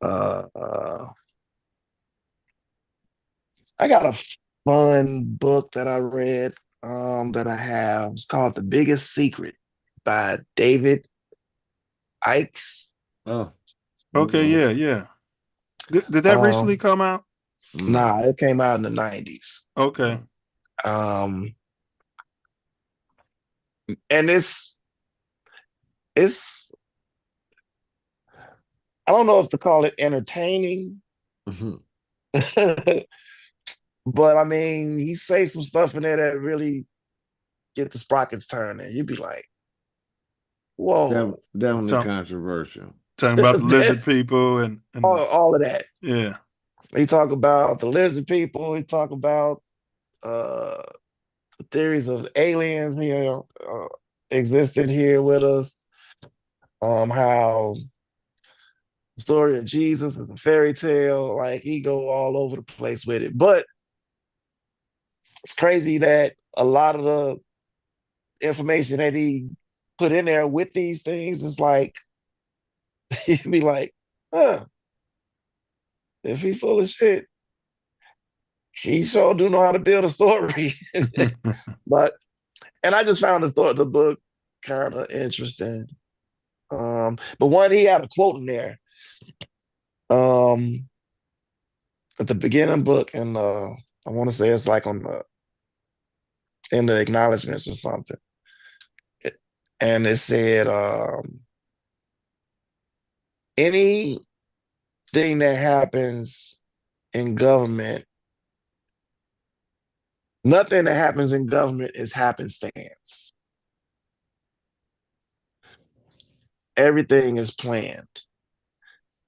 I got a fun book that I read that I have. It's called The Biggest Secret by David Ikes. Oh. Okay, yeah. Did that recently come out? Nah, it came out in the 90s. Okay. And it's I don't know if to call it entertaining. But I mean, he says some stuff in there that really get the sprockets turning. You'd be like, whoa. Definitely controversial. Talking about the lizard people and all of that. Yeah. He talk about the lizard people. He talk about the theories of aliens existed here with us. How the story of Jesus is a fairy tale. Like, he go all over the place with it. But it's crazy that a lot of the information that he put in there with these things is like, he'd be like, huh, if he full of shit, he sure do know how to build a story. And I just found the book kind of interesting. But one, he had a quote in there at the beginning of the book, and I want to say it's like on in the acknowledgments or something. And it said, anything that happens in government, nothing that happens in government is happenstance. Everything is planned.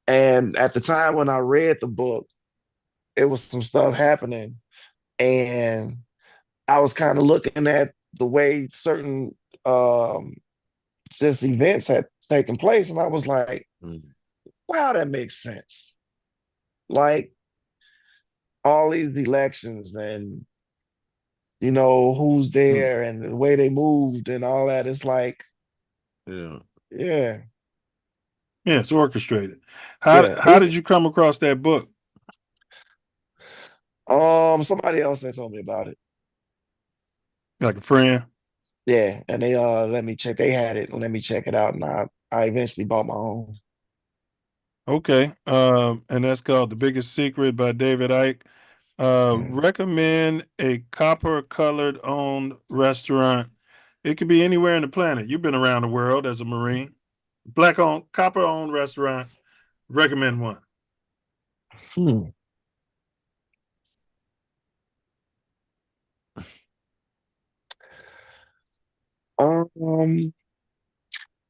And at the time when I read the book, it was some stuff happening, and I was kind of looking at the way certain just events had taken place, and I was like, wow, that makes sense. like all these elections and who's there and the way they moved and all that. It's like, Yeah. yeah. Yeah, it's orchestrated. Yeah. How did you come across that book? Somebody else that told me about it. Like a friend? Yeah, and they let me check. They had it. Let me check it out, and I eventually bought my own. Okay. And that's called The Biggest Secret by David Icke. Recommend a copper colored owned restaurant. It could be anywhere in the planet. You've been around the world as a Marine. Black owned, copper owned restaurant. Recommend one.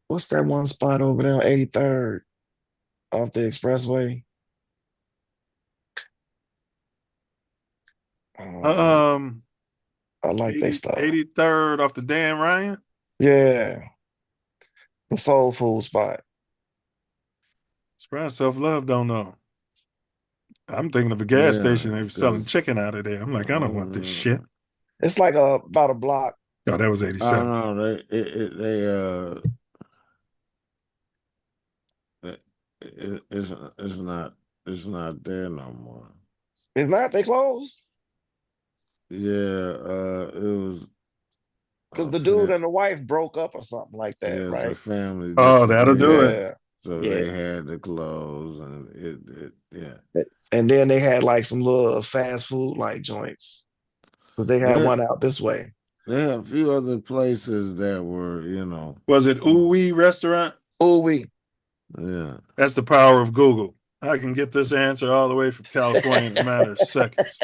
What's that one spot over there on 83rd off the expressway? I like their stuff. 83rd off the Dan Ryan? Yeah. The soul food spot. Surprised Self Love don't know. I'm thinking of a gas station. They were selling chicken out of there. I'm like, I don't want this shit. It's like about a block. Oh, that was 87. Oh no, it's not there no more. It's not. They closed. Yeah, it was because the dude and the wife broke up or something like that, yeah, right? it's a family. Oh, that'll do it. So they had to close, and yeah. And then they had like some little fast food like joints because they had one out this way. They had a few other places that were, Was it Ooh Wee restaurant? Ooh Wee. Yeah. That's the power of Google. I can get this answer all the way from California in a matter of seconds.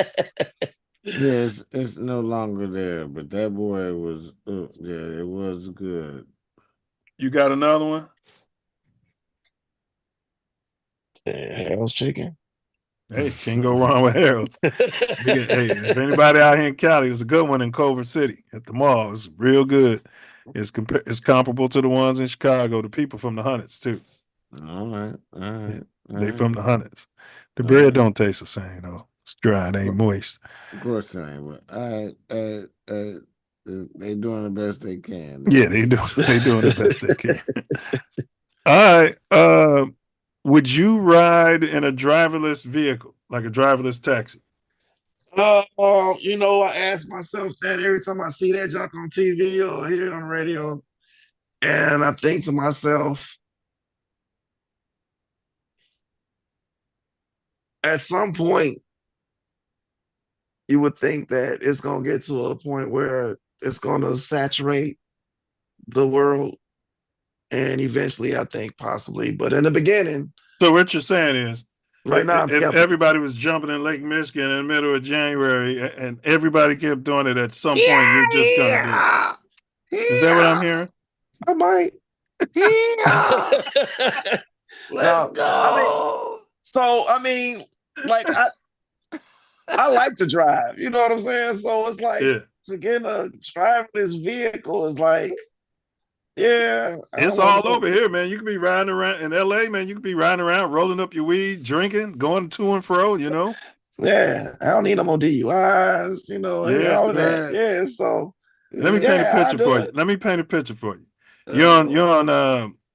Yeah, it's no longer there, but that boy was, it was good. You got another one? Harold's Chicken. Hey, can't go wrong with Harold's. Hey, if anybody out here in Cali, there's a good one in Culver City at the mall. It's real good. It's comparable to the ones in Chicago. The people from the Hundreds too. All right. They from the Hundreds. The bread don't taste the same though. It's dry and ain't moist. Of course it ain't, but they doing the best they can. Yeah, they doing the best they can. All right. Would you ride in a driverless vehicle, like a driverless taxi? I ask myself that every time I see that junk on TV or hear it on the radio, and I think to myself, at some point, you would think that it's going to get to a point where it's going to saturate the world. And eventually, I think possibly. But in the beginning. So what you're saying is, right now, if everybody was jumping in Lake Michigan in the middle of January and everybody kept doing it at some point, you're just going to do it. Is that what I'm hearing? I might. Let's go. I mean, like, I like to drive. You know what I'm saying? So it's like, to get a driverless vehicle is like, yeah. It's all over here, man. You could be riding around in LA, man. You could be riding around, rolling up your weed, drinking, going to and fro, Yeah. I don't need no more DUIs, all of that. Yeah. So let me paint a picture for you. Let me paint a picture for you. You're on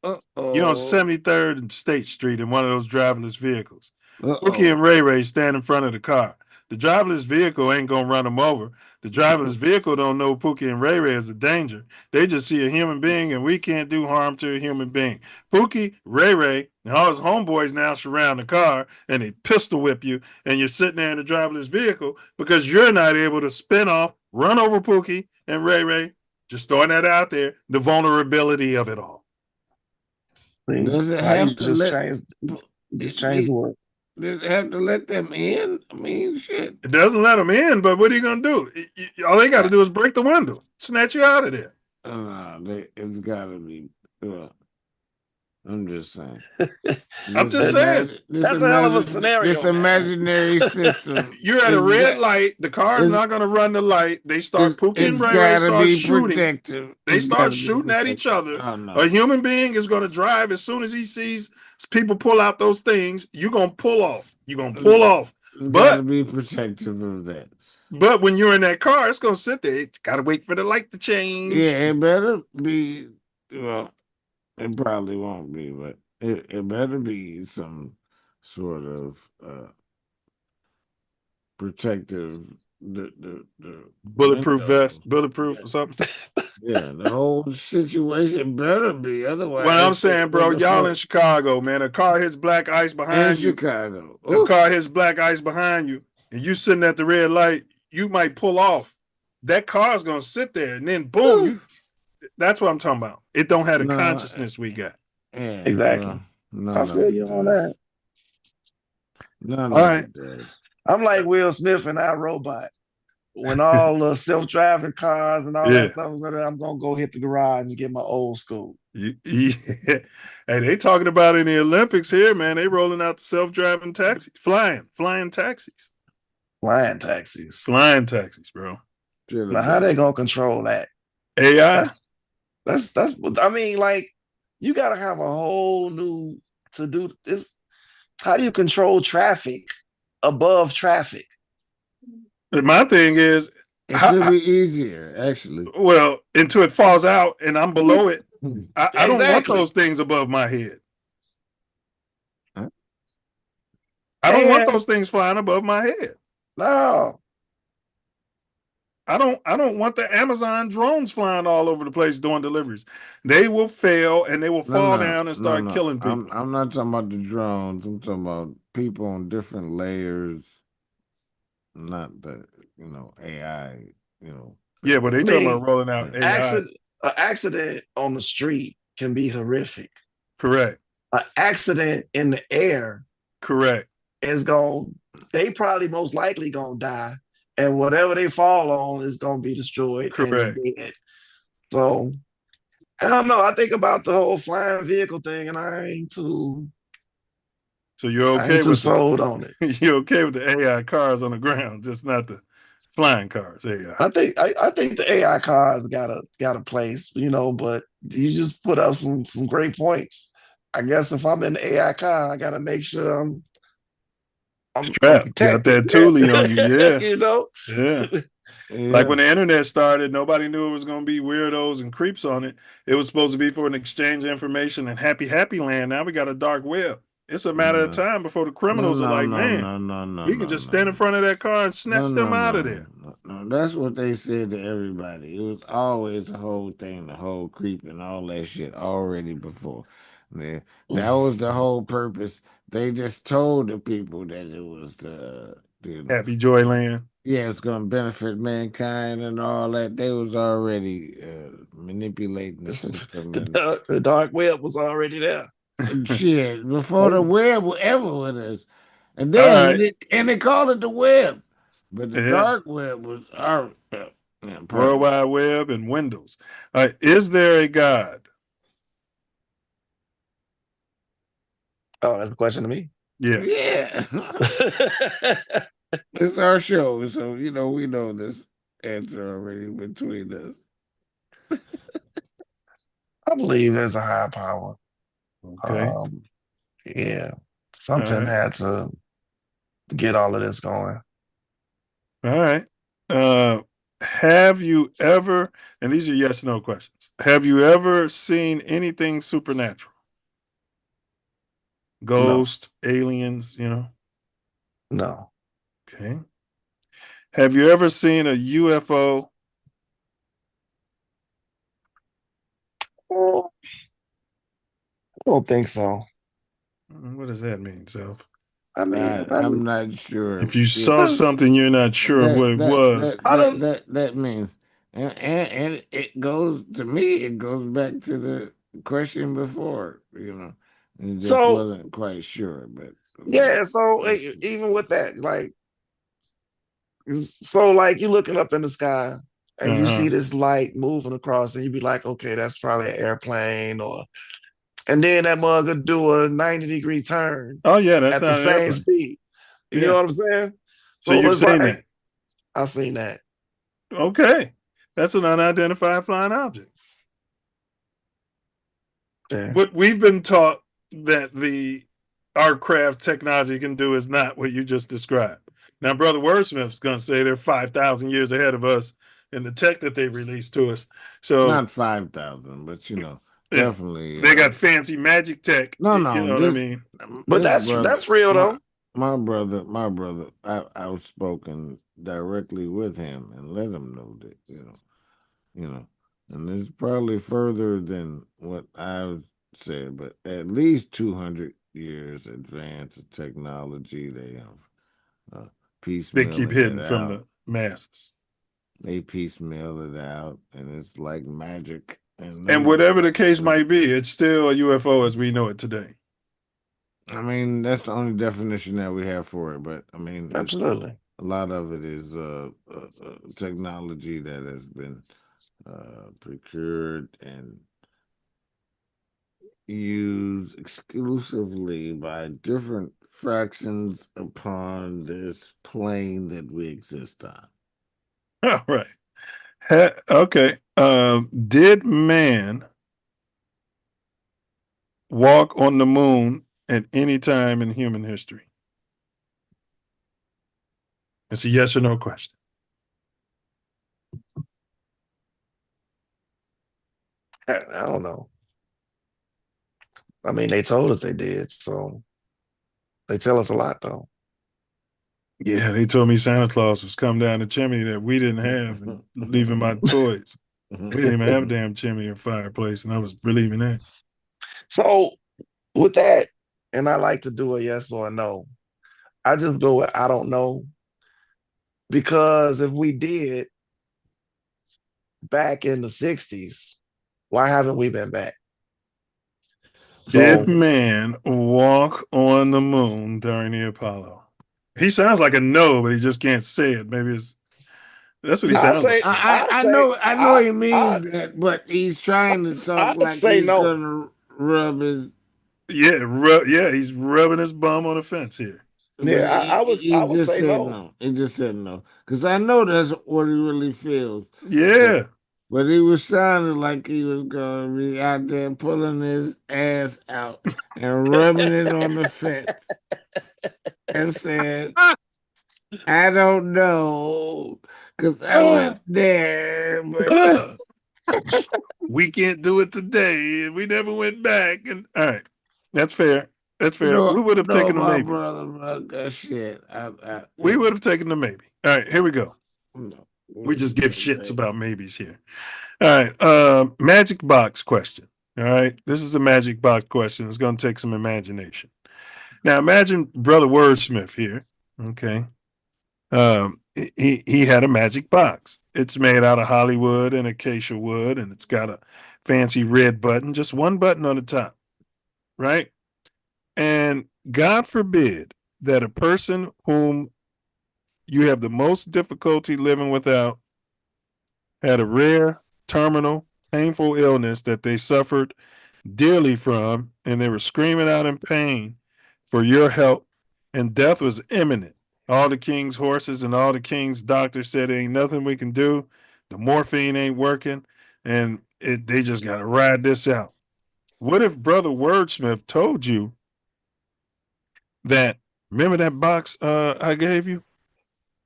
73rd and State Street in one of those driverless vehicles. Pookie and Ray Ray stand in front of the car. The driverless vehicle ain't gonna run them over. The driverless vehicle don't know Pookie and Ray Ray is a danger. They just see a human being, and we can't do harm to a human being. Pookie, Ray Ray, and all his homeboys now surround the car, and they pistol whip you, and you're sitting there in the driverless vehicle because you're not able to spin off, run over Pookie and Ray Ray. Just throwing that out there, the vulnerability of it all. Does it have to change the word? Does it have to let them in? I mean, shit. It doesn't let them in, but what are you going to do? All they got to do is break the window, snatch you out of there. It's got to be. I'm just saying. I'm just saying. That's a hell of a scenario. This imaginary system. You're at a red light. The car's not going to run the light. They start Pookie and Ray Ray start shooting. They start shooting at each other. Oh, no. A human being is going to drive as soon as he sees people pull out those things. You're going to pull off. You're gonna pull off. It's But gotta be protective of that. But when you're in that car, it's gonna sit there. It's gotta wait for the light to change. Yeah, it better be. Well, it probably won't be, but it better be some sort of protective. The Bulletproof window. vest, bulletproof or something. Yeah, the whole situation better be. Otherwise, What I'm saying, bro, y'all in Chicago, man. A car hits black ice behind you. Chicago. A car hits black ice behind you, and you sitting at the red light. You might pull off. That car's gonna sit there, and then boom, you. That's what I'm talking about. It don't have the consciousness we got. Yeah, Exactly. I feel you on that. None All right. I'm like Will Smith in our Robot. When all the self-driving cars and all that stuff, I'm gonna go hit the garage and get my old school. Hey, they talking about in the Olympics here, man. They rolling out the self-driving taxis, flying taxis. Flying taxis. Flying taxis, bro. Now, how they gonna control that? AI? That's I mean, like, you gotta have a whole new to do this. How do you control traffic above traffic? My thing is, it should be easier, actually. Well, until it falls out and I'm below it. I don't want those things above my head. I don't want those things flying above my head. No. I don't want the Amazon drones flying all over the place doing deliveries. They will fail and they will fall down and start killing people. I'm not talking about the drones. I'm talking about people on different layers. Not the AI. Yeah, but they talking about rolling out AI. An accident on the street can be horrific. Correct. An accident in the air. Correct. They probably most likely gonna die. And whatever they fall on is going to be destroyed. Correct. And dead. So, I don't know. I think about the whole flying vehicle thing, and I ain't too. So you're okay with sold on it? You're okay with the AI cars on the ground, just not the flying cars. AI. I think the AI cars got a place, but you just put up some great points. I guess if I'm in the AI car, I got to make sure I'm strapped. Got that toolie on you, yeah. Yeah. Like when the internet started, nobody knew it was going to be weirdos and creeps on it. It was supposed to be for an exchange of information and happy land. Now we got a dark web. It's a matter of time before the criminals are like, we can just stand in front of that car and snatch them out of there. No, that's what they said to everybody. It was always the whole thing, the whole creep and all that shit already before. That was the whole purpose. They just told the people that it was the Happy Joy Land. Yeah, it's going to benefit mankind and all that. They was already manipulating the system. The dark web was already there. Shit, before the web ever with us. And then they called it the web. But the dark web was our World Wide Web and Windows. Is there a God? Oh, that's a question to me? Yeah. Yeah. It's our show, so we know this answer already between us. I believe there's a higher power. Okay. Yeah. Something had to get all of this going. All right. Have you ever, and these are yes or no questions, have you ever seen anything supernatural? Ghost, aliens, No. Okay. Have you ever seen a UFO? I don't think so. What does that mean, Self? I mean, I'm not sure. If you saw something, you're not sure of what it was. That means, and it goes to me. It goes back to the question before. And just wasn't quite sure, but yeah. So even with that, like you're looking up in the sky and you see this light moving across, and you be like, okay, that's probably an airplane, and then that mug would do a 90-degree turn. Oh yeah, that's at not the same airplane. speed. You know what I'm saying? So you've seen that? I've seen that. Okay, that's an unidentified flying object. Yeah. But we've been taught that the our craft technology can do is not what you just described. Now, Brother Wordsmith's going to say they're 5,000 years ahead of us in the tech that they released to us. So not 5,000, but definitely. They got fancy magic tech. No, you know what I mean? But that's real though. My brother, I've spoken directly with him and let him know that, and it's probably further than what I've said, but at least 200 years advance of technology. They have They keep piecemealing hidden it from out. the masses. They piecemeal it out, and it's like magic. And whatever the case might be, it's still a UFO as we know it today. I mean, that's the only definition that we have for it. But I mean, absolutely, a lot of it is technology that has been procured and used exclusively by different fractions upon this plane that we exist on. All right. Okay. Did man walk on the moon at any time in human history? It's a yes or no question. I don't know. I mean, they told us they did, so they tell us a lot, though. Yeah, they told me Santa Claus was coming down the chimney that we didn't have and leaving my toys. We didn't even have a damn chimney or fireplace, and I was believing that. So with that, and I like to do a yes or a no, I just go with I don't know. Because if we did back in the 60s, why haven't we been back? Did man walk on the moon during the Apollo? He sounds like a no, but he just can't say it. Maybe that's what he sounds like. I know he means that, but he's trying to talk like he's gonna rub his. Yeah, he's rubbing his bum on the fence here. Yeah, I would say no. He just said no, because I know that's what he really feels. Yeah. But he was sounding like he was going to be out there pulling his ass out and rubbing it on the fence and said, I don't know, because I was there, but we can't do it today, and we never went back. And all right, that's fair. That's fair. No, we would have taken a my maybe. brother, shit. We would have taken a maybe. All right, here we go. We just give shits about maybes here. All right, magic box question. All right, this is a magic box question. It's going to take some imagination. Now, imagine Brother Wordsmith here. Okay, he had a magic box. It's made out of Hollywood and acacia wood, and it's got a fancy red button, just one button on the top, right? And God forbid that a person whom you have the most difficulty living without had a rare, terminal, painful illness that they suffered dearly from, and they were screaming out in pain for your help, and death was imminent. All the king's horses and all the king's doctors said ain't nothing we can do. The morphine ain't working, and they just got to ride this out. What if Brother Wordsmith told you that, remember that box I gave you?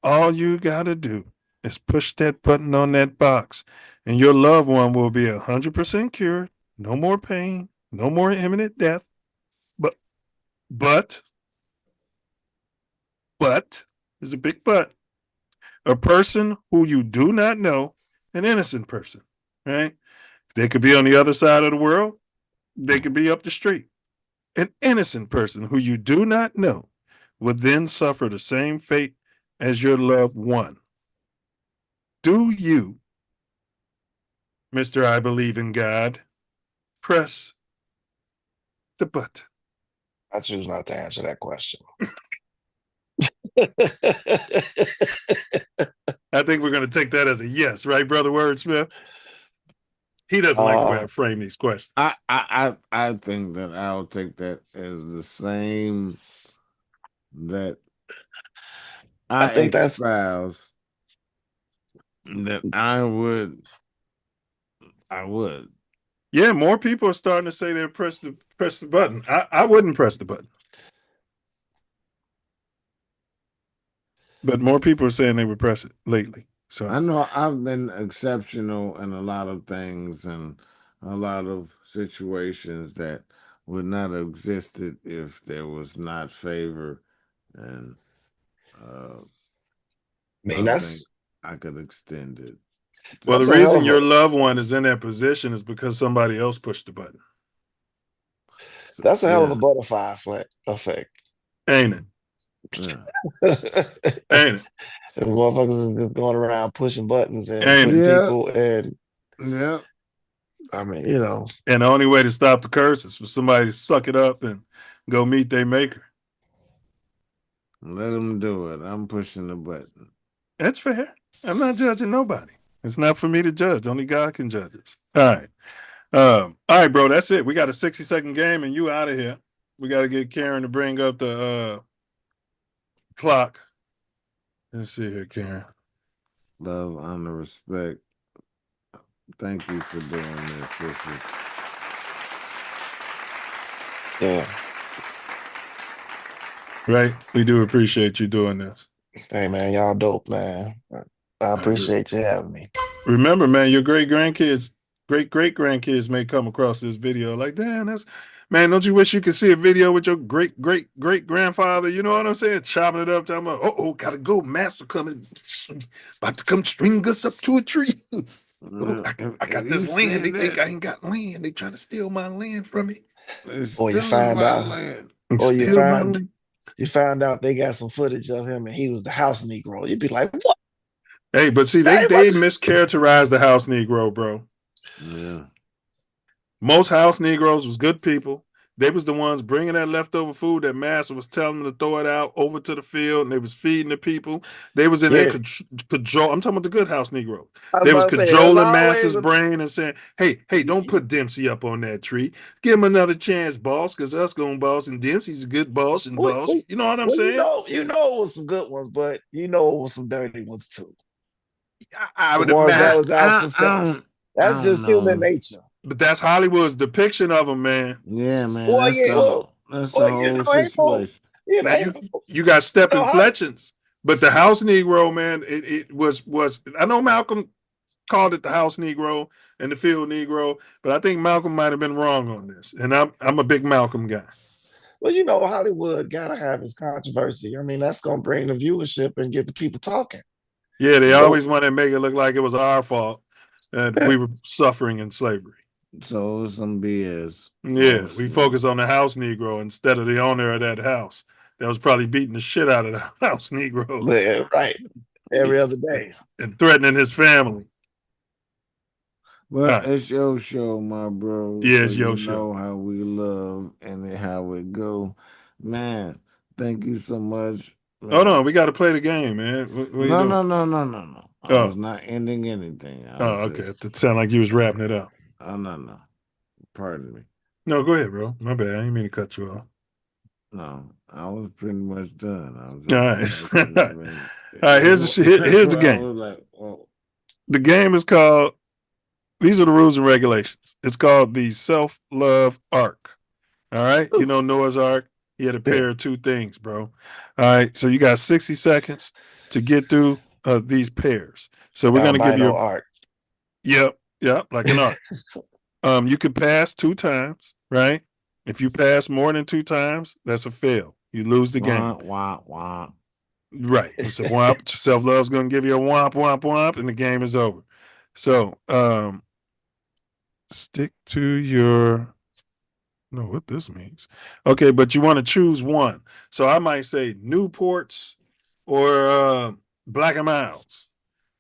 All you got to do is push that button on that box, and your loved one will be 100% cured. No more pain, no more imminent death. But, there's a big but. A person who you do not know, an innocent person, right? They could be on the other side of the world. They could be up the street. An innocent person who you do not know would then suffer the same fate as your loved one. Do you, Mr. I Believe in God, press the button? I choose not to answer that question. I think we're going to take that as a yes, right, Brother Wordsmith? He doesn't like the way I frame these questions. I think that I'll take that as the same that I think espouse that I would. Yeah, more people are starting to say they press the button. I wouldn't press the button. But more people are saying they repress it lately. So I know I've been exceptional in a lot of things and a lot of situations that would not have existed if there was not favor, and Man, I think that's I could extend it. well, the that's a hell reason of your a loved one is in that position is because somebody else pushed the button. that's a hell of a Yeah, butterfly effect. Ain't it? yeah, Ain't it? The motherfuckers is just going around pushing buttons and Ain't putting it? yeah, people, and yeah. I mean, you know, And the only way to stop the curse is for somebody to suck it up and go meet their maker. Let them do it. I'm pushing the button. That's fair. I'm not judging nobody. It's not for me to judge. Only God can judge us. All right. All right, bro. That's it. We got a 60-second game and you out of here. We got to get Karen to bring up the clock. Let's see here, Karen. Love, honor, respect. Thank you for doing this. This is yeah. Right. We do appreciate you doing this. Hey man, y'all dope, man. I appreciate you having me. Remember, man, your great grandkids may come across this video like, damn, that's man, don't you wish you could see a video with your great grandfather? You know what I'm saying? Chopping it up, talking about, gotta go, master coming, about to come string us up to a tree. I got this land. They think I ain't got land. They trying to steal my land from me. Or you find out, or you found out they got some footage of him and he was the house Negro. You'd be like, what? Hey, but see, they mischaracterized the house Negro, bro. Yeah. Most house Negroes was good people. They was the ones bringing that leftover food that master was telling them to throw it out over to the field, and they was feeding the people. They was in there cajole. I'm talking about the good house Negro. They was cajoling master's brain and saying, hey, don't put Dempsey up on that tree. Give him another chance, boss, because us going boss, and Dempsey's a good boss and boss. You know what I'm saying? You know it was some good ones, but you know it was some dirty ones too. I would ones that imagine. was out for self. That's just human nature. But that's Hollywood's depiction of them, man. Yeah, man. Well, That's yeah, the whole situation. Now you got stepping fletchings, but the house Negro, man, it was. I know Malcolm called it the house Negro and the field Negro, but I think Malcolm might have been wrong on this, and I'm a big Malcolm guy. Well, you know, Hollywood gotta have its controversy. I mean, that's gonna bring the viewership and get the people talking. Yeah, they always want to make it look like it was our fault and we were suffering in slavery. So some BS. Yeah, we focus on the house Negro instead of the owner of that house that was probably beating the shit out of the house Negro. Yeah, right. Every other day. And threatening his family. Well, it's your show, my bro. Yeah, it's so your you show. Know how we love and how it go. Man, thank you so much. Man. Hold on, we got to play the game, man. What No. I was not ending anything. Okay. It sounded like you was wrapping it up. Oh, no. Pardon me. No, go ahead, bro. My bad. I didn't mean to cut you off. No, I was pretty much done. All right. All right, here's the game. The game is called, these are the rules and regulations. It's called the Self Luv Arc. All right. You know Noah's Ark? He had a pair of two things, bro. All right. So you got 60 seconds to get through these pairs. So we're going to give you art. Yep, like an arc. You could pass 2 times, right? If you pass more than 2 times, that's a fail. You lose the game. Womp. Right. It's a womp. Self Love's going to give you a womp, and the game is over. So stick to your... know what this means. Okay, but you want to choose one. So I might say Newports or Black and Milds.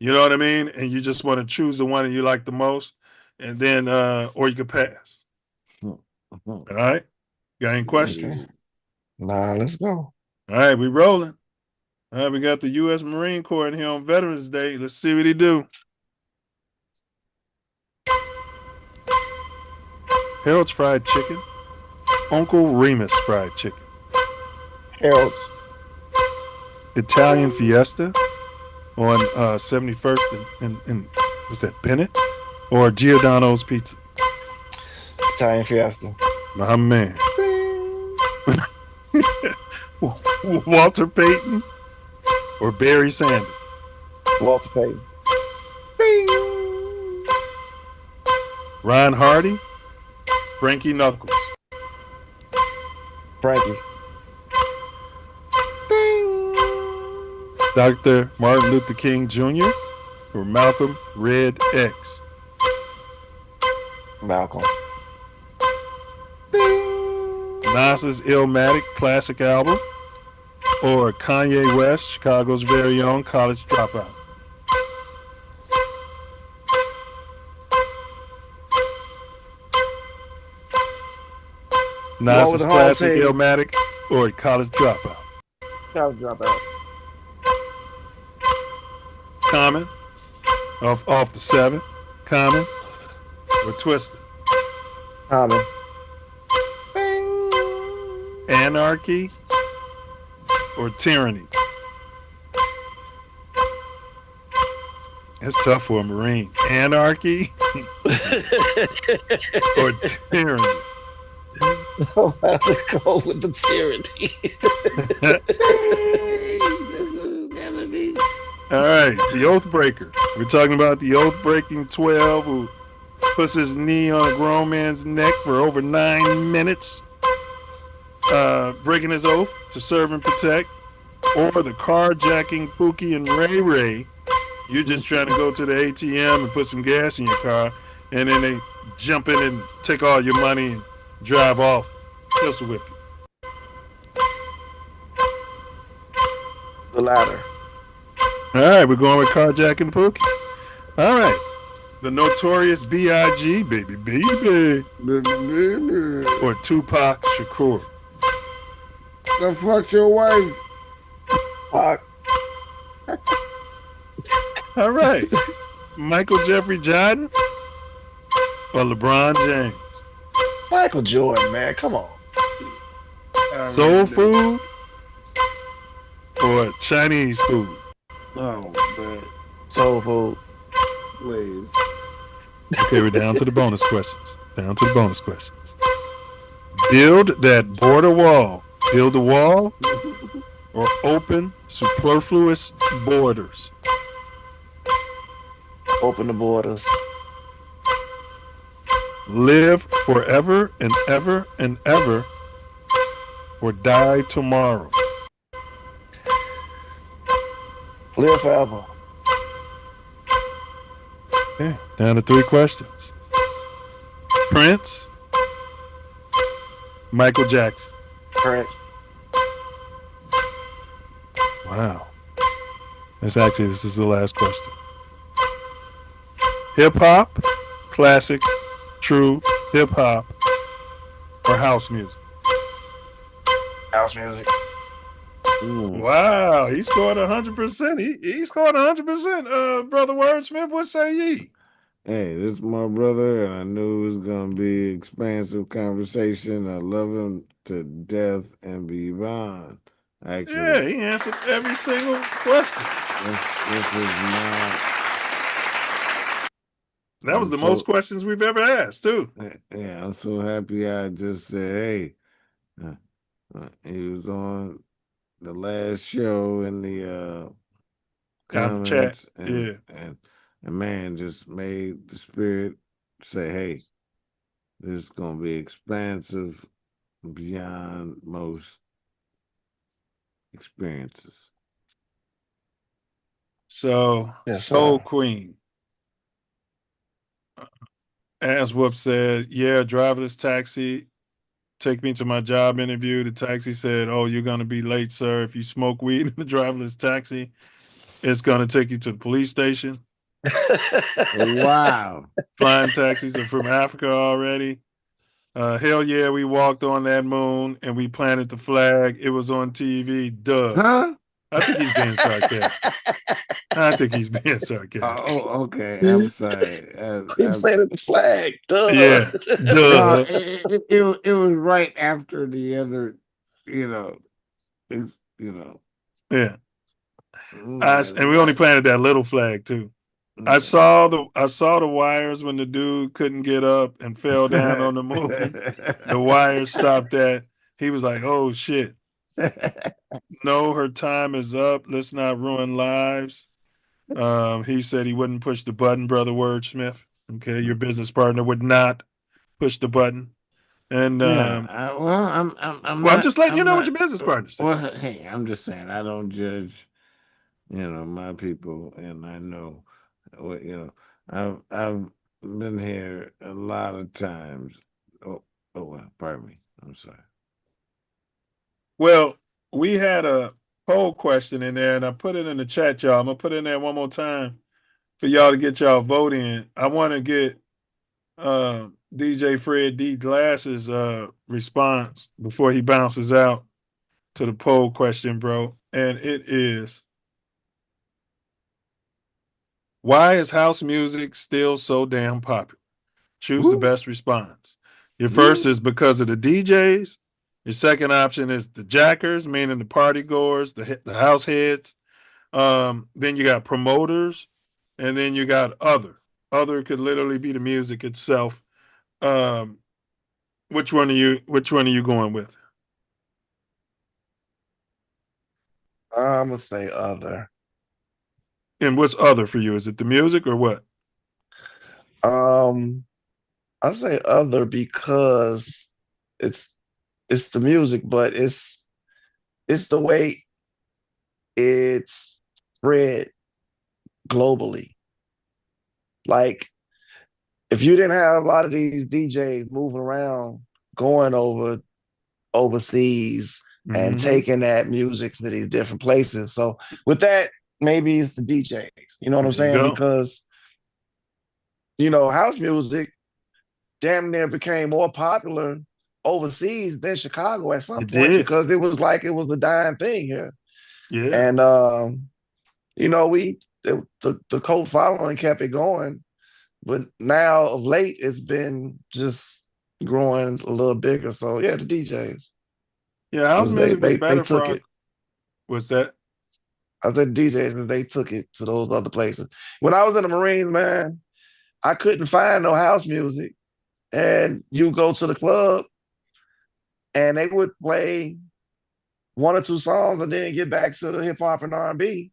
You know what I mean? And you just want to choose the one that you like the most, and then or you could pass. All right? Got any questions? Okay. Nah, let's go. All right, we rolling. All right, we got the U.S. Marine Corps in here on Veterans Day. Let's see what he do. Harold's Fried Chicken. Uncle Remus Fried Chicken. Harold's. Italian Fiesta on 71st and what's that, Bennett? Or Giordano's Pizza? Italian Fiesta. My man. Walter Payton or Barry Sanders? Walter Payton. Ron Hardy, Frankie Knuckles. Frankie. Dr. Martin Luther King Jr. or Malcolm Red X? Malcolm. Nas's Illmatic classic album or Kanye West, Chicago's very own College Dropout? Nas's classic Illmatic or College Dropout? College Dropout. Common off the 7. Common or Twister? Common. Anarchy or Tyranny? It's tough for a Marine. Anarchy or Tyranny? I'll have to go with the Tyranny. All right, the Oathbreaker. We're talking about the oath-breaking 12 who puts his knee on a grown man's neck for over 9 minutes, breaking his oath to serve and protect, or the carjacking Pookie and Ray Ray. You're just trying to go to the ATM and put some gas in your car, and then they jump in and take all your money and drive off, pistol whip you. The latter. All right, we're going with carjacking Pookie. All right, the Notorious B.I.G. Baby Baby or Tupac Shakur? The fuck your wife? Fuck. All right, Michael Jeffrey Jordan or LeBron James? Michael Jordan, man, come on. Soul food or Chinese food? Oh man, soul food. Please. Okay, we're down to the bonus questions. Build that border wall. Build the wall or open superfluous borders? Open the borders. Live forever and ever and ever or die tomorrow? Live forever. Okay, down to 3 questions. Prince, Michael Jackson? Prince. Wow. This is the last question. Hip hop, classic, true hip hop, or house music? House music. Wow, he scored 100%. He scored 100%. Brother Wordsmith, what say ye? Hey, this is my brother, and I knew it was gonna be expansive conversation. I love him to death and beyond. Actually, Yeah, he answered every single question. this is not. That was the most questions we've ever asked, too. Yeah, I'm so happy. I just said, hey, he was on the last show in the comments, chat. Yeah. and man just made the spirit say, hey, this is gonna be expansive beyond most experiences. So, Yes, Soul sir. Queen. As Whoop said, yeah, driverless taxi, take me to my job interview. The taxi said, oh, you're going to be late, sir. If you smoke weed in the driverless taxi, it's going to take you to the police station. Wow. Flying taxis are from Africa already. Hell yeah, we walked on that moon and we planted the flag. It was on TV. Duh. Huh? I think he's being sarcastic. Oh, okay. I'm sorry. He planted the flag. Duh. Yeah. Duh. It was right after the other, Yeah. Mm, And we only planted that little flag too. I saw the wires when the dude couldn't get up and fell down on the movie. The wires stopped that. He was like, "Oh shit." No, her time is up. Let's not ruin lives. He said he wouldn't push the button, brother Wordsmith. Okay, your business partner would not push the button. And Yeah, I'm well, not. I'm just letting you I'm know what not. your business partner said. Well, hey, I'm just saying I don't judge. My people, and I know, I've been here a lot of times. Well, pardon me. I'm sorry. Well, we had a poll question in there, and I put it in the chat, y'all. I'm gonna put it in there one more time for y'all to get y'all vote in. I want to get DJ Fred D Glass's response before he bounces out to the poll question, bro. And it is, why is house music still so damn popular? Choose the best response. Your first is because of the DJs. Your second option is the jackers, meaning the party goers, the house heads. Then you got promoters, and then you got other. Other could literally be the music itself. Um, which one are you going with? I'm gonna say other. And what's other for you? Is it the music or what? I say other because it's the music, but it's the way it's spread globally. Like if you didn't have a lot of these DJs moving around, going overseas and taking that music to these different places. So with that, maybe it's the DJs. You know what I'm There you saying? go. Because house music damn near became more popular overseas than Chicago at some It point did. because it was like it was a dying thing here. Yeah. And the cult following kept it going, but now of late it's been just growing a little bigger. So yeah, the DJs. Yeah, house music was They better for took our. it. What's that? I said DJs and they took it to those other places. When I was in the Marines, man, I couldn't find no house music. And you go to the club and they would play one or two songs and then get back to the hip hop and R&B.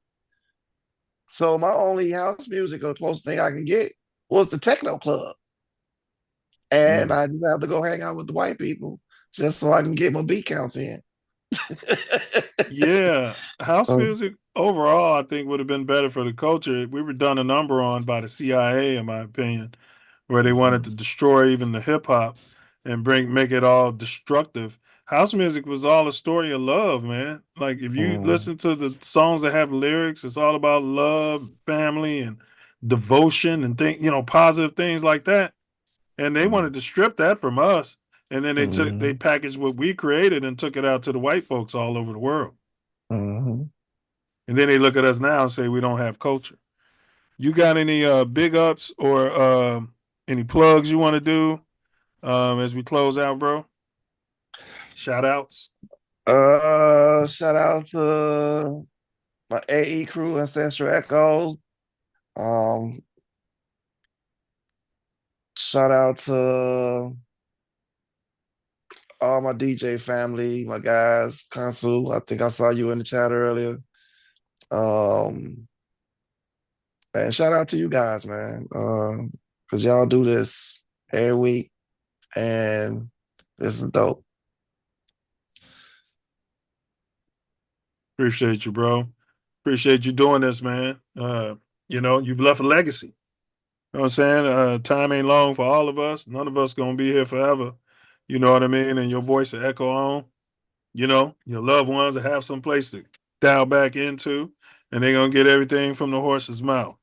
So my only house music or close thing I can get was the techno club. And I just have to go hang out with the white people just so I can get my beat counts in. Yeah, house music overall, I think would have been better for the culture. We were done a number on by the CIA, in my opinion, where they wanted to destroy even the hip hop and make it all destructive. House music was all a story of love, man. Like if you listen to the songs that have lyrics, it's all about love, family, and devotion, and positive things like that. And they wanted to strip that from us. And then they packaged what we created and took it out to the white folks all over the world. And then they look at us now and say we don't have culture. You got any big ups or any plugs you want to do as we close out, bro? Shout outs. Shout out to my AE crew, Ancestral Echoes. Shout out to all my DJ family, my guys, Consul. I think I saw you in the chat earlier. And shout out to you guys, man. Because y'all do this every week, and this is dope. Appreciate you, bro. Appreciate you doing this, man. You've left a legacy. You know what I'm saying? Time ain't long for all of us. None of us gonna be here forever. You know what I mean? And your voice will echo on. Your loved ones will have some place to dial back into, and they're gonna get everything from the horse's mouth.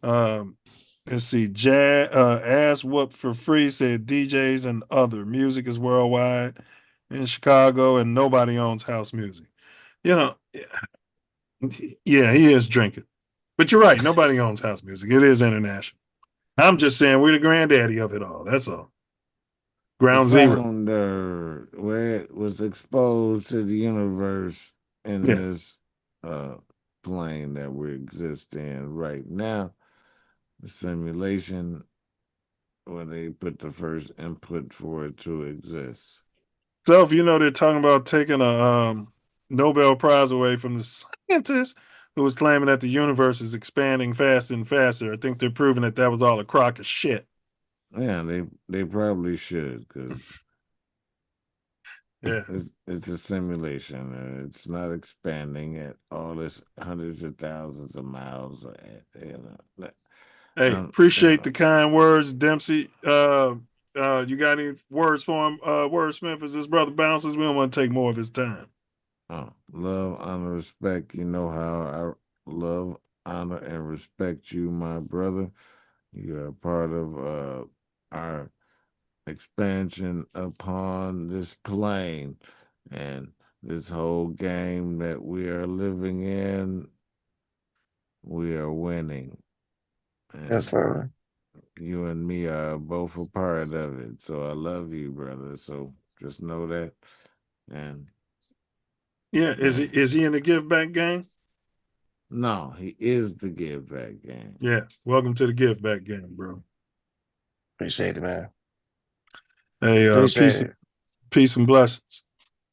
Let's see. Ass Whoop for Free said DJs and other music is worldwide in Chicago, and nobody owns house music. Yeah, he is drinking. But you're right, nobody owns house music. It is international. I'm just saying we're the granddaddy of it all. That's all. Ground zero. Founder, where it was exposed to the universe in this plane that we exist in right now. The simulation where they put the first input for it to exist. So if they're talking about taking a Nobel Prize away from the scientist who was claiming that the universe is expanding faster and faster. I think they're proving that that was all a crock of shit. Yeah, they probably should, because Yeah. it's a simulation. It's not expanding at all this hundreds of thousands of miles. Hey, appreciate the kind words, Dempsey. You got any words for him? Wordsmith, as his brother bounces. We don't want to take more of his time. Love, honor, respect. You know how I love, honor, and respect you, my brother. You are part of our expansion upon this plane, and this whole game that we are living in, we are winning. And Yes, sir. you and me are both a part of it. So I love you, brother. So just know that. And Yeah, is he in the give back game? no, he is the give back game. Yeah, welcome to the give back game, bro. Appreciate it, man. Hey, peace and blessings.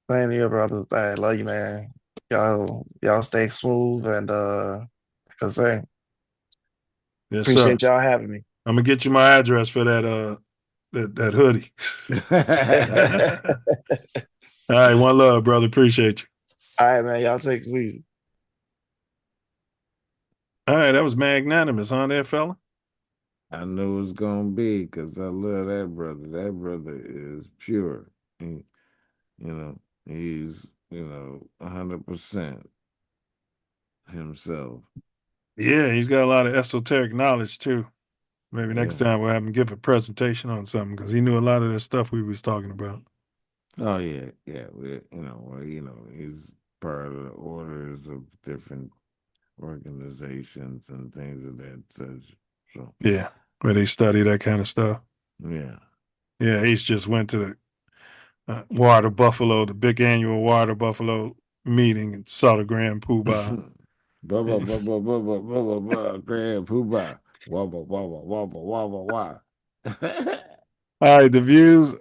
Same to you, brother. I love you, man. Y'all stay smooth and cause hey, Yes, appreciate sir. y'all having me. I'm gonna get you my address for that that hoodie. All right, one love, brother. Appreciate you. All right, man. Y'all take it easy. All right, that was magnanimous, huh, there, fella? I knew it was gonna be, because I love that brother. That brother is pure. He's 100% himself. Yeah, he's got a lot of esoteric knowledge too. Maybe next time we'll have him give a presentation on something, because he knew a lot of the stuff we was talking about. Oh yeah. He's part of the orders of different organizations and things of that such. So Yeah, where they study that kind of stuff. yeah. Yeah, he's just went to the Water Buffalo, the big annual Water Buffalo meeting, and saw the Grand Poobah. Grand Poobah. Wabba wabba wabba wabba wah. All right, the views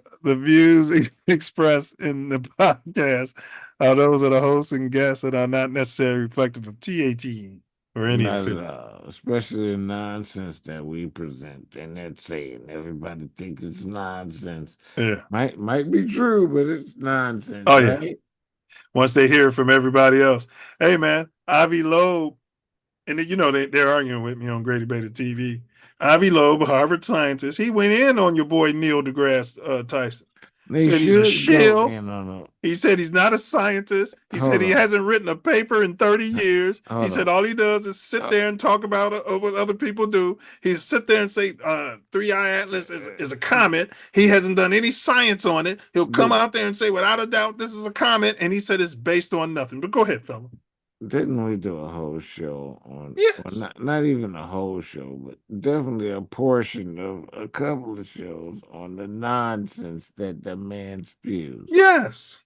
expressed in the podcast are those of the hosts and guests and are not necessarily reflective of TATN or any Not affiliate. at all, especially the nonsense that we present, and that's saying everybody thinks it's nonsense. Yeah, might be true, but it's nonsense. Oh right? yeah. Once they hear it from everybody else, hey man, Avi Loeb, and they're arguing with me on Great Debate TV. Avi Loeb, a Harvard scientist, he went in on your boy Neil deGrasse Tyson. They Said he's a should go shill. in on it. He said he's not a scientist. He Hold said he on. hasn't written a paper in 30 years. Hold He said on. all he does is sit there and talk about what other people do. He sit there and say 3I Atlas is a comet. He hasn't done any science on it. He'll come out there and say, without a doubt, this is a comet. And he said it's based on nothing. But go ahead, fella. Didn't we do a whole show on? Yes. Well, not even a whole show, but definitely a portion of a couple of shows on the nonsense that the man spews. Yes.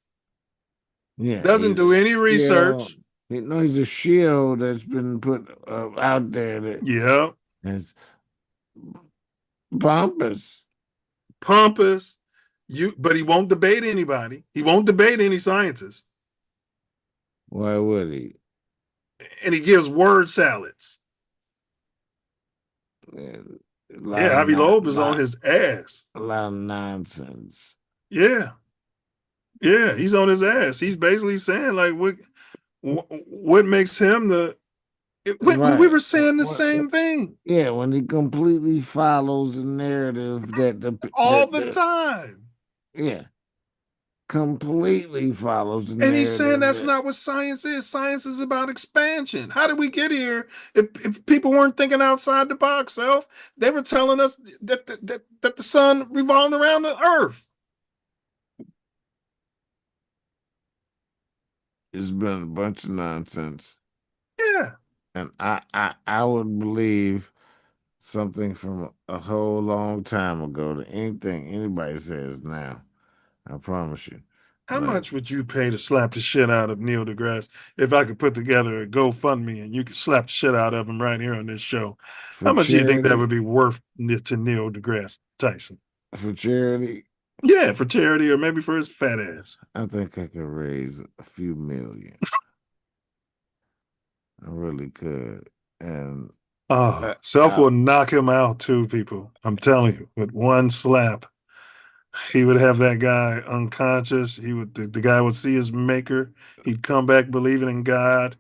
Yeah. Doesn't do any research. He's a shield that's been put out there that is pompous. But he won't debate anybody. He won't debate any scientists. Why would he? And he gives word salads. Yeah, Avi Loeb is on his ass. A lot of nonsense. Yeah. Yeah, he's on his ass. He's basically saying, like, what makes him we were saying the same thing. Yeah, when he completely follows the narrative that the time. Yeah. Completely follows the narrative. And he's saying that's not what science is. Science is about expansion. How did we get here? If people weren't thinking outside the box, Self, they were telling us that the sun revolved around the earth. It's been a bunch of nonsense. Yeah. And I would believe something from a whole long time ago to anything anybody says now. I promise you. How much would you pay to slap the shit out of Neil deGrasse if I could put together a GoFundMe and you could slap the shit out of him right here on this show? How much do you think that would be worth to Neil deGrasse Tyson? For charity? Yeah, for charity or maybe for his fat ass. I think I could raise a few million. I really could. And Oh, Self will knock him out too, people. I'm telling you, with one slap, he would have that guy unconscious. The guy would see his maker. He'd come back believing in God.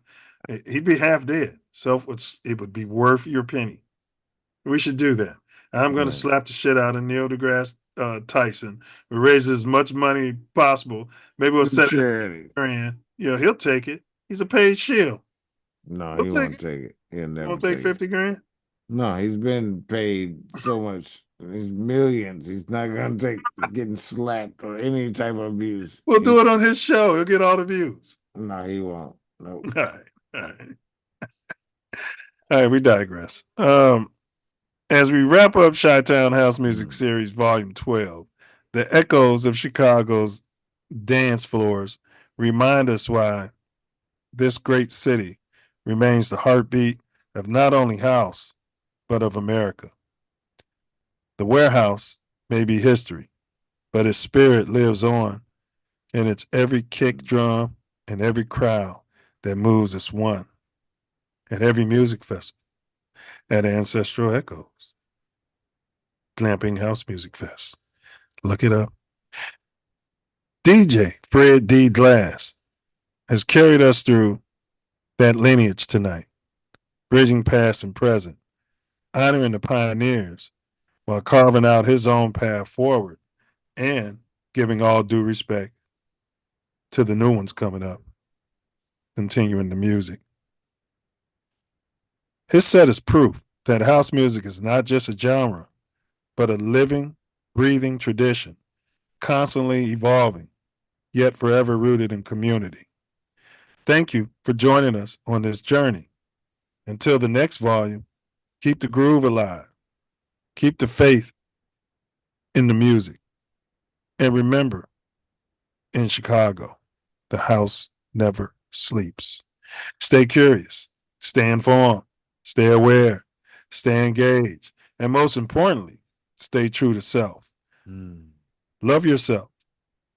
He'd be half dead. It would be worth your penny. We should do that. I'm going to slap the shit out of Neil deGrasse Tyson. We raise as much money possible. Maybe we'll set it grand. He'll take it. He's a paid shield. No, he won't take it. He'll never Won't take 50 grand. No, he's been paid so much. He's millions. He's not gonna take getting slapped or any type of abuse. We'll do it on his show. He'll get all the views. No, he won't. Nope. All right. All right, we digress. As we wrap up Chi-Town House Music Series Volume 12, the echoes of Chicago's dance floors remind us why this great city remains the heartbeat of not only house, but of America. The warehouse may be history, but its spirit lives on, and it's every kick drum and every crowd that moves as one, at every music festival, at Ancestral Echoes, Glamping House Music Fest. Look it up. DJ Fred D. Glass has carried us through that lineage tonight, bridging past and present, honoring the pioneers while carving out his own path forward and giving all due respect to the new ones coming up, continuing the music. His set is proof that house music is not just a genre, but a living, breathing tradition, constantly evolving, yet forever rooted in community. Thank you for joining us on this journey. Until the next volume, keep the groove alive, keep the faith in the music, and remember, in Chicago, the house never sleeps. Stay curious, stay informed, stay aware, stay engaged, and most importantly, stay true to self. Love yourself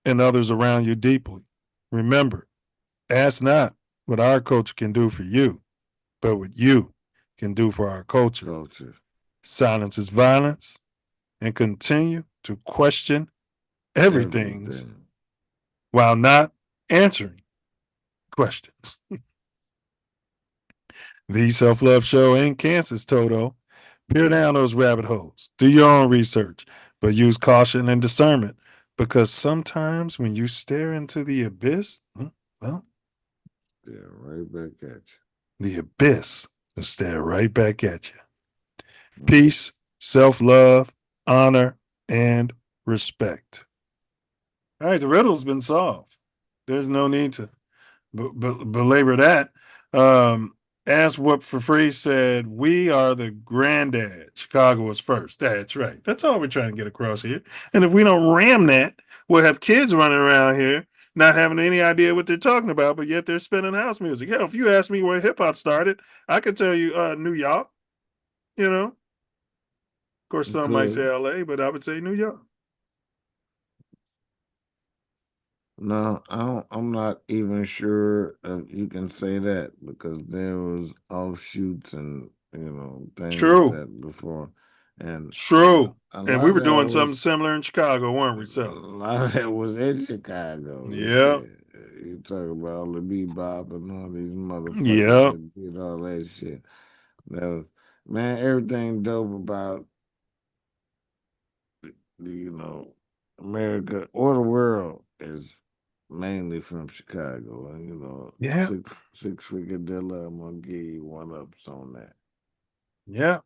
and others around you deeply. Remember, ask not what our culture can do for you, but what you can do for our culture. Silence is violence, and continue to question everything while not answering questions. The Self Love Show ain't Kansas, Toto. Peer down those rabbit holes. Do your own research, but use caution and discernment, because sometimes when you stare into the abyss, well, yeah, right back at you. The abyss will stare right back at you. Peace, self-love, honor, and respect. All right, the riddle's been solved. There's no need to belabor that. As what for free said, we are the granddad. Chicago was first. That's right. That's all we're trying to get across here. And if we don't ram that, we'll have kids running around here not having any idea what they're talking about, but yet they're spinning house music. Hell, if you ask me where hip hop started, I could tell you New York. Of course, some might say LA, but I would say New York. No, I'm not even sure if you can say that, because there was offshoots and things like that before. And true. And we were doing something similar in Chicago, weren't we? So a lot of that was in Chicago. Yeah. You talk about all the bebop and all these motherfuckers Yeah. that did all that shit. That was, man, everything dope about America or the world is mainly from Chicago. And Yeah. six figure Dilla, I'm gonna give you one ups on that. Yeah.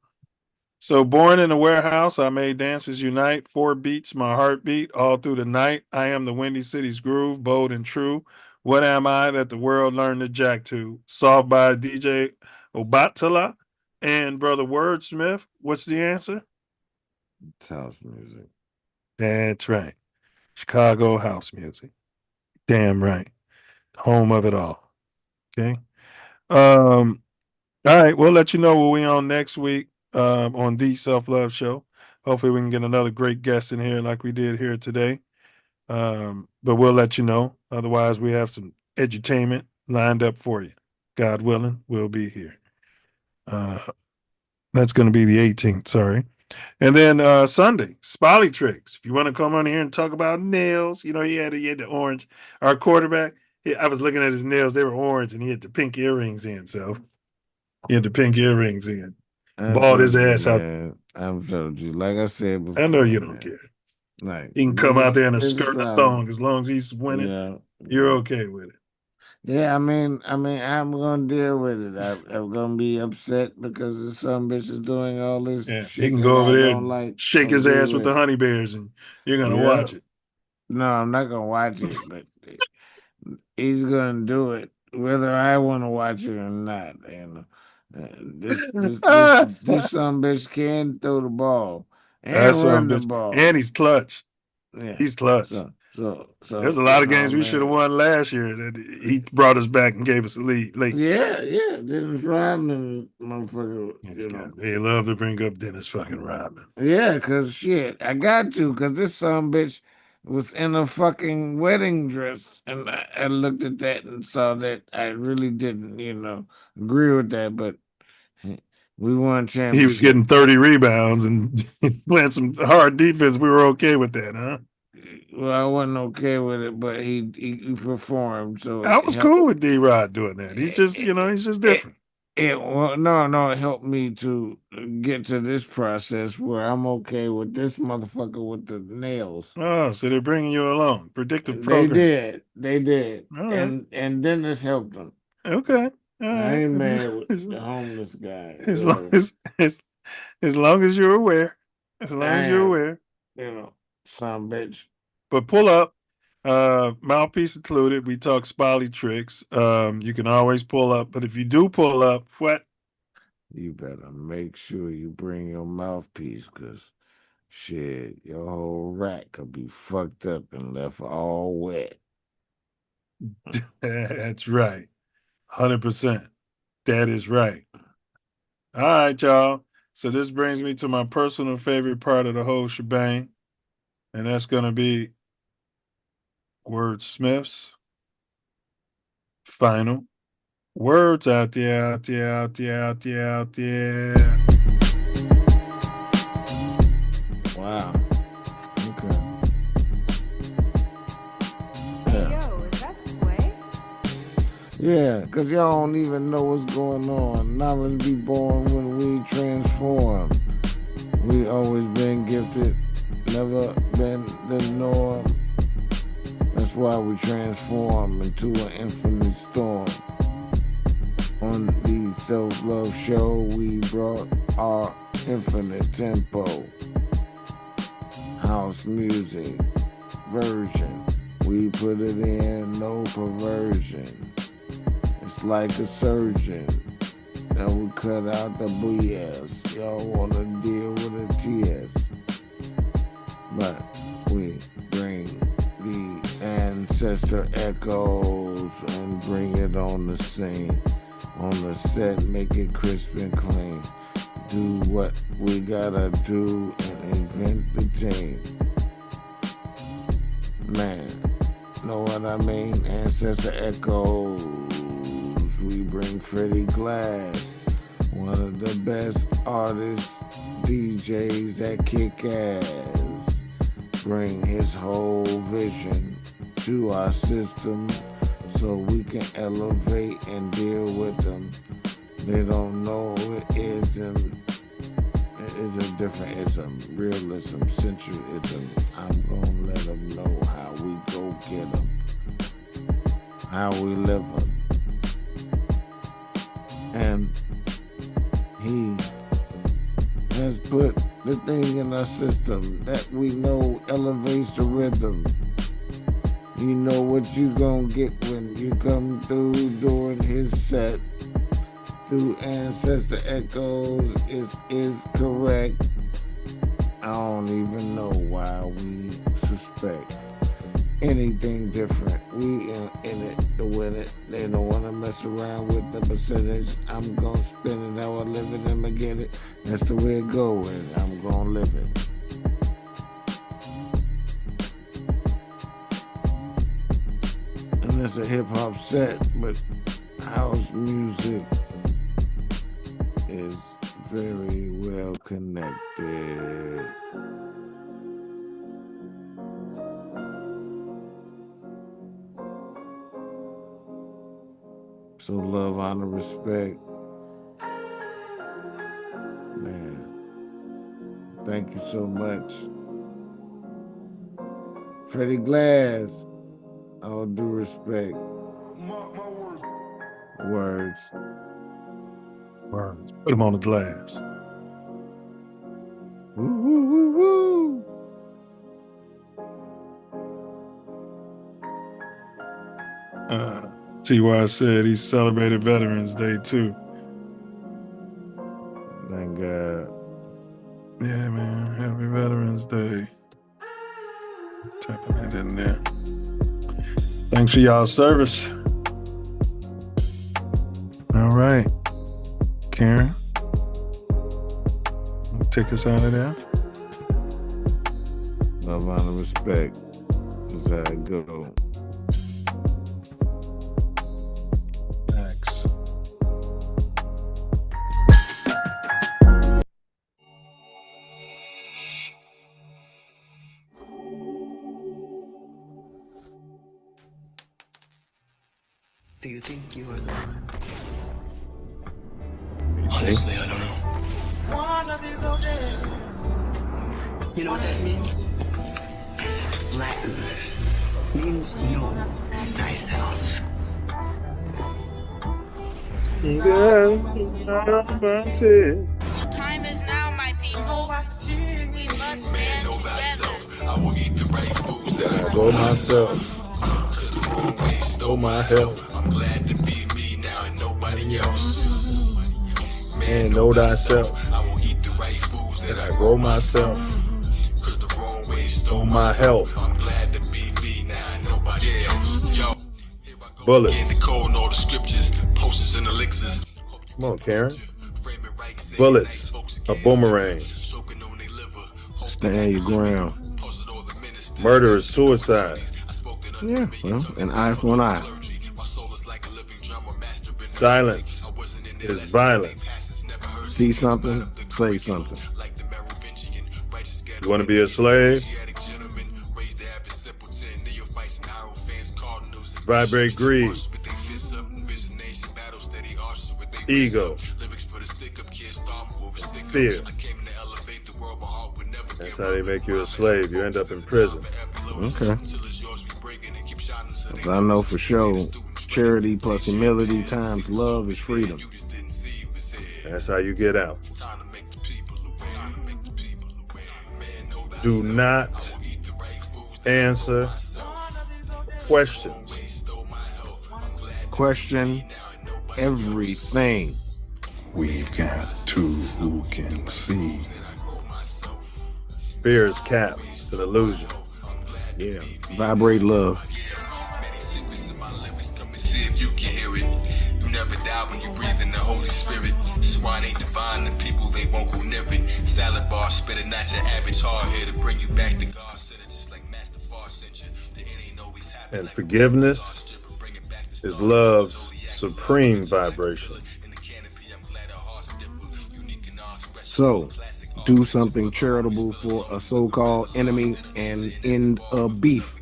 So born in a warehouse, I made dances unite, 4 beats, my heartbeat, all through the night. I am the Windy City's groove, bold and true. What am I that the world learned to jack to? Solved by DJ Obatala and Brother Wordsmith. What's the answer? It's house music. That's right. Chicago house music. Damn right. Home of it all. Okay. All right, we'll let you know what we on next week on the Self Love Show. hopefully we can get another great guest in here like we did here today. But we'll let you know. Otherwise, we have some edutainment lined up for you. God willing, we'll be here. That's going to be the 18th, sorry. And then Sunday, Spolly Tricks. If you want to come on here and talk about nails, he had the orange. Our quarterback, I was looking at his nails. They were orange, and he had the pink earrings in. So he had the pink earrings in. Balled his ass out. I've told you, like I said before. I know you don't care. Like, He can come out there in a skirt and a thong as long as he's winning. You're okay with it. Yeah, I mean, I'm gonna deal with it. I'm gonna be upset because the son bitch is doing all this shit. He can go over there and like, shake his ass with the honey bears, and you're gonna watch it. No, I'm not gonna watch it, but he's gonna do it whether I want to watch it or not. This son bitch can throw the ball and run the ball, and he's clutch. Yeah, he's clutch. So there's a lot of games we should have won last year that he brought us back and gave us a lead late. Yeah. Dennis Rodman, motherfucker. They love to bring up Dennis fucking Rodman. Yeah, because shit, I got to, because this son bitch was in a fucking wedding dress, and I looked at that and saw that I really didn't, agree with that, but we won championship. He was getting 30 rebounds and playing some hard defense. We were okay with that, huh? Well, I wasn't okay with it, but he performed. So I was cool with D-Rod doing that. He's just, he's just different. It helped me to get to this process where I'm okay with this motherfucker with the nails. Oh, so they're bringing you along. Predictive program. They did. Right. And Dennis helped them. Okay. I ain't mad with the homeless guy. As long as you're aware. As long as you're aware. Son bitch. But pull up, mouthpiece included. We talk Spolly Tricks. You can always pull up, but if you do pull up, what? You better make sure you bring your mouthpiece, because shit, your whole rack could be fucked up and left all wet. That's right. 100%. That is right. All right, y'all. So this brings me to my personal favorite part of the whole shebang, and that's going to be Wordsmith's final words out there, out there, out there, out there, out there. Wow. Okay. Yo, is that Sway? Yeah, because y'all don't even know what's going on. Knowledge be born when we transform. We always been gifted, never been the norm. That's why we transform into an infinite storm. On the Self Luv Show, we brought our infinite tempo. House music version. We put it in, no perversion. It's like a surgeon. And we cut out the BS. Y'all wanna deal with the TS. But we bring the ancestor echoes and bring it on the scene. On the set, make it crisp and clean. Do what we gotta do and invent the team. Man, know what I mean? Ancestor echoes. We bring Freddie Glass, one of the best artists, DJs that kick ass. Bring his whole vision to our system so we can elevate and deal with them. They don't know it ism. It is a different ism, realism, centralism. I'm gonna let them know how we go get them, how we live them. And he has put the thing in our system that we know elevates the rhythm. You know what you gonna get when you come through during his set. Through ancestor echoes is correct. I don't even know why we suspect anything different. We in it to win it. They don't want to mess around with the percentage. I'm gonna spend it how I live it. I'ma get it. That's the way it go, and I'm gonna live it. It's a hip hop set, but house music is very well connected. So love, honor, respect. Man, thank you so much. Freddie Glass, all due respect. Words. Words. Put them on the glass. Woo, woo, woo, woo. T.Y. said he celebrated Veterans Day too. Thank God. Yeah, man. Happy Veterans Day. Tapping that in there. Thanks for y'all's service. All right. Karen, take us out of there. Love, honor, respect. That's how it go. Thanks. Do you think you are the one? Honestly, I don't know. You know what that means? It's Latin. Means know thyself. Time is now, my people. We must man know together. thyself. I will eat the right foods that I Go myself. the wrong way stole my health. I'm glad to be me now and nobody else. Man, know thyself. I will eat the right foods that I Grow myself. Cause the wrong way stole My health. I'm glad to be me now and nobody else. Yo, here I go Bullets. again, the code and all the scriptures, potions and elixirs. Come on, Karen. Bullets. A boomerang. Stand your ground. Murder is suicide. Yeah, well, an eye for an eye. Silence is violence. See something, say something. You want to be a slave? Vibrate greed. Ego. Fear. That's how they make you a slave. You end up in prison. Okay. I know for sure, charity plus humility times love is freedom. That's how you get out. Do not answer questions. Question everything. We've got two who can see. Fear is cap. It's an illusion. Yeah. Vibrate love. See if you can hear it. You never die when you breathe in the Holy Spirit. Swine ain't divine, the people they won't go near it. Salad bar, spit a notch of average hard here to bring you back to God. Said it just like Master Far sent you. The end ain't always happy. And forgiveness is love's supreme vibration. So, do something charitable for a so-called enemy and end a beef.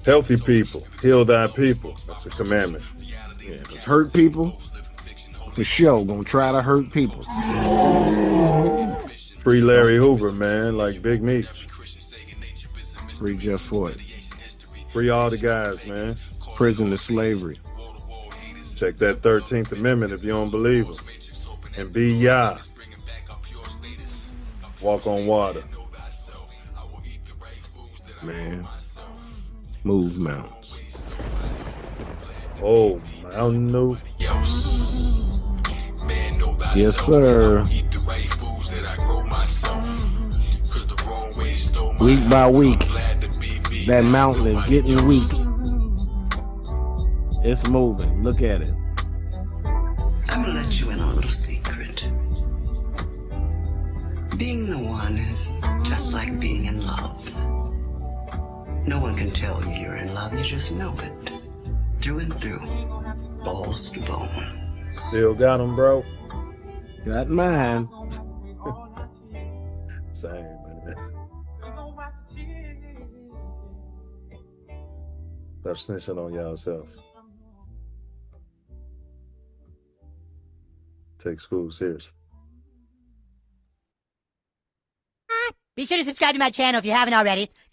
Healthy people, heal thy people. That's a commandment. Yeah, it's hurt people, for sure, gonna try to hurt people. Free Larry Hoover, man, like Big Meech. Free Jeff Ford. Free all the guys, man. Prison to slavery. Check that 13th Amendment if you don't believe them. And be Yah. Walk on water. Man. Move mountains. Oh, Mountain Dew. Yes, sir. Week by week, that mountain is getting weak. It's moving. Look at it. I'm gonna let you in on a little secret. Being the one is just like being in love. No one can tell you you're in love, you just know it. through and through, balls to bone. Still got them, bro. Got mine. Same, man. Stop snitching on yourself. Take school serious. Be sure to subscribe to my channel if you haven't already.